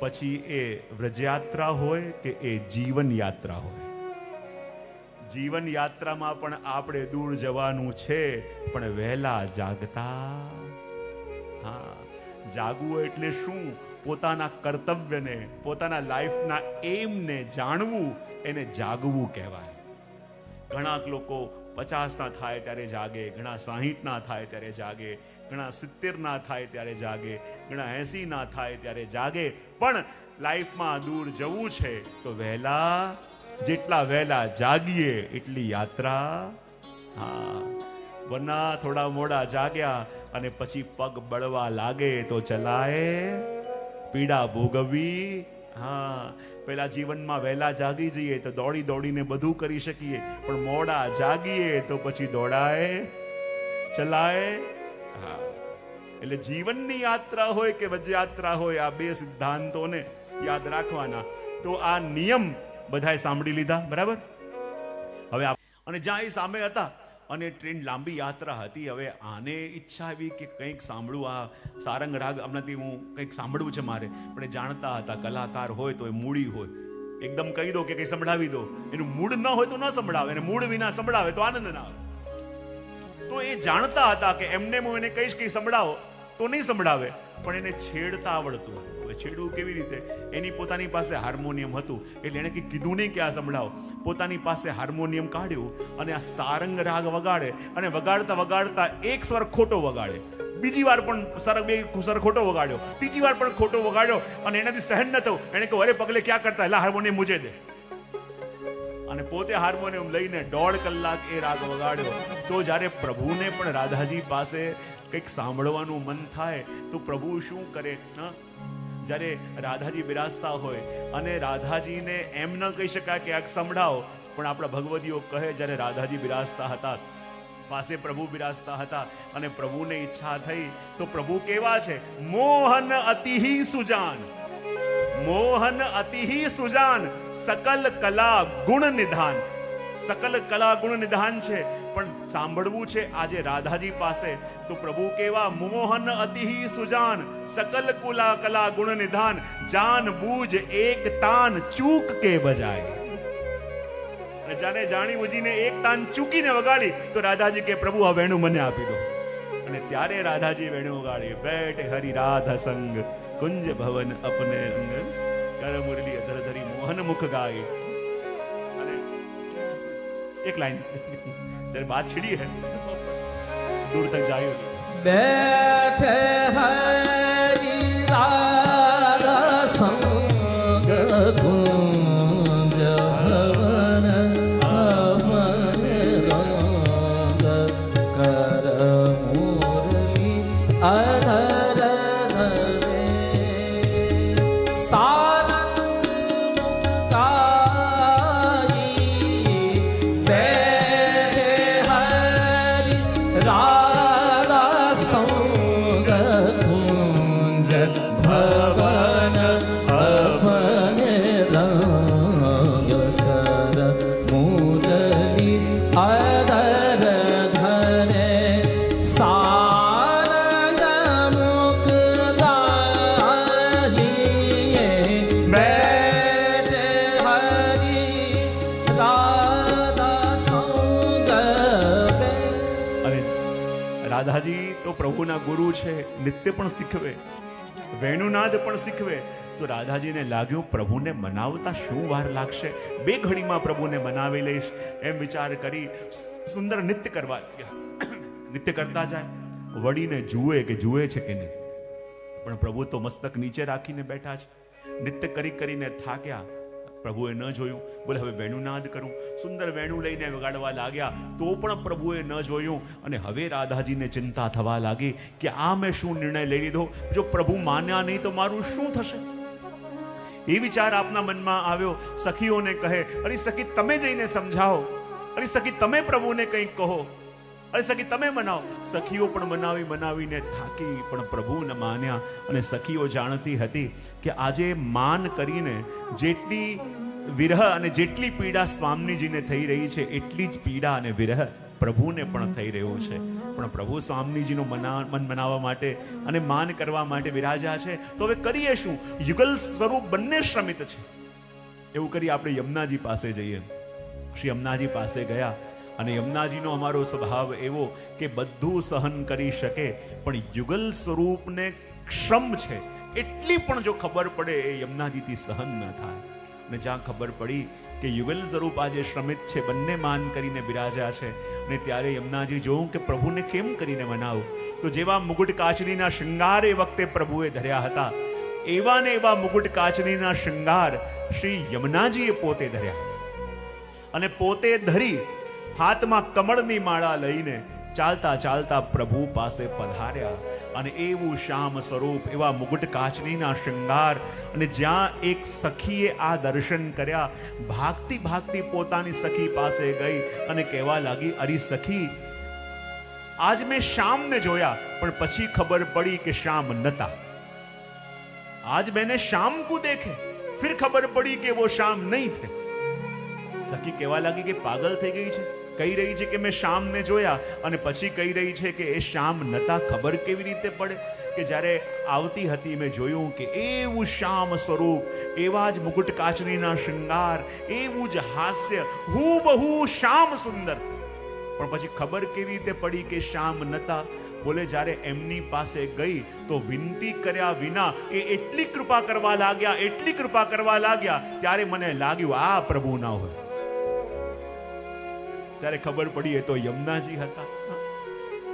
પછી એ વ્રજયાત્રા હોય કે એ જીવન યાત્રા હોય. જીવન યાત્રામાં પણ આપણે દૂર જવાનું છે, પણ વહેલા જાગતા. હા, જાગવું એટલે શું? પોતાના કર્તવ્યને, પોતાના લાઈફના એમને જાણવું, એને જાગવું કહેવાય. ઘણા લોકો 50 થાય ત્યારે જાગે, ઘણા 60 થાય ત્યારે જાગે, ઘણા 70 થાય ત્યારે જાગે, ઘણા 80 થાય ત્યારે જાગે. પણ લાઈફમાં દૂર જવું છે તો વહેલા, જેટલા વહેલા જાગીએ એટલી યાત્રા. હા, વરના થોડા મોડા જાગ્યા અને પછી પગ બળવા લાગે તો ચલાય, પીડા ભોગવવી. હા, પેલા જીવનમાં વહેલા જાગી જઈએ તો દોડી દોડીને બધું કરી શકીએ, પણ મોડા જાગીએ તો પછી દોડાય, ચલાય. હા, એટલે જીવનની યાત્રા હોય કે વજયાત્રા હોય, આ બે સિદ્ધાંતોને યાદ રાખવાના. તો આ નિયમ બધાએ સાંભળી લીધા, બરાબર? હવે અને જ્યાં એ સામે હતા અને ટ્રેન લાંબી યાત્રા હતી, હવે આને ઈચ્છા આવી કે કંઈક સાંભળવું. આ સારંગ રાગ હમણાંથી હું કંઈક સાંભળવું છે મારે, પણ એ જાણતા હતા કલાકાર હોય તો એ મૂડી હોય. એકદમ કહી દો કે કંઈ સંભળાવી દો, એનું મૂડ ન હોય તો ન સંભળાવે, અને મૂડ વિના સંભળાવે તો આનંદ ના આવે. તો એ જાણતા હતા કે એમને હું એને કહીશ કે સંભળાવો તો નહીં સંભળાવે, પણ એને છેડતા આવડતું. હવે છેડવું કેવી રીતે? એની પોતાની પાસે હાર્મોનિયમ હતું, એટલે એને કંઈ કીધું નહીં કે આ સંભળાવો. પોતાની પાસે હાર્મોનિયમ કાઢ્યું અને આ સારંગ રાગ વગાડે, અને વગાડતા વગાડતા એક સ્વર ખોટો વગાડે, બીજી વાર પણ સ્વર ખોટો વગાડ્યો, ત્રીજી વાર પણ ખોટો વગાડ્યો, અને એનાથી સહન ન થયું. એને કહ્યું, અરે પગલે ક્યાં કરતા, એટલે હાર્મોનિયમ મુજે દે. અને પોતે હાર્મોનિયમ લઈને 1.5 કલાક એ રાગ વગાડ્યો. તો જ્યારે પ્રભુને પણ રાધાજી પાસે કંઈક સાંભળવાનું મન થાય તો પ્રભુ શું કરે? જ્યારે રાધાજી બિરાજતા હોય અને રાધાજીને એમ ન કહી શકાય કે આ સંભળાવો, પણ આપણા ભગવદીઓ કહે જ્યારે રાધાજી બિરાજતા હતા, પાસે પ્રભુ બિરાજતા હતા, અને પ્રભુને ઈચ્છા થઈ તો પ્રભુ કેવા છે? મોહન અતિહિ સુજાન, મોહન અતિહિ સુજાન, સકલ કલા ગુણ નિધાન. સકલ કલા ગુણ નિધાન છે, પણ સાંભળવું છે આજે રાધાજી પાસે તો પ્રભુ કેવા? મોહન અતિહિ સુજાન, સકલ કલા ગુણ નિધાન, જાન બૂજ એક તાન ચૂક કે બજાય. જાને જાણી બુજીને એક તાન ચૂકીને વગાડી તો રાધાજી કે પ્રભુ આ વેણુ મને આપી દો. અને ત્યારે રાધાજી વેણુ વગાડી, બેઠ હરિ રાધા સંગ કુંજ ભવન અપને અંગ, કર મુરલી અધર ધરી મોહન મુખ ગાય. અને એક લાઈન जब बात छिड़ी है दूर तक जाए. बैठे हरि राधा संग कुंज भवन अमन रंग, कर मुरली अधर धरे, सारंग मुख गाई. राधा संग कुंज भवन अपने रंग, कर मुरली अधर धरे, सारंग मुख गाई. बैठे हरि राधा संग. રાધાજી તો પ્રભુના ગુરુ છે, નિત્ય પણ શીખવે, વેણુનાદ પણ શીખવે. તો રાધાજીને લાગ્યું પ્રભુને મનાવતા શું વાર લાગશે, 2 ઘડીમાં પ્રભુને મનાવી લઈશ, એમ વિચાર કરી સુંદર નૃત્ય કરવા લાગ્યા. નૃત્ય કરતા જાય, વળીને જુએ કે જુએ છે કે નહીં, પણ પ્રભુ તો મસ્તક નીચે રાખીને બેઠા છે. નૃત્ય કરીને થાક્યા, પ્રભુએ ન જોયું. બોલે હવે વેણુનાદ કરું. સુંદર વેણુ લઈને વગાડવા લાગ્યા તો પણ પ્રભુએ ન જોયું. અને હવે રાધાજીને ચિંતા થવા લાગી કે આ મેં શું નિર્ણય લઈ લીધો, જો પ્રભુ માન્યા નહીં તો મારું શું થશે. એ વિચાર આપના મનમાં આવ્યો. સખીઓને કહે, અરે સખી તમે જઈને સમજાવો, અરે સખી તમે પ્રભુને કંઈક કહો, અરે સખી તમે મનાવો. સખીઓ પણ મનાવીને થાકી, પણ પ્રભુ ન માન્યા. અને સખીઓ જાણતી હતી કે આજે માન કરીને જેટલી વિરહ અને જેટલી પીડા સ્વામીજીને થઈ રહી છે એટલી જ પીડા અને વિરહ પ્રભુને પણ થઈ રહ્યો છે. પણ પ્રભુ સ્વામીજીનું મન મનાવવા માટે અને માન કરવા માટે વિરાજ્યા છે. તો હવે કરીએ શું? યુગલ સ્વરૂપ બંને શ્રમિત છે. એવું કરી આપણે યમુનાજી પાસે જઈએ. શ્રી યમુનાજી પાસે ગયા અને યમુનાજીનો અમારો સ્વભાવ એવો કે બધું સહન કરી શકે, પણ યુગલ સ્વરૂપને શ્રમ છે એટલી પણ જો ખબર પડે એ યમુનાજીથી સહન ન થાય. અને જ્યાં ખબર પડી કે યુગલ સ્વરૂપ આજે શ્રમિત છે, બંને માન કરીને બિરાજ્યા છે, અને ત્યારે યમુનાજી જોઉં કે પ્રભુને કેમ કરીને મનાવું. તો જેવા મુગુટ કાચરીના શૃંગાર એ વખતે પ્રભુએ ધર્યા હતા, એવા ને એવા મુગુટ કાચરીના શૃંગાર શ્રી યમુનાજીએ પોતે ધર્યા. અને પોતે ધરી હાથમાં કમળની માળા લઈને ચાલતા ચાલતા પ્રભુ પાસે પધાર્યા. અને એવું શ્યામ સ્વરૂપ, એવા મુગુટ કાચરીના શૃંગાર, અને જ્યાં એક સખીએ આ દર્શન કર્યા, ભાગતી ભાગતી પોતાની સખી પાસે ગઈ અને કહેવા લાગી, અરે સખી, આજ મેં શ્યામને જોયા પણ પછી ખબર પડી કે શ્યામ નતા. આજ मैंने श्याम को देखे, फिर खबर पड़ी कि वो श्याम नहीं थे. સખી કહેવા લાગી કે પાગલ થઈ ગઈ છે, કહી રહી છે કે મેં શ્યામને જોયા અને પછી કહી રહી છે કે એ શ્યામ નતા. ખબર કેવી રીતે પડે? કે જ્યારે આવતી હતી મેં જોયું કે એવું શ્યામ સ્વરૂપ, એવા જ મુકુટ કાચરીના શૃંગાર, એવું જ હાસ્ય, હૂબહૂ શ્યામ સુંદર. પણ પછી ખબર કેવી રીતે પડી કે શ્યામ નતા? બોલે જ્યારે એમની પાસે ગઈ તો વિનંતી કર્યા વિના એ એટલી કૃપા કરવા લાગ્યા, એટલી કૃપા કરવા લાગ્યા, ત્યારે મને લાગ્યું આ પ્રભુ ના હોય. ત્યારે ખબર પડી એ તો યમુનાજી હતા.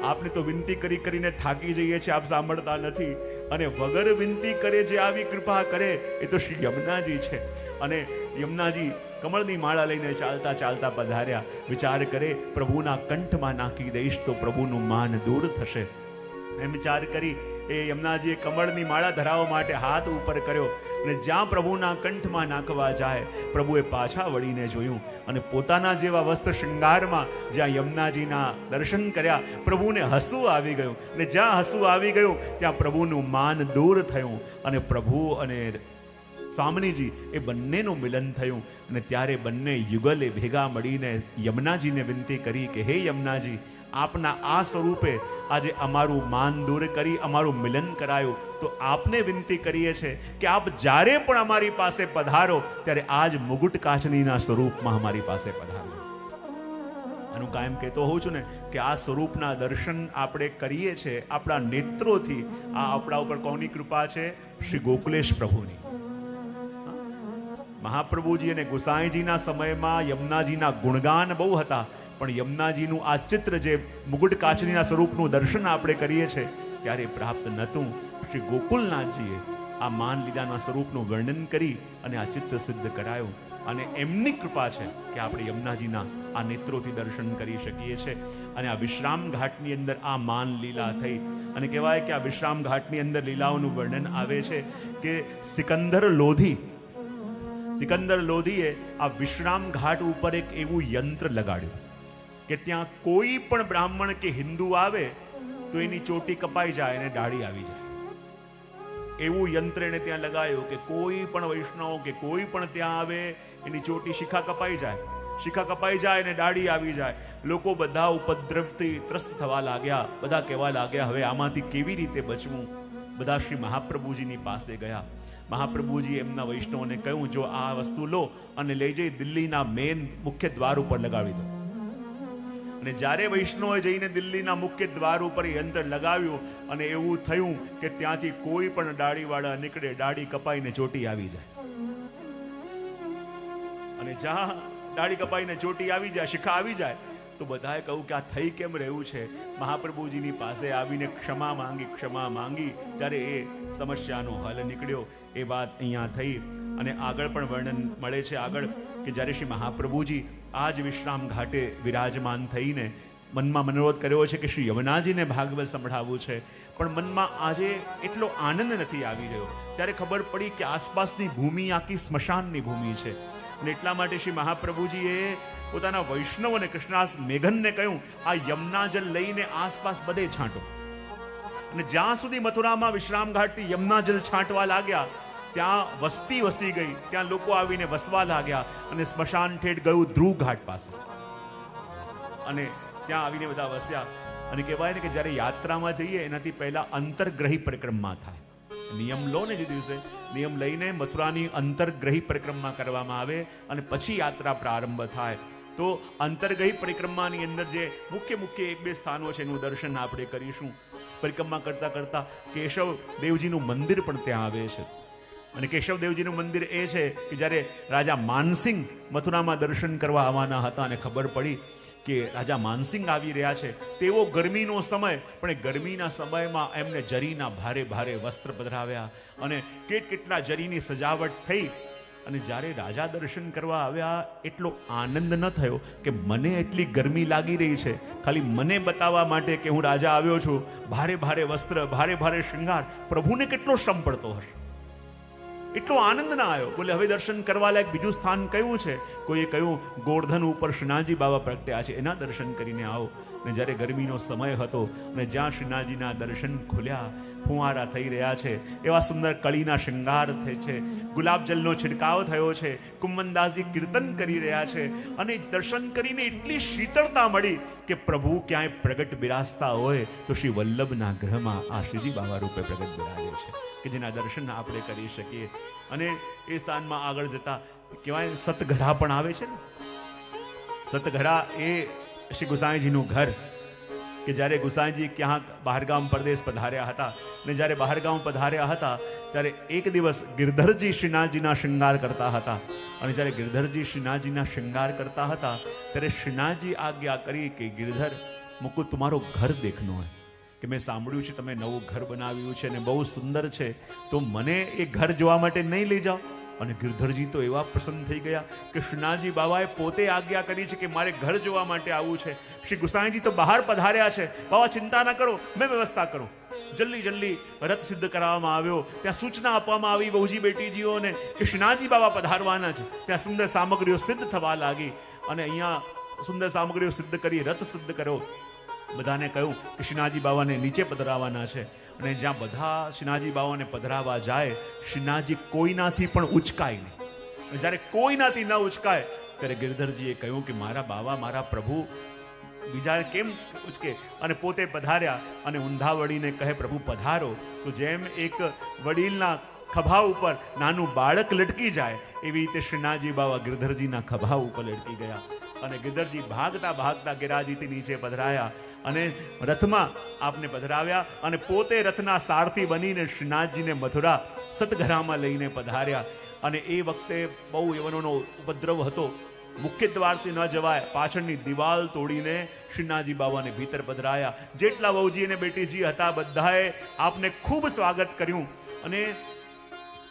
આપને તો વિનંતી કરી કરીને થાકી જઈએ છીએ, આપ સાંભળતા નથી. અને વગર વિનંતી કરે જે આવી કૃપા કરે એ તો શ્રી યમુનાજી છે. અને યમુનાજી કમળની માળા લઈને ચાલતા ચાલતા પધાર્યા. વિચાર કરે પ્રભુના કંઠમાં નાખી દઈશ તો પ્રભુનું માન દૂર થશે. એમ વિચાર કરી એ યમુનાજીએ કમળની માળા ધરાવવા માટે હાથ ઉપર કર્યો, અને જ્યાં પ્રભુના કંઠમાં નાખવા જાય, પ્રભુએ પાછા વળીને જોયું અને પોતાના જેવા વસ્ત્ર શૃંગારમાં જ્યાં યમુનાજીના દર્શન કર્યા, પ્રભુને હસવું આવી ગયું. અને જ્યાં હસવું આવી ગયું ત્યાં પ્રભુનું માન દૂર થયું અને પ્રભુ અને સ્વામીજી એ બંનેનું મિલન થયું. અને ત્યારે બંને યુગલે ભેગા મળીને યમુનાજીને વિનંતી કરી કે હે યમુનાજી, આપના આ સ્વરૂપે આજે અમારું માન દૂર કરી અમારું મિલન કરાયું, તો આપને વિનંતી કરીએ છીએ કે આપ જ્યારે પણ અમારી પાસે પધારો ત્યારે આજ મુગુટ કાચનીના સ્વરૂપમાં અમારી પાસે પધારો. આનું કાયમ કહેતો હોઉં છું ને કે આ સ્વરૂપના દર્શન આપણે કરીએ છીએ આપણા નેત્રોથી. આ આપણા ઉપર કોની કૃપા છે? શ્રી ગોકુલેશ પ્રભુની. મહાપ્રભુજી અને ગુસાઈજીના સમયમાં યમુનાજીના ગુણગાન બહુ હતા, પણ યમુનાજીનું આ ચિત્ર જે મુગુટ કાચરીના સ્વરૂપનું દર્શન આપણે કરીએ છીએ ત્યારે પ્રાપ્ત નહોતું. શ્રી ગોકુલનાથજીએ આ માન લીલાના સ્વરૂપનું વર્ણન કરી અને આ ચિત્ર સિદ્ધ કરાયું. અને એમની કૃપા છે કે આપણે યમુનાજીના આ નેત્રોથી દર્શન કરી શકીએ છીએ. અને આ વિશ્રામ ઘાટની અંદર આ માન લીલા થઈ. અને કહેવાય કે આ વિશ્રામ ઘાટની અંદર લીલાઓનું વર્ણન આવે છે કે સિકંદર લોધીએ આ વિશ્રામ ઘાટ ઉપર એક એવું યંત્ર લગાડ્યું કે ત્યાં કોઈ પણ બ્રાહ્મણ કે હિન્દુ આવે તો એની ચોટી કપાઈ જાય અને દાઢી આવી જાય. એવું યંત્ર એને ત્યાં લગાવ્યું કે કોઈ પણ વૈષ્ણવ કે કોઈ પણ ત્યાં આવે એની ચોટી શિખા કપાઈ જાય અને દાઢી આવી જાય. લોકો બધા ઉપદ્રવથી ત્રસ્ત થવા લાગ્યા. બધા કહેવા લાગ્યા હવે આમાંથી કેવી રીતે બચવું. બધા શ્રી મહાપ્રભુજીની પાસે ગયા. મહાપ્રભુજી એમના વૈષ્ણવને કહ્યું, જો આ વસ્તુ લો અને લઈ જઈ દિલ્હીના મેન મુખ્ય દ્વાર ઉપર લગાવી દો. અને જ્યારે વૈષ્ણવે જઈને દિલ્હીના મુખ્ય દ્વાર ઉપર યંત્ર લગાવ્યું અને એવું થયું કે ત્યાંથી કોઈ પણ દાઢીવાળા નીકળે, દાઢી કપાઈને ચોટી આવી જાય. અને જ્યાં દાઢી કપાઈને ચોટી આવી જાય, શિખા આવી જાય, તો બધાએ કહ્યું કે આ થઈ કેમ રહ્યું છે. મહાપ્રભુજીની પાસે આવીને ક્ષમા માંગી ત્યારે એ સમસ્યાનો હલ નીકળ્યો. એ વાત અહીંયા થઈ. અને આગળ પણ વર્ણન મળે છે આગળ કે જ્યારે શ્રી મહાપ્રભુજી આ જ વિશ્રામ ઘાટે વિરાજમાન થઈને મનમાં મનોરથ કર્યો છે કે શ્રી યમુનાજીને ભાગવત સંભળાવવું છે, પણ મનમાં આજે એટલો આનંદ નથી આવી રહ્યો. ત્યારે ખબર પડી કે આસપાસની ભૂમિ આખી સ્મશાનની ભૂમિ છે, અને એટલા માટે શ્રી મહાપ્રભુજીએ પોતાના વૈષ્ણવ અને કૃષ્ણાસ મેઘનને કહ્યું, આ યમુના જલ લઈને આસપાસ બધે છાંટો. અને જ્યાં સુધી મથુરામાં વિશ્રામ ઘાટથી યમુના જલ છાંટવા લાગ્યા ત્યાં વસ્તી વસી ગઈ, ત્યાં લોકો આવીને વસવા લાગ્યા, અને સ્મશાન ઠેઠ ગયું ધ્રુવ ઘાટ પાસે, અને ત્યાં આવીને બધા વસ્યા. અને કહેવાય ને કે જ્યારે યાત્રામાં જઈએ એનાથી પહેલા અંતર્ગ્રહી પરિક્રમા થાય. નિયમ લો ને જે દિવસે નિયમ લઈને મથુરાની અંતર્ગ્રહી પરિક્રમા કરવામાં આવે અને પછી યાત્રા પ્રારંભ થાય. તો અંતર્ગ્રહી પરિક્રમાની અંદર જે મુખ્ય એક બે સ્થાનો છે એનું દર્શન આપણે કરીશું. પરિક્રમા કરતા કરતા કેશવ દેવજીનું મંદિર પણ ત્યાં આવે છે. અને કેશવદેવજીનું મંદિર એ છે કે જ્યારે રાજા માનસિંહ મથુરામાં દર્શન કરવા આવવાના હતા અને ખબર પડી કે રાજા માનસિંહ આવી રહ્યા છે, તેવો ગરમીનો સમય, પણ એ ગરમીના સમયમાં એમને જરીના ભારે ભારે વસ્ત્ર પધરાવ્યા અને કેટલા જરીની સજાવટ થઈ. અને જ્યારે રાજા દર્શન કરવા આવ્યા એટલો આનંદ ન થયો કે મને એટલી ગરમી લાગી રહી છે, ખાલી મને બતાવવા માટે કે હું રાજા આવ્યો છું, ભારે ભારે વસ્ત્ર, ભારે ભારે શૃંગાર, પ્રભુને કેટલો શ્રમ પડતો હશે, એટલો આનંદ ના આવ્યો. બોલે હવે દર્શન કરવા લાયક બીજું સ્થાન કયું છે? કોઈએ કહ્યું ગોવર્ધન ઉપર શ્રીનાથજી બાબા પ્રગટ્યા છે, એના દર્શન કરીને આવો. ને જ્યારે ગરમીનો સમય હતો અને જ્યાં શ્રીનાથજીના દર્શન ખુલ્યા, ફુવારા થઈ રહ્યા છે, એવા સુંદર કળીના શૃંગાર થાય છે, ગુલાબજલનો છિડકાવ થયો છે, કુંવનદાસજી કીર્તન કરી રહ્યા છે, અને દર્શન કરીને એટલી શીતળતા મળી કે પ્રભુ ક્યાંય પ્રગટ બિરાજતા હોય તો શ્રી વલ્લભના ગ્રહમાં આ શ્રીજી બાબા રૂપે પ્રગટ બિરાજે છે, કે જેના દર્શન આપણે કરી શકીએ. અને એ સ્થાનમાં આગળ જતા કહેવાય સતઘરા પણ આવે છે ને. સતઘરા એ શ્રી ગુસાઈજીનું ઘર, કે જ્યારે ગુસાઈજી ક્યાંક બહારગામ પરદેશ પધાર્યા હતા, ને જ્યારે બહારગામ પધાર્યા હતા ત્યારે એક દિવસ ગિરધરજી શ્રીનાથજીના શૃંગાર કરતા હતા. અને જ્યારે ગિરધરજી શ્રીનાથજીના શૃંગાર કરતા હતા ત્યારે શ્રીનાથજી આજ્ઞા કરી કે ગિરધર મુકુદ તમારો ઘર દેખનો હે, કે મેં સાંભળ્યું છે તમે નવું ઘર બનાવ્યું છે અને બહુ સુંદર છે, તો મને એ ઘર જોવા માટે નહીં લઈ જાઓ. અને ગિરધરજી તો એવા પ્રસન્ન થઈ ગયા કે શ્રીનાથજી બાબાએ પોતે આજ્ઞા કરી છે કે મારે ઘર જોવા માટે આવવું છે. શ્રી ગુસાઈજી તો બહાર પધાર્યા છે, બાબા ચિંતા ના કરો, મેં વ્યવસ્થા કરું. જલ્દી રથ સિદ્ધ કરાવવામાં આવ્યો. ત્યાં સૂચના આપવામાં આવી બહુજી બેટીજીઓને કે શ્રીનાથજી બાબા પધારવાના છે. ત્યાં સુંદર સામગ્રીઓ સિદ્ધ થવા લાગી, અને અહીંયા સુંદર સામગ્રીઓ સિદ્ધ કરી રથ સિદ્ધ કર્યો. બધાને કહ્યું કે શ્રીનાથજી બાબાને નીચે પધરાવાના છે. અને જ્યાં બધા શ્રીનાથજી બાબાને પધરાવા જાય, શ્રીનાથજી કોઈનાથી પણ ઉચકાય નહીં. જ્યારે કોઈનાથી ન ઉચકાય ત્યારે ગિરધરજીએ કહ્યું કે મારા બાબા, મારા પ્રભુ બીજા કેમ ઉચકે? અને પોતે પધાર્યા અને ઊંધા વળીને કહે પ્રભુ પધારો. તો જેમ એક વડીલના ખભા ઉપર નાનું બાળક લટકી જાય એવી રીતે શ્રીનાથજી બાબા ગિરધરજીના ખભા ઉપર લટકી ગયા. અને ગિરધરજી ભાગતા ગિરાજીથી નીચે પધરાયા અને રથમાં આપને પધરાવ્યા, અને પોતે રથના સારથી બનીને શ્રીનાથજીને મથુરા સતઘરામાં લઈને પધાર્યા. અને એ વખતે બહુ યવનોનો ઉપદ્રવ હતો, મુખ્ય દ્વારથી ન જવાય, પાછળની દિવાલ તોડીને શ્રીનાથજી બાબાને ભીતર પધરાયા. જેટલા વહુજી અને બેટીજી હતા બધાએ આપને ખૂબ સ્વાગત કર્યું. અને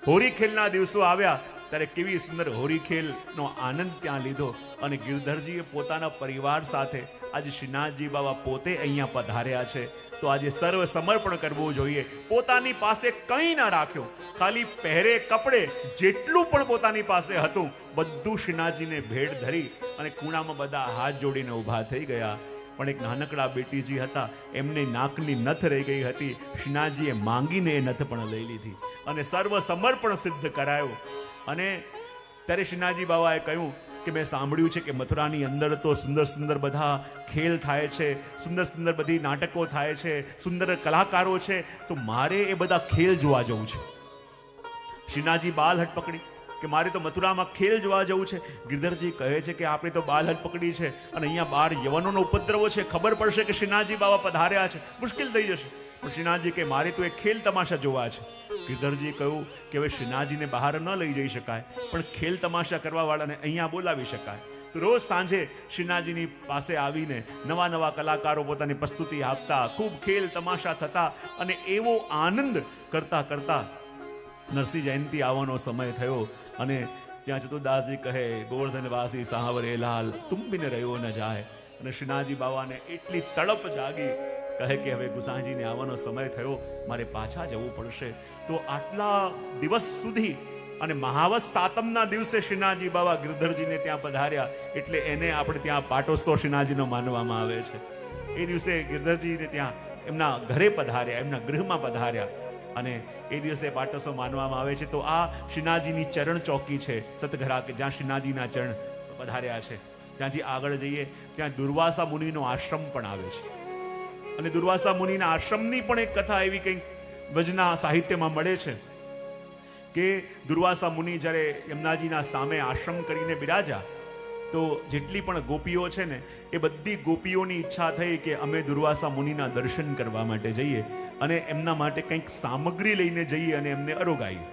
હોરી ખેલના દિવસો આવ્યા ત્યારે કેવી સુંદર હોરી ખેલનો આનંદ ત્યાં લીધો. અને ગિરધરજીએ પોતાના પરિવાર સાથે આજે શ્રીનાથજી બાબા પોતે અહીંયા પધાર્યા છે, તો આજે સર્વ સમર્પણ કરવું જોઈએ. પોતાની પાસે કંઈ ના રાખ્યો, ખાલી પહેરે કપડે જેટલું પણ પોતાની પાસે હતું બધું શ્રીનાથજીને ભેટ ધરી અને ખૂણામાં બધા હાથ જોડીને ઊભા થઈ ગયા. પણ એક નાનકડા બેટીજી હતા, એમને નાકની નથ રહી ગઈ હતી. શ્રીનાથજીએ માંગીને એ નથ પણ લઈ લીધી અને સર્વ સમર્પણ સિદ્ધ કરાયો. અને ત્યારે શ્રીનાથજી બાબાએ કહ્યું કે મેં સાંભળ્યું છે કે મથુરાની અંદર તો સુંદર બધા ખેલ થાય છે, સુંદર બધી નાટકો થાય છે, સુંદર કલાકારો છે, તો મારે એ બધા ખેલ જોવા જવું છે. શ્રીનાથજી બાલહટ પકડી કે મારે તો મથુરામાં ખેલ જોવા જવું છે. ગિરધરજી કહે છે કે આપણે તો બાલહટ પકડી છે અને અહીંયા બાર યવનોનો ઉપદ્રવો છે, ખબર પડશે કે શ્રીનાથજી બાબા પધાર્યા છે, મુશ્કેલ થઈ જશે. પણ શ્રીનાથજી કે મારે તો એ ખેલ તમાશા જોવા છે. ગિરધરજી કહ્યું કે હવે શ્રીનાથજીને બહાર ન લઈ જઈ શકાય, પણ ખેલ તમાશા કરવા વાળાને અહીંયા બોલાવી શકાય. તો રોજ સાંજે શ્રીનાથજીની પાસે આવીને નવા કલાકારો પોતાની પ્રસ્તુતિ આપતા, ખૂબ ખેલ તમાશા થતા, અને એવો આનંદ કરતા નરસિંહ જયંતિ આવવાનો સમય થયો અને ત્યાં ચતુર્દાસજી કહે, ગોવર્ધનવાસી સાંવરે લાલ તુમ બિન રહ્યો ન જાય. અને શ્રીનાથજી બાવાને એટલી તડપ જાગી, કહે કે હવે ગુસાઈજીને આવવાનો સમય થયો, મારે પાછા જવું પડશે. તો આટલા દિવસ સુધી અને મહાવત સાતમના દિવસે શ્રીનાથજી બાવા ગિરધરજીને ત્યાં પધાર્યા, એટલે એને આપણે ત્યાં પાટોત્સવ શ્રીનાથજીનો માનવામાં આવે છે. એ દિવસે ગિરધરજીને ત્યાં એમના ઘરે પધાર્યા, એમના ગૃહમાં પધાર્યા અને એ દિવસે પાટોત્સવ માનવામાં આવે છે. તો આ શ્રીનાથજીની ચરણ ચોકી છે સતઘરા, કે જ્યાં શ્રીનાથજીના ચરણ પધાર્યા છે. ત્યાંથી આગળ જઈએ ત્યાં દુર્વાસા મુનિનો આશ્રમ પણ આવે છે. અને દુર્વાસા મુનિના આશ્રમની પણ એક કથા એવી કંઈક વજના સાહિત્યમાં મળે છે કે દુર્વાસા મુનિ જ્યારે યમુનાજીના સામે આશ્રમ કરીને બિરાજા, તો જેટલી પણ ગોપીઓ છે ને, એ બધી ગોપીઓની ઈચ્છા થઈ કે અમે દુર્વાસા મુનિના દર્શન કરવા માટે જઈએ અને એમના માટે કંઈક સામગ્રી લઈને જઈએ અને એમને અરોગાઈએ.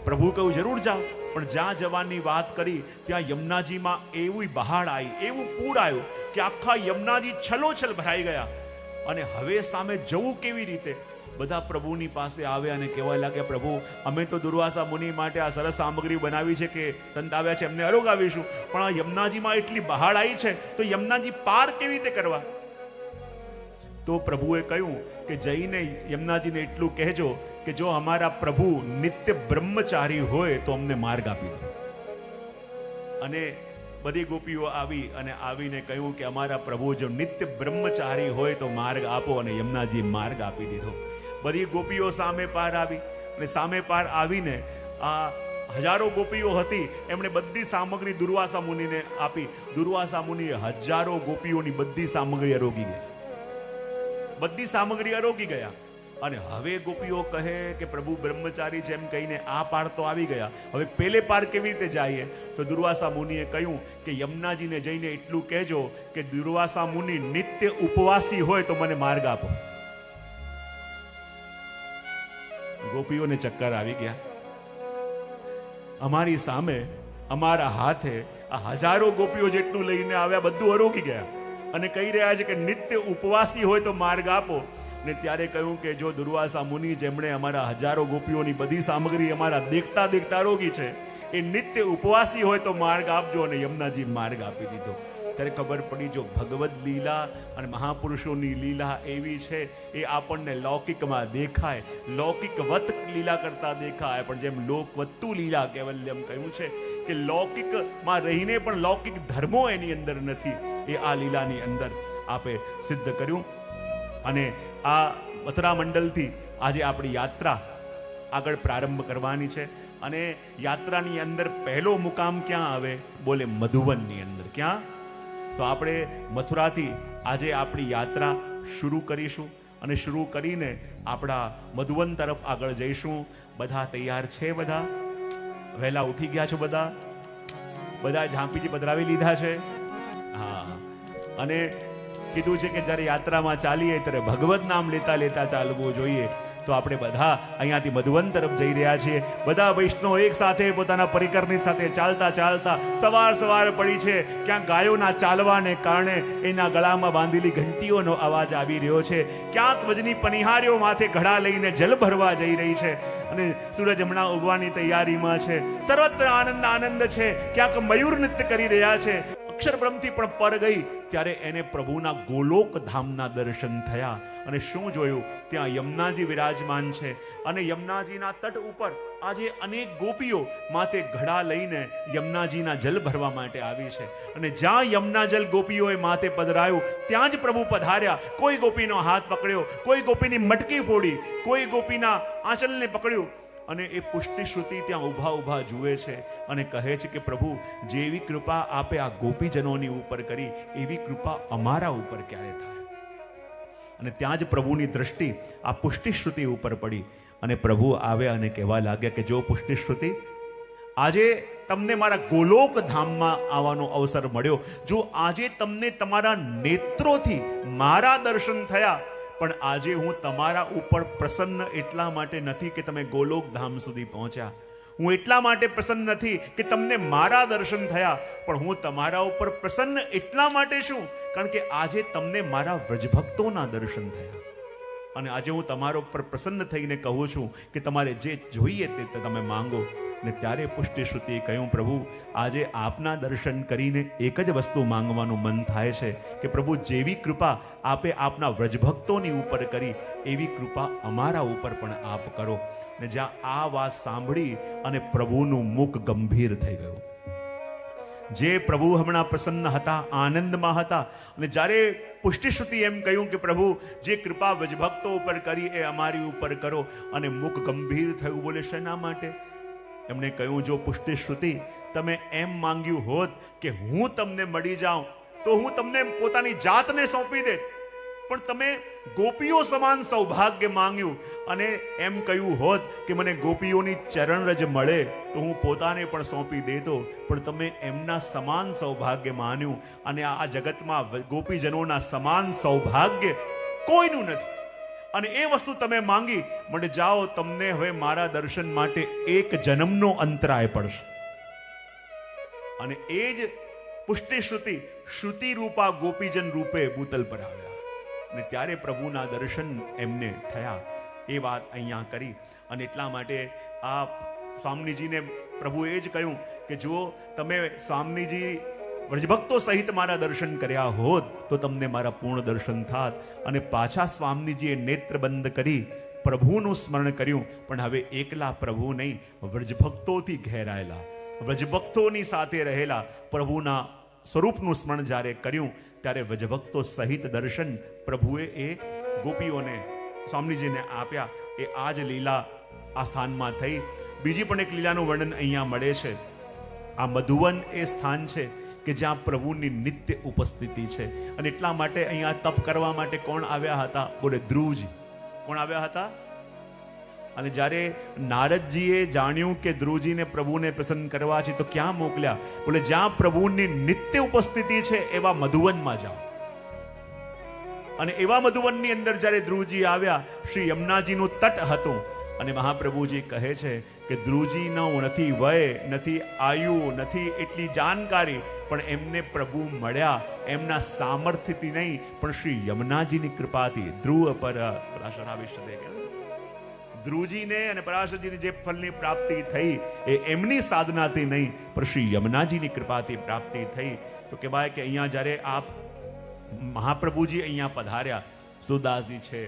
પ્રભુ કહ્યું જરૂર જાઓ, પણ જ્યાં જવાની વાત કરી ત્યાં યમુનાજીમાં એવું બહાડ આવી, એવું પૂર આવ્યું કે આખા યમુનાજી છલોછલ ભરાઈ ગયા. અને હવે સામે જવું કેવી રીતે? બધા પ્રભુની પાસે આવ્યા અને કહેવા લાગ્યા, પ્રભુ અમે તો દુર્વાસા મુનિ માટે આ સરસ સામગ્રી બનાવી છે કે સંત આવ્યા છે, એમને અરોગાવીશું, પણ આ યમુનાજીમાં એટલી બહાડ આવી છે તો યમુનાજી પાર કેવી રીતે કરવા? તો પ્રભુએ કહ્યું કે જઈને યમુનાજીને એટલું કહેજો કે જો અમારા પ્રભુ નિત્ય બ્રહ્મચારી હોય તો અમને માર્ગ આપી દો. અને બધી ગોપીઓ આવી અને આવીને કહ્યું કે અમારા પ્રભુ જો નિત્ય બ્રહ્મચારી હોય તો માર્ગ આપો. અને યમુનાજી માર્ગ આપી દીધો. બધી ગોપીઓ સામે પાર આવી અને સામે પાર આવીને આ હજારો ગોપીઓ હતી, એમણે બધી સામગ્રી દુર્વાસા મુનિને આપી. દુર્વાસા મુનિએ હજારો ગોપીઓની બધી સામગ્રી અરોગી ગઈ, બધી સામગ્રી અરોગી ગયા. અને હવે ગોપીઓ કહે કે પ્રભુ બ્રહ્મચારી છે એમ કહીને આ પાર તો આવી ગયા, હવે પેલે પાર કેવી રીતે જઈએ? તો દુર્વાસા મુનિએ કહ્યું કે યમુનાજીને જઈને એટલું કહેજો કે દુર્વાસા મુનિ નિત્ય ઉપવાસી હોય તો મને માર્ગ આપો. ગોપીઓને ચક્કર આવી ગયા. અમારી સામે અમારા હાથે આ હજારો ગોપીઓ જેટલું લઈને આવ્યા બધું અરોગી ગયા અને કહી રહ્યા છે કે નિત્ય ઉપવાસી હોય તો માર્ગ આપો. ને ત્યારે કહ્યું કે જો દુર્વાસા મુનિ જેમણે અમારા હજારો ગોપીઓની બધી સામગ્રી અમારા દેખતા દેખતા રોગી છે, એ નિત્ય ઉપવાસી હોય તો માર્ગ આપજો. અને યમુનાજી માર્ગ આપી દીધો. ત્યારે ખબર પડી જો ભગવદ લીલા અને મહાપુરુષોની લીલા એવી છે, એ આપણને લૌકિકમાં દેખાય, લૌકિકવત લીલા કરતા દેખાય, પણ જેમ લોકવત્તુ લીલા કૈવલ્યમ કહ્યું છે કે લૌકિકમાં રહીને પણ લૌકિક ધર્મો એની અંદર નથી, એ આ લીલાની અંદર આપે સિદ્ધ કર્યું. અને આ મથુરા મંડલથી આજે આપણી યાત્રા આગળ પ્રારંભ કરવાની છે. અને યાત્રાની અંદર પહેલો મુકામ ક્યાં આવે? બોલે મધુવનની અંદર. ક્યાં? તો આપણે મથુરાથી આજે આપણી યાત્રા શરૂ કરીશું અને શરૂ કરીને આપણા મધુવન તરફ આગળ જઈશું. બધા તૈયાર છે? બધા વહેલા ઉઠી ગયા છો? બધા ઝાંપીજી પધરાવી લીધા છે? હા. અને કીધું છે કે જ્યારે યાત્રામાં ચાલીએ ત્યારે ભગવત નામ લેતા લેતા ચાલવું જોઈએ. તો આપણે બધા અહીંયાથી મધુવન તરફ જઈ રહ્યા છીએ. બધા વૈષ્ણવ એક સાથે પોતાના પરિકરની સાથે ચાલતા ચાલતા સવાર પડી છે. ક્યાંક ગાયોના ચાલવાને કારણે એના ગળામાં બાંધેલી ઘંટીઓનો અવાજ આવી રહ્યો છે. ક્યાંક વજની પનિહારીઓ માથે ઘડા લઈને જલ ભરવા જઈ રહી છે અને સૂરજ હમણાં ઉગવાની તૈયારીમાં છે. સર્વત્ર આનંદ છે. ક્યાંક મયુર નૃત્ય કરી રહ્યા છે. અક્ષર બ્રહ્મથી પણ પર ગઈ ત્યારે એને પ્રભુના ગોલોક ધામના દર્શન થયા. અને શું જોયું? ત્યાં યમુનાજી વિરાજમાન છે અને યમુનાજીના તટ ઉપર આજે અનેક ગોપીઓ માથે ઘડા લઈને યમુનાજીના જલ ભરવા માટે આવી છે. અને જ્યાં યમુના જલ ગોપીઓએ માથે પધરાયું ત્યાં જ પ્રભુ પધાર્યા. કોઈ ગોપીનો હાથ પકડ્યો, કોઈ ગોપીની મટકી ફોડી, કોઈ ગોપીના આંચલને પકડ્યું અને એ પુષ્ટિ શ્રુતિ ત્યાં ઊભા જુએ છે અને કહે છે કે પ્રભુ જેવી કૃપા આપે આ ગોપીજનોની ઉપર કરી એવી કૃપા અમારા ઉપર ક્યારે થાય? અને ત્યાં જ પ્રભુની દ્રષ્ટિ આ પુષ્ટિ શ્રુતિ ઉપર પડી અને પ્રભુ આવ્યા અને કહેવા લાગ્યા કે જો પુષ્ટિ શ્રુતિ, આજે તમને મારા ગોલોક ધામમાં આવવાનો અવસર મળ્યો. જો આજે તમને તમારા નેત્રોથી મારા દર્શન થયા, પણ આજે હું તમારા ઉપર પ્રસન્ન એટલા માટે નથી કે તમે ગોલોક ધામ સુધી પહોંચ્યા. હું એટલા માટે પ્રસન્ન નથી કે તમને મારા દર્શન થયા, પણ હું તમારા ઉપર પ્રસન્ન એટલા માટે છું કારણ કે આજે તમને મારા વ્રજભક્તોના દર્શન થયા. અને આજે હું તમારો પર પ્રસન્ન થઈને કહું છું કે તમારે જે જોઈએ તે તમે માંગો. ને ત્યારે પુષ્ટિશ્રુતિએ કહ્યું, પ્રભુ આજે આપના દર્શન કરીને એક જ વસ્તુ માંગવાનું મન થાય છે કે પ્રભુ જેવી કૃપા આપે આપના વ્રજભક્તોની ઉપર કરી એવી કૃપા અમારા ઉપર પણ આપ કરો. ને જ્યાં આ વાત સાંભળી અને પ્રભુનું મુખ ગંભીર થઈ ગયું. જે પ્રભુ હમણાં પ્રસન્ન હતા, આનંદમાં હતા, અને જ્યારે પુષ્ટિશ્રુતિ એમ કહ્યું કે પ્રભુ જે કૃપા વ્રજભક્તો ઉપર કરી એ અમારી ઉપર કરો, અને મુખ ગંભીર થયું. બોલે શેના માટે? એમણે કહ્યું, જો પુષ્ટિશ્રુતિ તમે એમ માંગ્યું હોત કે હું તમને મળી જાઉં તો હું તમને પોતાની જાતને સોંપી દે, પણ તમે ગોપીઓ સમાન સૌભાગ્ય માંગ્યું અને એમ કહ્યું હોત કે મને ગોપીઓની ચરણરજ મળે તો હું પોતાને પણ સોંપી દેતો, પણ તમે એમના સમાન સૌભાગ્ય માન્યું. અને આ જગતમાં ગોપીજનોના સમાન સૌભાગ્ય કોઈનું નથી. અને એ વસ્તુ તમે માંગી, મને જાઓ, તમને હવે મારા દર્શન માટે એક જન્મનો અંતરાય પડશે. અને એ જ પુષ્ટિશ્રુતિ શ્રુતિ રૂપા ગોપીજન રૂપે ભૂતલ પર આવ્યા, અને ત્યારે પ્રભુના દર્શન એમને થયા. એ વાત અહીંયા કરી. અને એટલા માટે આ સ્વામીજીને પ્રભુએ જ કહ્યું કે જો તમે સ્વામીજી વ્રજભક્તો સહિત મારા દર્શન કર્યા હોત તો તમને મારા પૂર્ણ દર્શન થાત. અને પાછા સ્વામીજીએ નેત્ર બંધ કરી પ્રભુનું સ્મરણ કર્યું. પણ હવે એકલા પ્રભુ નહીં, વ્રજભક્તોથી ઘેરાયેલા, વ્રજભક્તોની સાથે રહેલા પ્રભુના સ્વરૂપનું સ્મરણ જ્યારે કર્યું ત્યારે વ્રજભક્તો સહિત દર્શન પ્રભુએ એ ગોપીઓને સ્વામીજીને આપ્યા. એ આ જ લીલા આ સ્થાનમાં થઈ. બીજી પણ એક લીલાનું વર્ણન અહીંયા મળે છે. આ મધુવન એ સ્થાન છે કે જ્યાં પ્રભુની નિત્ય ઉપસ્થિતિ છે. અને એટલા માટે અહીંયા તપ કરવા માટે કોણ આવ્યા હતા? બોલે ધ્રુવજી. કોણ આવ્યા હતા? અને જ્યારે નારદજીએ જાણ્યું કે ધ્રુવજીને પ્રભુને પ્રસન્ન કરવા છે તો ક્યાં મોકલ્યા? બોલે જ્યાં પ્રભુની નિત્ય ઉપસ્થિતિ છે એવા મધુવનમાં જાઓ. અને એવા મધુવનની અંદર જ્યારે ધ્રુવજી આવ્યા, શ્રી યમુનાજીનું તટ હતું. અને મહાપ્રભુજી કહે છે કે ધ્રુવજીનો નથી વય, નથી આયુ, નથી એટલી જાણકારી, પણ એમને પ્રભુ મળ્યા એમના સામર્થ્યથી નહીં, પણ શ્રી યમુનાજીની કૃપાથી. ધ્રુવ પર પરાશરાવિષ્ટદે, ધ્રુવજીને અને પરાશરજીને જે ફલની પ્રાપ્તિ થઈ એ એમની સાધનાથી નહીં, પણ શ્રી યમુનાજીની કૃપાથી પ્રાપ્તિ થઈ. તો કહેવાય કે અહીંયા જ્યારે આપ મહાપ્રભુજી અહીંયા પધાર્યા, સુદાસજી છે,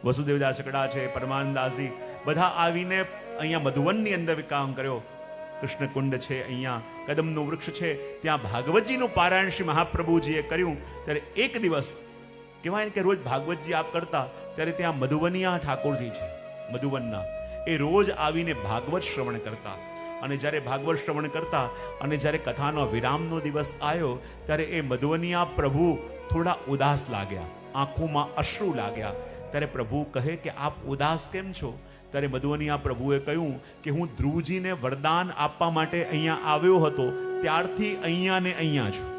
વસુદેવદાસ શકડા છે, પરમાનંદાસજી, બધા આવીને અહીંયા મધુવનની અંદર વિકામ કર્યો. કૃષ્ણકુંડ છે, અહીંયા કદમનું વૃક્ષ છે, ત્યાં ભાગવતજીનું પારાયણ શ્રી મહાપ્રભુજીએ કર્યું. ત્યારે એક દિવસ કહેવાય કે રોજ ભાગવતજી આપ કરતા, ત્યારે ત્યાં મધુવનિયા ઠાકોરજી છે મધુવનના, એ રોજ આવીને ભાગવત શ્રવણ કરતા. અને જ્યારે ભાગવત શ્રવણ કરતા અને જ્યારે કથાનો વિરામનો દિવસ આવ્યો ત્યારે એ મધુવનિયા પ્રભુ થોડા ઉદાસ લાગ્યા, આંખોમાં અશ્રુ લાગ્યા. ત્યારે પ્રભુ કહે કે આપ ઉદાસ કેમ છો? ત્યારે મધુવનિયા પ્રભુએ કહ્યું કે હું ધ્રુવજીને વરદાન આપવા માટે અહીંયા આવ્યો હતો, ત્યારથી અહીંયા ને અહીંયા છું.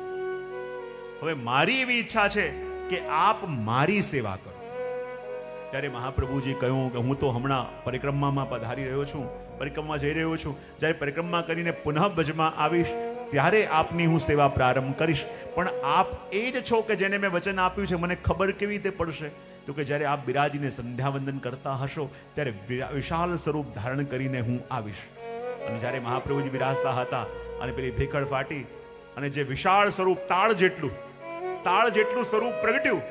હવે મારી એવી ઈચ્છા છે કે આપ મારી સેવા કરો. ત્યારે મહાપ્રભુજી કહ્યું કે હું તો હમણાં પરિક્રમામાં પધારી રહ્યો છું, પરિક્રમા જઈ રહ્યો છું. જ્યારે પરિક્રમા કરીને પુનઃ ભજમાં આવીશ ત્યારે આપની હું સેવા પ્રારંભ કરીશ. પણ આપ એ જ છો કે જેને મેં વચન આપ્યું છે, મને ખબર કેવી રીતે પડશે? તો કે જ્યારે આપ બિરાજીને સંધ્યાવંદન કરતા હશો ત્યારે વિશાળ સ્વરૂપ ધારણ કરીને હું આવીશ. અને જ્યારે મહાપ્રભુજી બિરાજતા હતા અને પેલી ભેખડ ફાટી અને જે વિશાળ સ્વરૂપ તાળ જેટલું સ્વરૂપ પ્રગટ્યું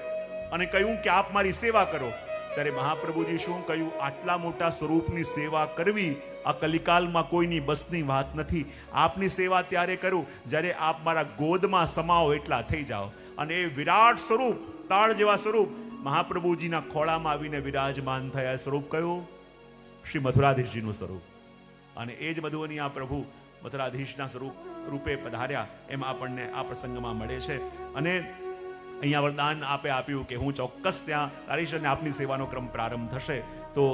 અને કહ્યું કે આપ મારી સેવા કરો, ત્યારે મહાપ્રભુજી શું કહ્યું? આટલા મોટા સ્વરૂપની સેવા કરવી આ કલિકાલમાં કોઈની બસની વાત નથી. આપની સેવા ત્યારે કરું જ્યારે આપ મારા ગોદમાં સમાવો એટલા થઈ જાઓ. અને એ વિરાટ સ્વરૂપ, તાળ જેવા સ્વરૂપ મહાપ્રભુજીના ખોળામાં આવીને વિરાજમાન થયા. સ્વરૂપ કયું? શ્રી મથુરાધીશજીનું સ્વરૂપ. અને એ જ મધુવની આ પ્રભુ મથુરાધીશના સ્વરૂપ રૂપે પધાર્યા એમ આપણને આ પ્રસંગમાં મળે છે. અને અહીંયા વરદાન આપે આપ્યું કે હું ચોક્કસ ત્યાં આવીશ અને આપની સેવાનો ક્રમ પ્રારંભ થશે. તો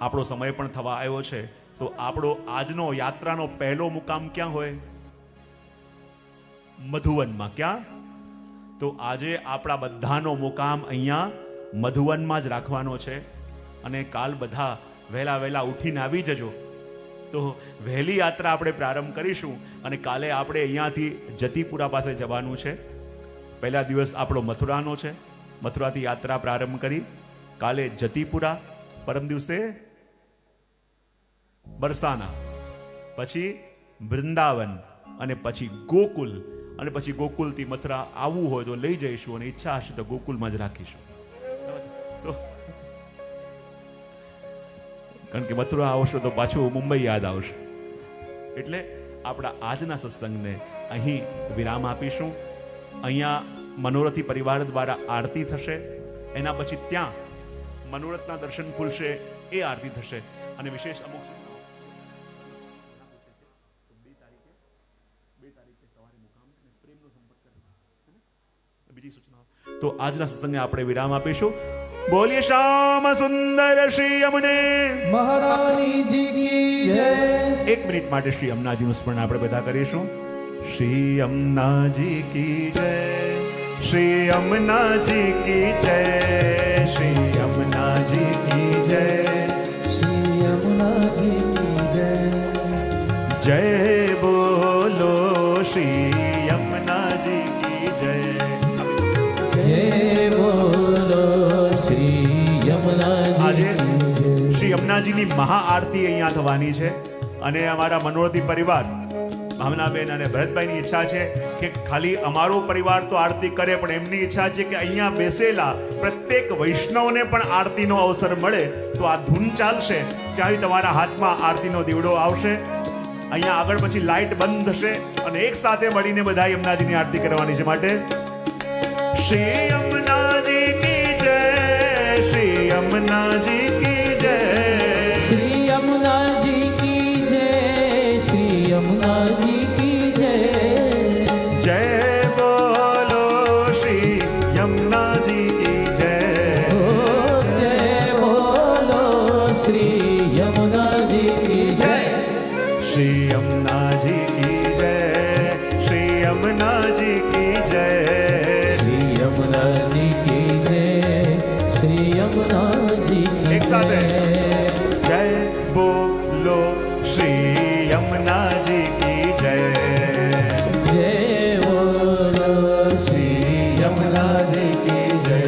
આપણો સમય પણ થવા આવ્યો છે. તો આપણો આજનો યાત્રાનો પહેલો મુકામ ક્યાં હોય? મધુવનમાં. ક્યાં? તો આજે આપણા બધાનો મુકામ અહીંયા મધુવનમાં જ રાખવાનો છે. અને કાલ બધા વહેલા ઉઠીને આવી જજો. તો વહેલી યાત્રા આપણે પ્રારંભ કરીશું અને કાલે આપણે અહીંયાથી જતીપુરા પાસે જવાનું છે. પહેલા દિવસ આપણો મથુરાનો છે. મથુરાથી યાત્રા પ્રારંભ કરી કાલે જતીપુરા, પરમ દિવસે બરસાના, પછી વૃંદાવન અને પછી ગોકુલ, અને પછી ગોકુલથી મથુરા આવવું હોય તો લઈ જઈશું, અને ઈચ્છા હશે તો ગોકુલમાં જ રાખીશું. તો કારણ કે મથુરા આવશો તો પાછું મુંબઈ યાદ આવશે. એટલે આપણા આજના સત્સંગને અહીં વિરામ આપીશું. અહીંયા મનોરથી પરિવાર દ્વારા આરતી થશે, એના પછી ત્યાં મનોરથના દર્શન ખુલશે, એ આરતી થશે. અને વિશેષ અમુક બીજી સૂચના, તો આજના સત્સંગને આપણે વિરામ આપીશું. બોલીએ શ્યામ સુંદર શ્રી યમુને મહારાણી જી કી જય. એક મિનિટ માટે શ્રી યમુનાજીનું સ્મરણ આપણે બધા કરીશું. શ્રી યમુનાજી કી જય, શ્રી યમુનાજી કી જય, શ્રી યમુનાજી કી જય, શ્રી યમુનાજી કી જય. જય બોલો શ્રી યમુનાજી કી જય. જય બોલો શ્રી યમુનાજી આજે કી જય. શ્રી યમુનાજીની મહાઆરતી અહીંયા થવાની છે, અને અમારા મનોરથી પરિવાર ભાવનાબેન અને ભરતભાઈની ઈચ્છા છે કે ખાલી અમારો પરિવાર તો આરતી કરે, પણ એમની ઈચ્છા છે કે અહીંયા બેસેલા પ્રત્યેક વૈષ્ણવને પણ આરતીનો અવસર મળે. તો આ ધૂન ચાલશે ત્યારે તમારા હાથમાં આરતીનો દીવડો આવશે. અહીંયા આગળ પછી લાઇટ બંધ થશે અને એક સાથે મળીને બધા યમુનાજીની આરતી કરવાની છે. માટે શ્રી યમુનાજી કી જય, શ્રી યમુનાજી કી જય, શ્રી યમુનાજી કી જય, શ્રી યમુનાજી કી જય. જય બોલો શ્રી યમુનાજી કી જય. ઓ જય બોલો શ્રી યમુનાજી કી જય. શ્રી યમુનાજી કી જય, શ્રી યમુનાજી કી જય, શ્રી યમુનાજી કી જય, શ્રી યમુનાજી કી એક સાથે. જય. જય બોલો શ્રી યમુનાજી કી જય. જય બોલો શ્રી યમુનાજી કી જય.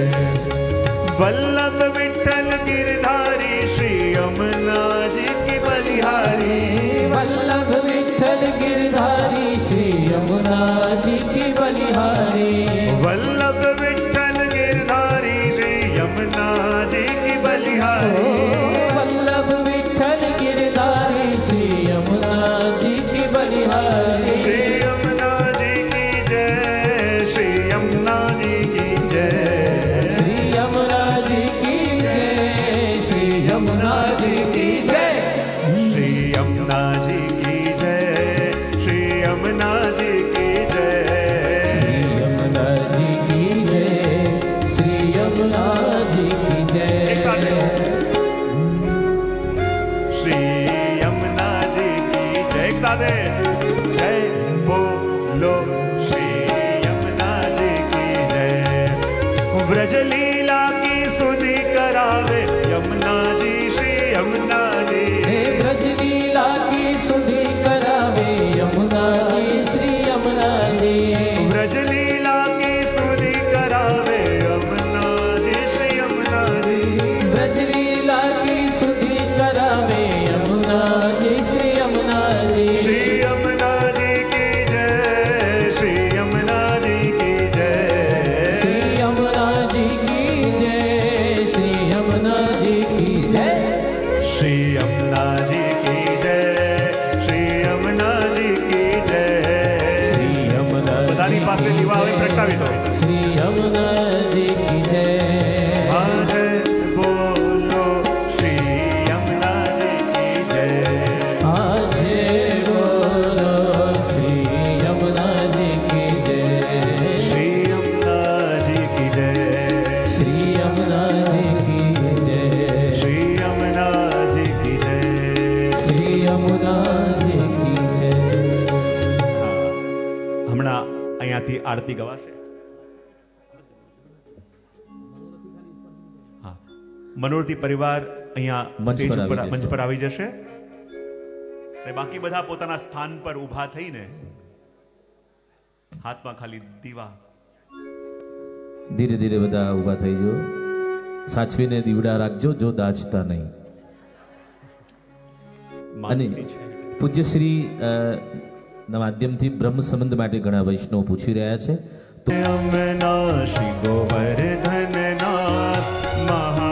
વલ્લભ વિઠ્ઠલ ગિરધારી શ્રી યમુનાજી કી બલિહારી. વલ્લભ વિઠ્ઠલ ગિરધારી શ્રી યમુનાજી કી બલિહારી. વલ્લભ વિઠ્ઠલ ગિરધારી શ્રી યમુનાજી કી બલિહારી. વલ્લભ વિઠ્ઠલ ગિરધારી શ્રી યમુનાજી કી બલિહારી. શ્રી યમુનાજી કી જય, શ્રી યમુનાજી કી જય, શ્રી યમુનાજી કી જય, શ્રી યમુનાજી કી જય. શ્રી યમુનાજી કી જય, શ્રી યમુનાજી કી જય, શ્રી યમુનાજી કી જય, શ્રી યમુનાજી કી જય. એક સાથે. શ્રી યમુનાજી કી જય, એક સાથે. જય બોલો શ્રી યમુનાજી કી જય. વ્રજ લીલા કી સુધી કરાવે યમુનાજી, શ્રી યમુનાજી. હે બ્રજ લીલા કી સુધી કરાવે યમુનાજી, શ્રી યમુનાજી. વ્રજ લીલા કી સુધી કરાવે યમુનાજી, શ્રી યમુનાજી. બ્રજ લીલા કી સુધી કરાવે યમુનાજી, શ્રી યમુનાજી. શ્રી યમુનાજી કી જય, શ્રી યમુનાજી કી જય, શ્રી યમુનાજી કી જય, શ્રી યમુનાજી કી જય. શ્રી યમુનાજી કી જય, શ્રી યમુનાજી કી જય. શ્રી યમુનાજી બધાની પાસે દીવા હવે પ્રગટાવી દો. શ્રી યમુનાજી કી જય. હા જય બોલો શ્રી યમુનાજી કી જય. આજે બોલો શ્રી યમુનાજી કી જય. શ્રી યમુનાજી કી જય, શ્રી યમુનાજી કી જય. શ્રી યમુનાજી કી જય. શ્રી યમુનાજી કી જય. હમણાં અહીંયાથી આરતી ગવાશે. હા, મનોરથી પરિવાર અહીંયા મંચ સ્ટેજ પર ઉપર આવી મંચ જશે. પર આવી જશે, અને બાકી બધા પોતાના સ્થાન પર ઊભા થઈને હાથમાં ખાલી દીવા. ધીરે ધીરે બધા ઊભા થઈ જાઓ. સાચવીને દીવડા રાખજો, જો દાજતા નહીં. અને માનસી છે. પૂજ્યશ્રી ના માધ્યમથી બ્રહ્મ સંબંધ માટે ઘણા વૈષ્ણવ પૂછી રહ્યા છે. તો અમના શ્રી ગોવર્ધનનાથ મહા